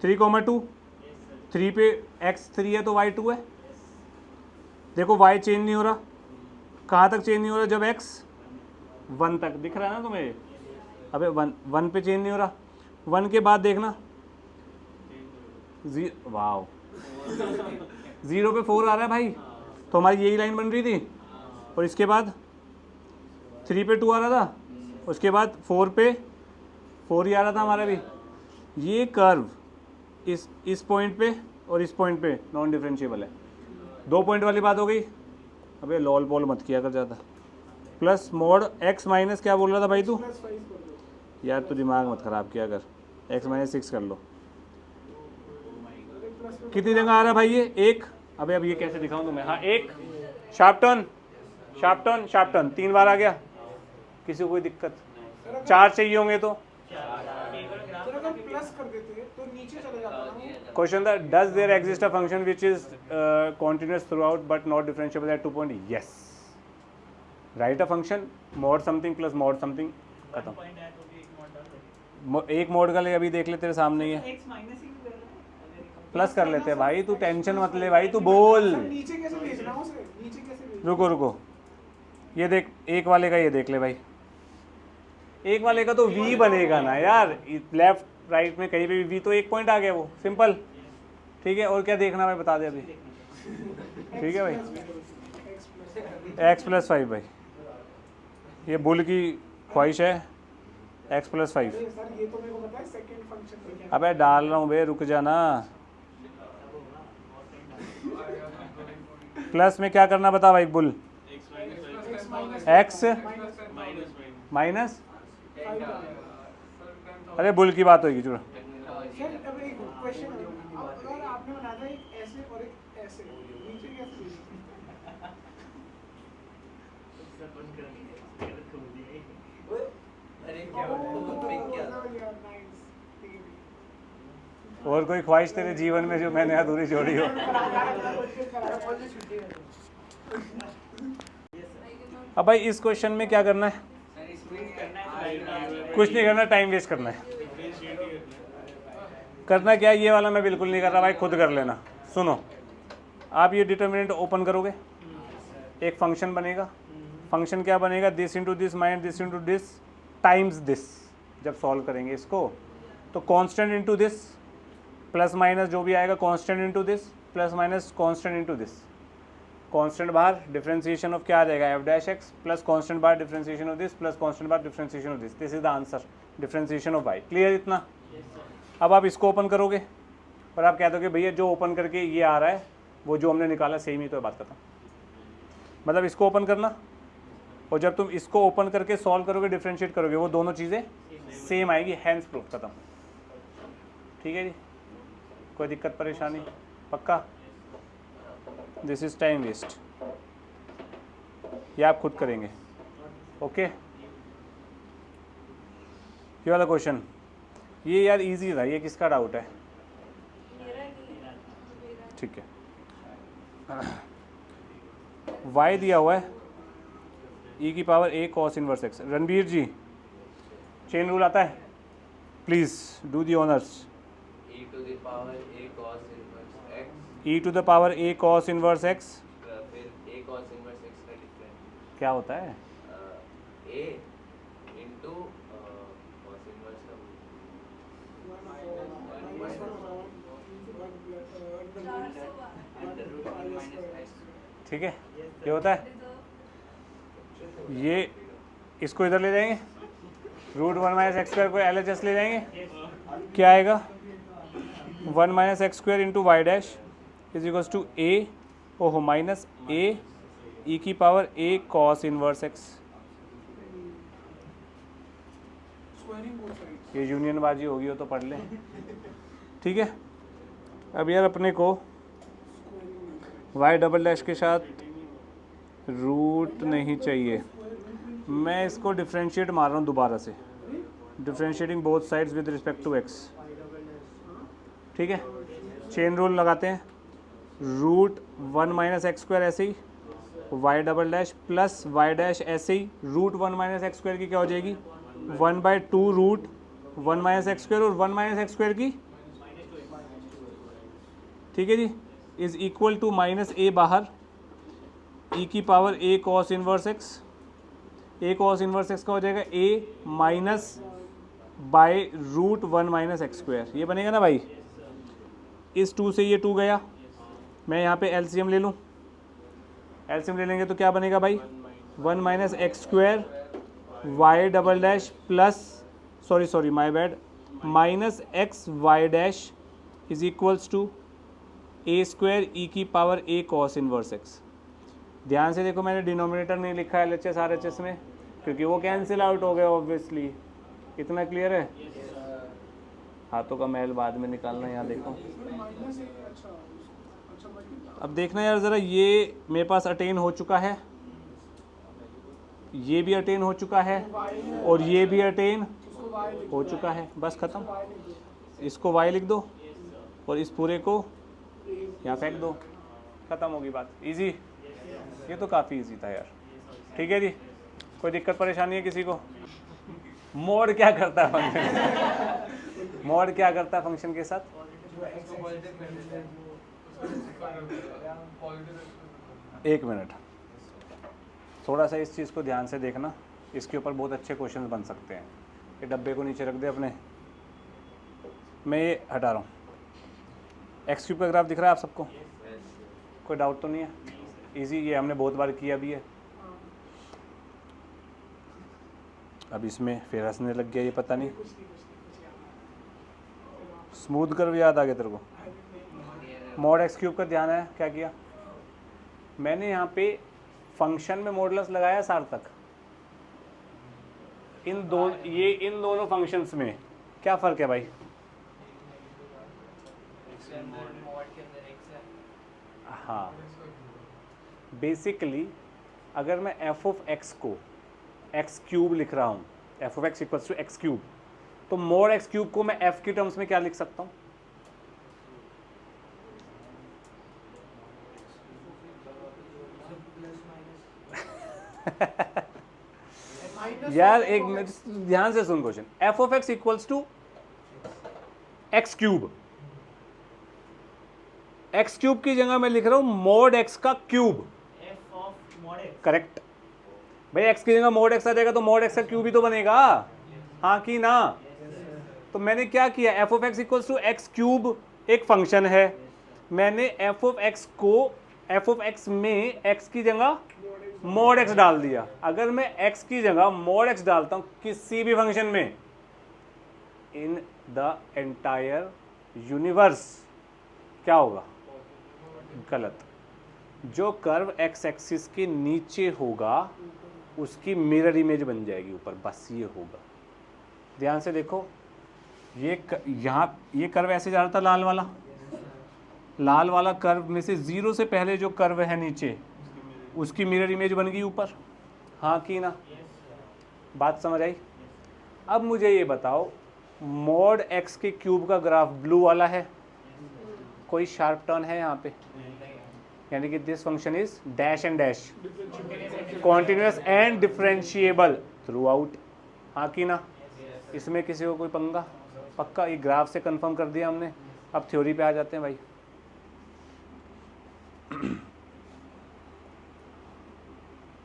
3,2, 3 पे x 3 है तो y 2 है, देखो y चेंज नहीं हो रहा, कहाँ तक चेंज नहीं हो रहा, जब x 1 तक, दिख रहा है ना तुम्हें, अबे 1 पे चेंज नहीं हो रहा, 1 के बाद देखना, वाओ 0 पे 4 आ रहा है भाई, तो हमारी यही लाइन बन रही थी, और इसके बाद 3 पे 2 आ रहा था, उसके बाद 4 पे 4 ही आ रहा था हमारा भी। ये कर्व इस पॉइंट पे और इस पॉइंट पे नॉन डिफरेंशिएबल है, 2 पॉइंट वाली बात हो गई। अबे लॉल पॉल मत किया कर ज़्यादा, प्लस मॉड x माइनस क्या बोल रहा था भाई तू, यार तू दिमाग मत ख़राब किया कर, x - 6 कर लो, कितनी जगह आ रहा है भाई ये, 1, अबे अब ये कैसे दिखाऊं तुम्हें, हाँ 1, शार्प टर्न 3 बार आ गया, किसी को कोई दिक्कत, 4 चाहिए होंगे तो प्लस कर देते तो नीचे चले जाता। क्वेश्चन था, does there exist a function which is continuous throughout but not differentiable at 2 point, yes, right a function mod something plus mod something, खत्म, एक मॉड का ले, अभी देख ले तेरे सामने ही है, प्लस कर लेते हैं भाई, तू टेंशन मत ले भाई, तू बोल, नीचे कैसे भेजना है उसे, नीचे कैसे भेजना, रुको ये देख, एक वाले का ये देख ले भाई, एक वाले का तो v बनेगा ना यार, लेफ्ट राइट में कहीं पे भी v, तो 1 पॉइंट आ गया वो, सिंपल, ठीक है। और क्या देखना भाई बता दे अभी, ठीक है भाई, x + 5 भाई, ये बुल की ख्वाहिश है, x + 5, सर ये तो मेरे को पता है सेकंड फंक्शन में क्या, अबे डाल रहा हूँ बे, रुक जाना, प्लस में क्या करना बता भाई, बुल x माइनस, अरे बुल की बात होगी चलो, सर अब एक क्वेश्चन है, अगर आपने बनाया था एक ऐसे और एक ऐसे, नीचे कैसे अरे क्या हो रहा है? और कोई ख्वाहिश तेरे जीवन में जो मैंने अधूरी छोड़ी हो? अब भाई इस क्वेश्चन में क्या करना है? कुछ नहीं करना, टाइम वेस्ट करना है। करना क्या है, ये वाला मैं बिल्कुल नहीं कर रहा भाई, खुद कर लेना। सुनो, आप ये डिटर्मिनेंट ओपन करोगे, एक फंक्शन बनेगा। फंक्शन क्या बनेगा? This into this minus this into this times this. जब सॉल्व करेंगे इसको तो constant into this plus minus जो भी आएगा constant into this plus minus constant into this. Constant बाहर डिफरेंशिएशन ऑफ क्या आ जाएगा? F dash x plus constant बाहर differentiation of this plus constant बाहर differentiation of this. This is the answer, differentiation of y. Clear इतना? अब आप इसको ओपन करोगे और आप कह दोगे भैया जो ओपन करके ये आ रहा है वो जो हमने निकाला सेम ही तो है, बात खत्म। मतलब इसको ओपन करना और जब तुम इसको ओपन करके सॉल्व करोगे, डिफरेंशिएट करोगे, वो दोनों चीज़ें सेम आएगी। हैंस प्रूफ, खत्म। ठीक है जी, कोई दिक्कत परेशानी? पक्का? दिस इज टाइम वेस्ट, ये आप खुद करेंगे। ओके, ये वाला क्वेश्चन ये यार इजी था, ये किसका डाउट है? ठीक है, y दिया हुआ है e की power a cos inverse x। Ranbir ji, chain rule आता है? Please do the honours. e to the power a cos inverse x, e to the power a cos inverse x फिर a cos inverse x का difference क्या होता है? a into cos inverse का ठीक है, ये होता है। ये इसको इधर ले जाएंगे, रूट 1 माइनस एक्स स्क्वायर को LHS ले जाएंगे, क्या आएगा? 1 minus x square into y dash is equals to a ओहो माइनस ए ई की power a cos inverse x। ये यूनियन बाजी होगी हो तो पढ़ लें। ठीक है, अब यार अपने को y डबल डैश के साथ रूट नहीं चाहिए, मैं इसको डिफरेंशिएट मार रहा हूँ दोबारा से, differentiating both sides with respect to x। ठीक है, चेन रूल लगाते हैं, रूट 1 माइनस एक्स स्क्वायर ऐसे ही, y double dash plus y dash ऐसे ही, रूट 1 माइनस एक्स स्क्वायर की क्या हो जाएगी? 1/2 रूट 1 माइनस एक्स स्क्वायर और 1 माइनस एक्स स्क्वायर की, ठीक है जी, is equal to minus a बाहर e की power a cos inverse x। a cos inverse x का हो जाएगा a minus by root 1 minus x square. ये बनेगा ना भाई, इस 2 से ये 2 गया, मैं यहाँ पे एलसीएम ले लूँ, एलसीएम ले लेंगे तो क्या बनेगा भाई? 1 minus x square y double dash plus sorry my bad minus x y dash is equals to a square e की power a cos inverse x। ध्यान से देखो, मैंने डिनोमिनेटर नहीं लिखा है LHS RHS में क्योंकि वो कैंसिल आउट हो गया ऑब्वियसली। इतना क्लियर है? हाथों का मैल बाद में निकालना, यहाँ देखो। अब देखना यार ज़रा, ये मेरे पास अटेन हो चुका है, ये भी अटेन हो चुका है और ये भी अटेन हो चुका है, बस ख़त्म। इसको y लिख दो और इस पूरे को यहाँ फेंक दो, ख़त्म होगी बात। इजी, ये तो काफ़ी इजी था यार। ठीक है जी, कोई दिक्कत परेशानी है किसी को? मोड क्या करता है फंक्शन? मोड क्या करता है फंक्शन के साथ? एक मिनट, थोड़ा सा इस चीज़ को ध्यान से देखना, इसके ऊपर बहुत अच्छे क्वेश्चंस बन सकते हैं। ये डब्बे को नीचे रख दे अपने, मैं ये हटा रहा हूँ। एक्स क्यूब का ग्राफ दिख रहा है आप सबको? कोई डाउट तो नहीं है? इजी, ये हमने बहुत बार किया भी है। अब इसमें फिर हंसने लग गया, ये पता नहीं। स्मूथ कर्व याद आ गया तेरे को? मॉड एक्स क्यूब का ध्यान है क्या किया मैंने? यहाँ पे फंक्शन में मॉडुलस लगाया सार्थक। इन दोनों फंक्शंस में क्या फ़र्क है भाई? के अंदर मॉड के अंदर x है। हाँ, बेसिकली अगर मैं एफ ऑफ एक्स को एक्स क्यूब लिख रहा हूँ, f of x equals to x cube, तो मोड एक्स क्यूब को मैं एफ की टर्म्स में क्या लिख सकता हूँ? यार एक मिनट ध्यान से सुन question, f of x equals to x cube, x cube की जगह मैं लिख रहा हूं मोड एक्स का cube, f of mod x. Correct भाई, एक्स की जगह मोड एक्स आ जाएगा तो मोड एक्स का क्यूब ही तो बनेगा, हाँ कि ना? तो मैंने क्या किया, f of x equals to x cube एक फंक्शन है, मैंने एफ ऑफ एक्स को एफ ऑफ एक्स में एक्स की जगह मोड एक्स डाल दिया। अगर मैं एक्स की जगह मोड एक्स डालता हूं किसी भी फंक्शन में इन द एंटायर यूनिवर्स, क्या होगा? गलत। जो कर्व एक्स एक्सिस के नीचे होगा उसकी मिरर इमेज बन जाएगी ऊपर, बस ये होगा। ध्यान से देखो, यहाँ ये कर्व ऐसे जा रहा था, लाल वाला कर्व में से जीरो से पहले जो कर्व है नीचे उसकी मिरर इमेज बन गई ऊपर, हाँ कि ना? बात समझ आई? अब मुझे ये बताओ, मॉड एक्स के क्यूब का ग्राफ ब्लू वाला है, कोई शार्प टर्न है यहाँ पे? यानी कि this function is dash and dash, continuous and differentiable through out, हाँ कि ना? इसमें किसी को कोई पंगा? पक्का ये ग्राफ से कंफर्म कर दिया हमने। अब थ्योरी पे आ जाते हैं भाई।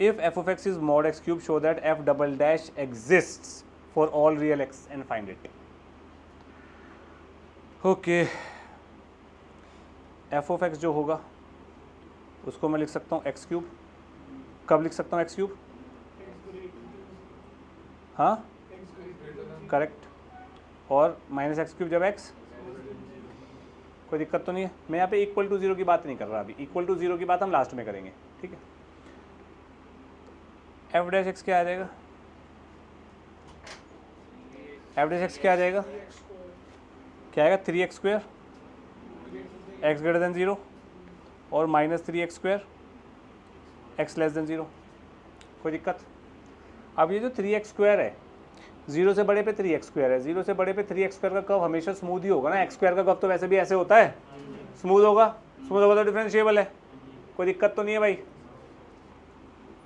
If f of x is mod x cube, show that f double dash exists for all real x and find it. Okay. f of x जो होगा उसको मैं लिख सकता हूँ x क्यूब। कब लिख सकता हूँ x क्यूब? हाँ, करेक्ट। और माइनस एक्स क्यूब जब x, कोई दिक्कत तो नहीं है। मैं यहाँ पे इक्वल टू जीरो की बात नहीं कर रहा, अभी इक्वल टू जीरो की बात हम लास्ट में करेंगे, ठीक है? एफ डैश एक्स क्या आ जाएगा? एफ डैश एक्स क्या आ जाएगा? क्या आएगा? 3x square x greater than 0 और minus 3x square x less than 0। कोई दिक्कत? अब ये जो 3x स्क्वायर है, 0 से बड़े पे 3x स्क्वायर है, 0 से बड़े पे 3x स्क्वायर का कर्व हमेशा स्मूथ ही होगा ना। x स्क्वायर का कर्व तो वैसे भी ऐसे होता है, स्मूथ होगा, स्मूथ होगा तो डिफरेंशिएबल है, कोई दिक्कत तो नहीं है भाई।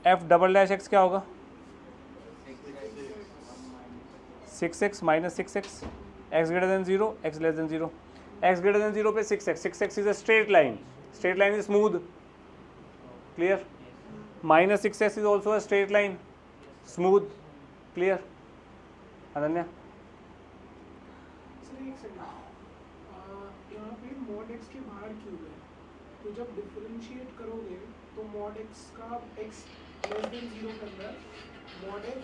एफ डबल डैश एक्स क्या होगा? 6x minus 6x x greater than 0 x less than 0। X greater than 0 पे 6x is a straight line is smooth, clear? Minus 6x is also a straight line, smooth, clear? Ananya? Sir एक second, यहाँ पे mod x के बाहर cube है, तो जब differentiate करोगे तो mod x का x लेस देन 0 के अंदर mod x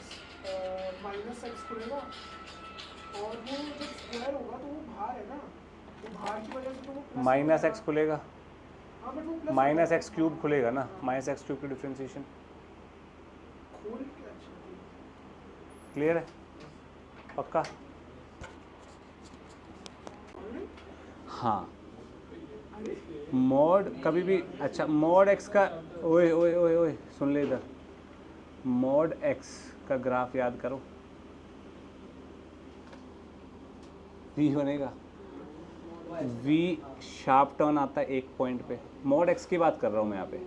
माइनस एक्स खुलेगा, और वो जब स्क्वायर होगा तो वो बाहर है ना, तो बाहर की वजह से तो वो प्लस माइनस एक्स खुलेगा, हाँ बट वो प्लस माइनस एक्स क्यूब खुलेगा ना, माइनस एक्स क्यूब की डिफरेंशिएशन, खोल के अच्छा क्लियर है? पक्का? हाँ, मॉड कभी भी, अच्छा मॉड एक्स का, ओए ओए ओए ओए सुन ले इधर, मॉड एक्स का ग्राफ याद करो, वी बनेगा, वी शार्प टर्न आता है एक पॉइंट पे। मॉड एक्स की बात कर रहा हूँ मैं यहाँ पे,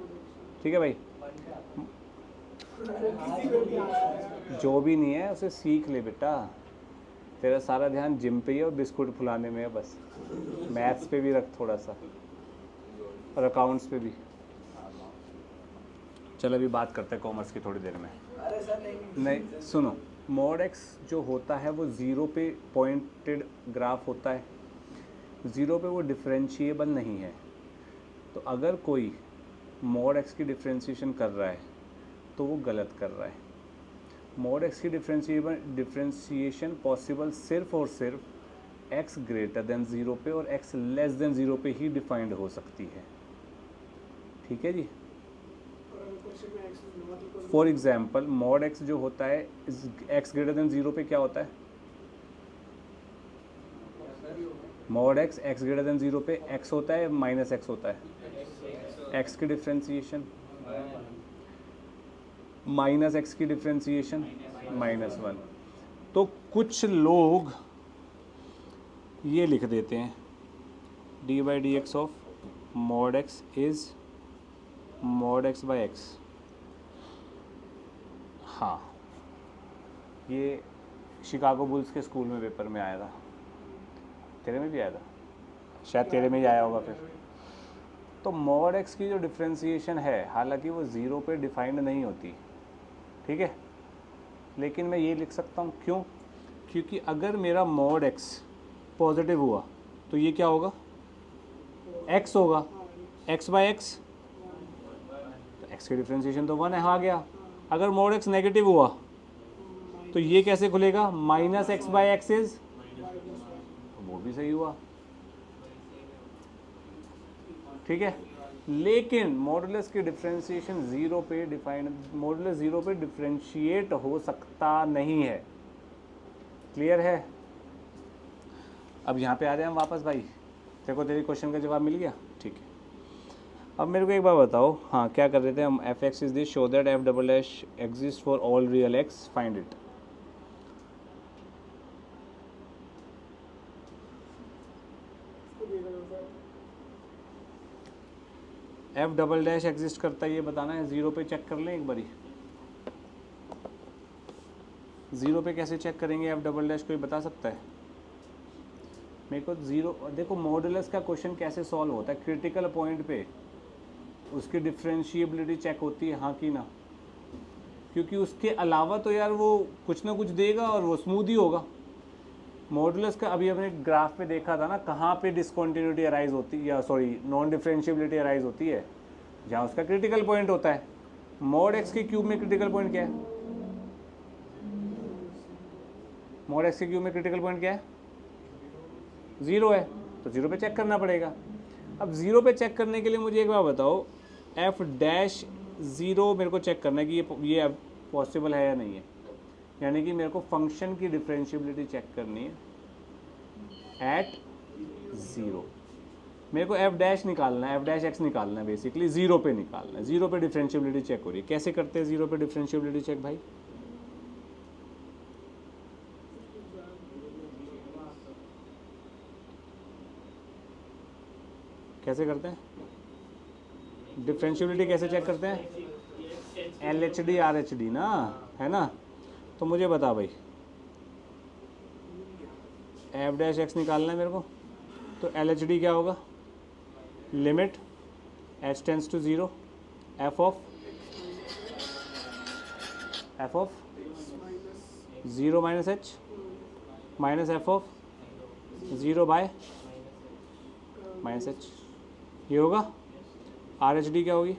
ठीक है भाई? जो भी नहीं है उसे सीख ले बेटा, तेरा सारा ध्यान जिम पे ही है और बिस्कुट फुलाने में है बस। मैथ्स पे भी रख थोड़ा सा, और अकाउंट्स पे भी। चलो अभी बात करते हैं कॉमर्स की थोड़ी देर में। नहीं सुनो, मॉड एक्स जो होता है वो ज़ीरो पे पॉइंटेड ग्राफ होता है, ज़ीरो पे वो डिफरेंशिएबल नहीं है। तो अगर कोई मॉड एक्स की डिफरेंशिएशन कर रहा है तो वो गलत कर रहा है। मॉड एक्स की डिफरेंशिएशन पॉसिबल सिर्फ और सिर्फ एक्स ग्रेटर देन 0 पे और एक्स लेस देन 0 पे ही डिफाइंड हो सकती है, ठीक है जी? फॉर एग्जाम्पल मॉड एक्स जो होता है एक्स ग्रेटर देन 0 पे क्या होता है? Mod x x greater than 0 पे एक्स होता है माइनस एक्स होता है, एक्स की डिफ्रेंसीशन माइनस एक्स की डिफ्रेंसीशन -1। तो कुछ लोग ये लिख देते हैं D by d x of mod x is mod x by x. हाँ, ये शिकागो बुल्स के स्कूल में पेपर में आया था, तेरे में भी आया था, शायद तेरे में ही आया होगा फिर। तो मॉड एक्स की जो डिफ्रेंसीशन है, हालांकि वो 0 पे डिफाइंड नहीं होती, ठीक है, लेकिन मैं ये लिख सकता हूँ, क्यों? क्योंकि अगर मेरा मॉड एक्स पॉजिटिव हुआ तो ये क्या होगा, एक्स होगा, एक्स बाई एक्स, तो एक्स की डिफ्रेंसीशन तो 1 है, आ गया। अगर मॉड एक्स नेगेटिव हुआ तो ये कैसे खुलेगा, minus x by x is, वो भी सही हुआ, ठीक है। लेकिन मॉडुलस की डिफ्रेंशिएशन 0 पे डिफाइंड, मॉडुलस 0 पे डिफ्रेंशिएट हो सकता नहीं है, क्लियर है। अब यहाँ पे आ रहे हैं हम वापस भाई, देखो तेरी क्वेश्चन का जवाब मिल गया, ठीक है। अब मेरे को एक बार बताओ, हाँ क्या कर रहे थे हम, F x is this, show that F double dash exist for all real x, find it. F double dash exist करता है ये बताना है, 0 पे चेक कर लें एक बारी। 0 पे कैसे चेक करेंगे एफ डबल डैश, कोई बता सकता है मेरे को? 0 देखो, मॉडुलस का क्वेश्चन कैसे सॉल्व होता है, क्रिटिकल पॉइंट पे उसकी डिफ्रेंशिएबिलिटी चेक होती है, हाँ कि ना, क्योंकि उसके अलावा तो यार वो कुछ ना कुछ देगा और वो स्मूथ ही होगा। मॉडुलस का अभी हमने ग्राफ पे देखा था ना, कहाँ पे डिसकंटिन्यूटी अराइज होती है, या सॉरी नॉन डिफरेंशिएबिलिटी अराइज होती है, जहाँ उसका क्रिटिकल पॉइंट होता है। मॉड एक्स के क्यूब में क्रिटिकल पॉइंट क्या है, मॉड एक्स के क्यूब में क्रिटिकल पॉइंट क्या है, 0 है, तो 0 पे चेक करना पड़ेगा। अब 0 पे चेक करने के लिए मुझे एक बार बताओ, एफ डैश 0 मेरे को चेक करना है कि ये पॉसिबल है या नहीं है, यानी कि मेरे को फंक्शन की डिफरेंशिएबिलिटी चेक करनी है एट 0। मेरे को एफ डैश निकालना है, एफ डैश एक्स निकालना है, बेसिकली 0 पे निकालना है। 0 पे डिफरेंशिएबिलिटी चेक हो रही है, कैसे करते हैं 0 पे डिफरेंशिएबिलिटी चेक भाई? कैसे करते हैं डिफरेंशिएबिलिटी, कैसे चेक करते हैं? LHD RHD ना, है ना। तो मुझे बता भाई, एफ डैश एक्स निकालना है मेरे को, तो LHD क्या होगा, limit h tends to 0 f of 0 minus h minus f of 0 by minus h, ये होगा। RHD क्या होगी,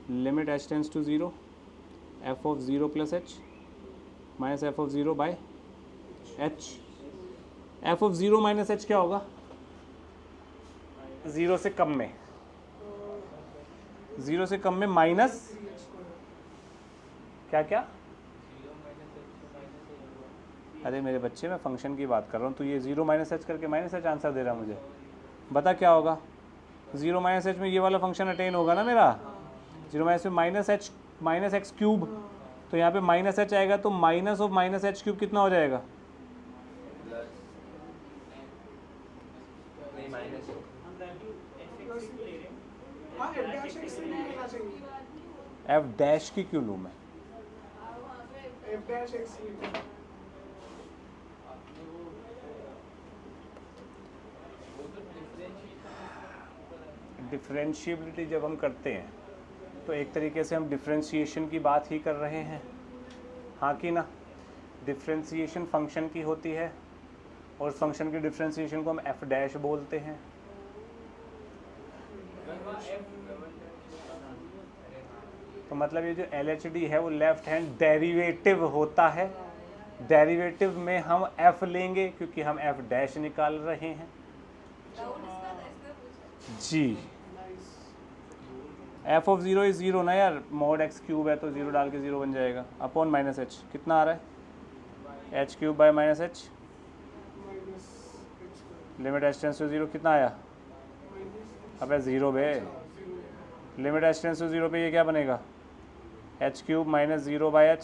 limit h tends to 0 f of 0 plus h minus f of 0 by h। F of 0 minus h क्या होगा, 0 से कम में, 0 से कम में माइनस क्या क्या, अरे मेरे बच्चे मैं फंक्शन की बात कर रहा हूँ, तो ये 0 माइनस h करके माइनस h आंसर दे रहा मुझे, बता क्या होगा। 0 माइनस h में ये वाला फंक्शन अटेन होगा ना मेरा, 0 माइनस में minus h minus x cube, तो यहाँ पे माइनस h आएगा, तो minus of minus h cube कितना हो जाएगा, एफ डैश की क्यों लूँ मैं, डिफरेंशिएबिलिटी जब हम करते हैं तो एक तरीके से हम डिफरेंशिएशन की बात ही कर रहे हैं, हाँ कि ना। डिफरेंशिएशन फंक्शन की होती है और फंक्शन की डिफरेंशिएशन को हम एफ डैश बोलते हैं। तो मतलब ये जो LHD है वो लेफ्ट हैंड डेरिवेटिव होता है, डेरिवेटिव में हम एफ लेंगे क्योंकि हम एफ डैश निकाल रहे हैं जी। एफ ऑफ 0 इज 0 ना यार, मॉड एक्स क्यूब है तो 0 डाल के 0 बन जाएगा, अपॉन माइनस h कितना आ रहा है, h cube by minus h limit h tends to 0 कितना आया? अबे 0 बे। लिमिट एच टेंस टू 0 पे ये क्या बनेगा? H cube minus 0 by h,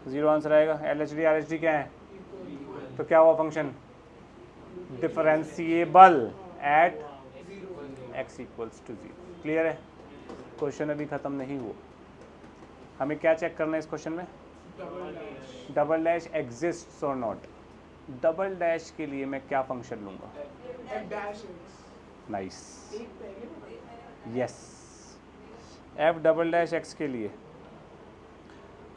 0 answer आएगा। L H D R H D क्या है? तो क्या हुआ function? Differentiable at x equals to 0। Clear है? क्वेश्चन अभी ख़त्म नहीं हुआ। हमें क्या चेक करना है इस क्वेश्चन में? डबल डैश एग्जिस्ट्स और नॉट। डबल डैश के लिए मैं क्या फंक्शन लूँगा? एफ डैश नाइस, एक पहले बताया। Yes. F double dash x के लिए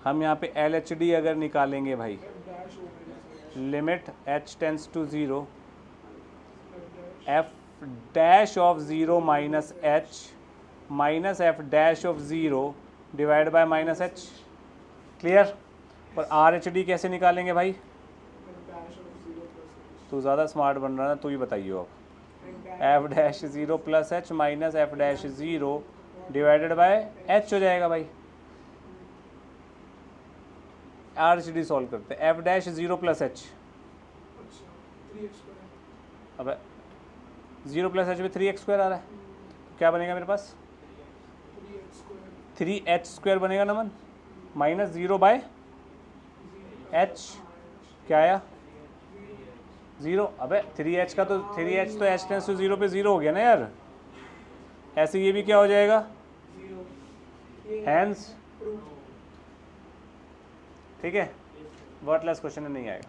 हम यहाँ पे एल एच डी अगर निकालेंगे भाई, एफ डैश हो गया, limit h tends to 0 f dash of 0 minus f dash of 0 divide by minus h. Clear? और आर एच डी कैसे निकालेंगे भाई? एफ डैश ऑफ 0 प्लस तू ज़्यादा स्मार्ट बन रहा है, तू ही बताइए अब। F dash 0 plus H minus f dash 0 divided by H हो जाएगा भाई। आर एच डी सॉल्व करते हैं। एफ डैश 0 प्लस एच, अच्छा 3x स्क्वायर, अब 0 प्लस एच में 3x स्क्वायर आ रहा है, तो क्या बनेगा मेरे पास? 3x स्क्वायर 3h स्क्वायर बनेगा ना मन, माइनस 0 बाय एच क्या आया? 0। अबे 3h का तो 3h तो h टेंस टू 0 पे 0 हो गया ना यार। ऐसे ये भी क्या हो जाएगा? 0 हैंस। प्रूफ। ठीक है, वर्डलेस क्वेश्चन नहीं आएगा।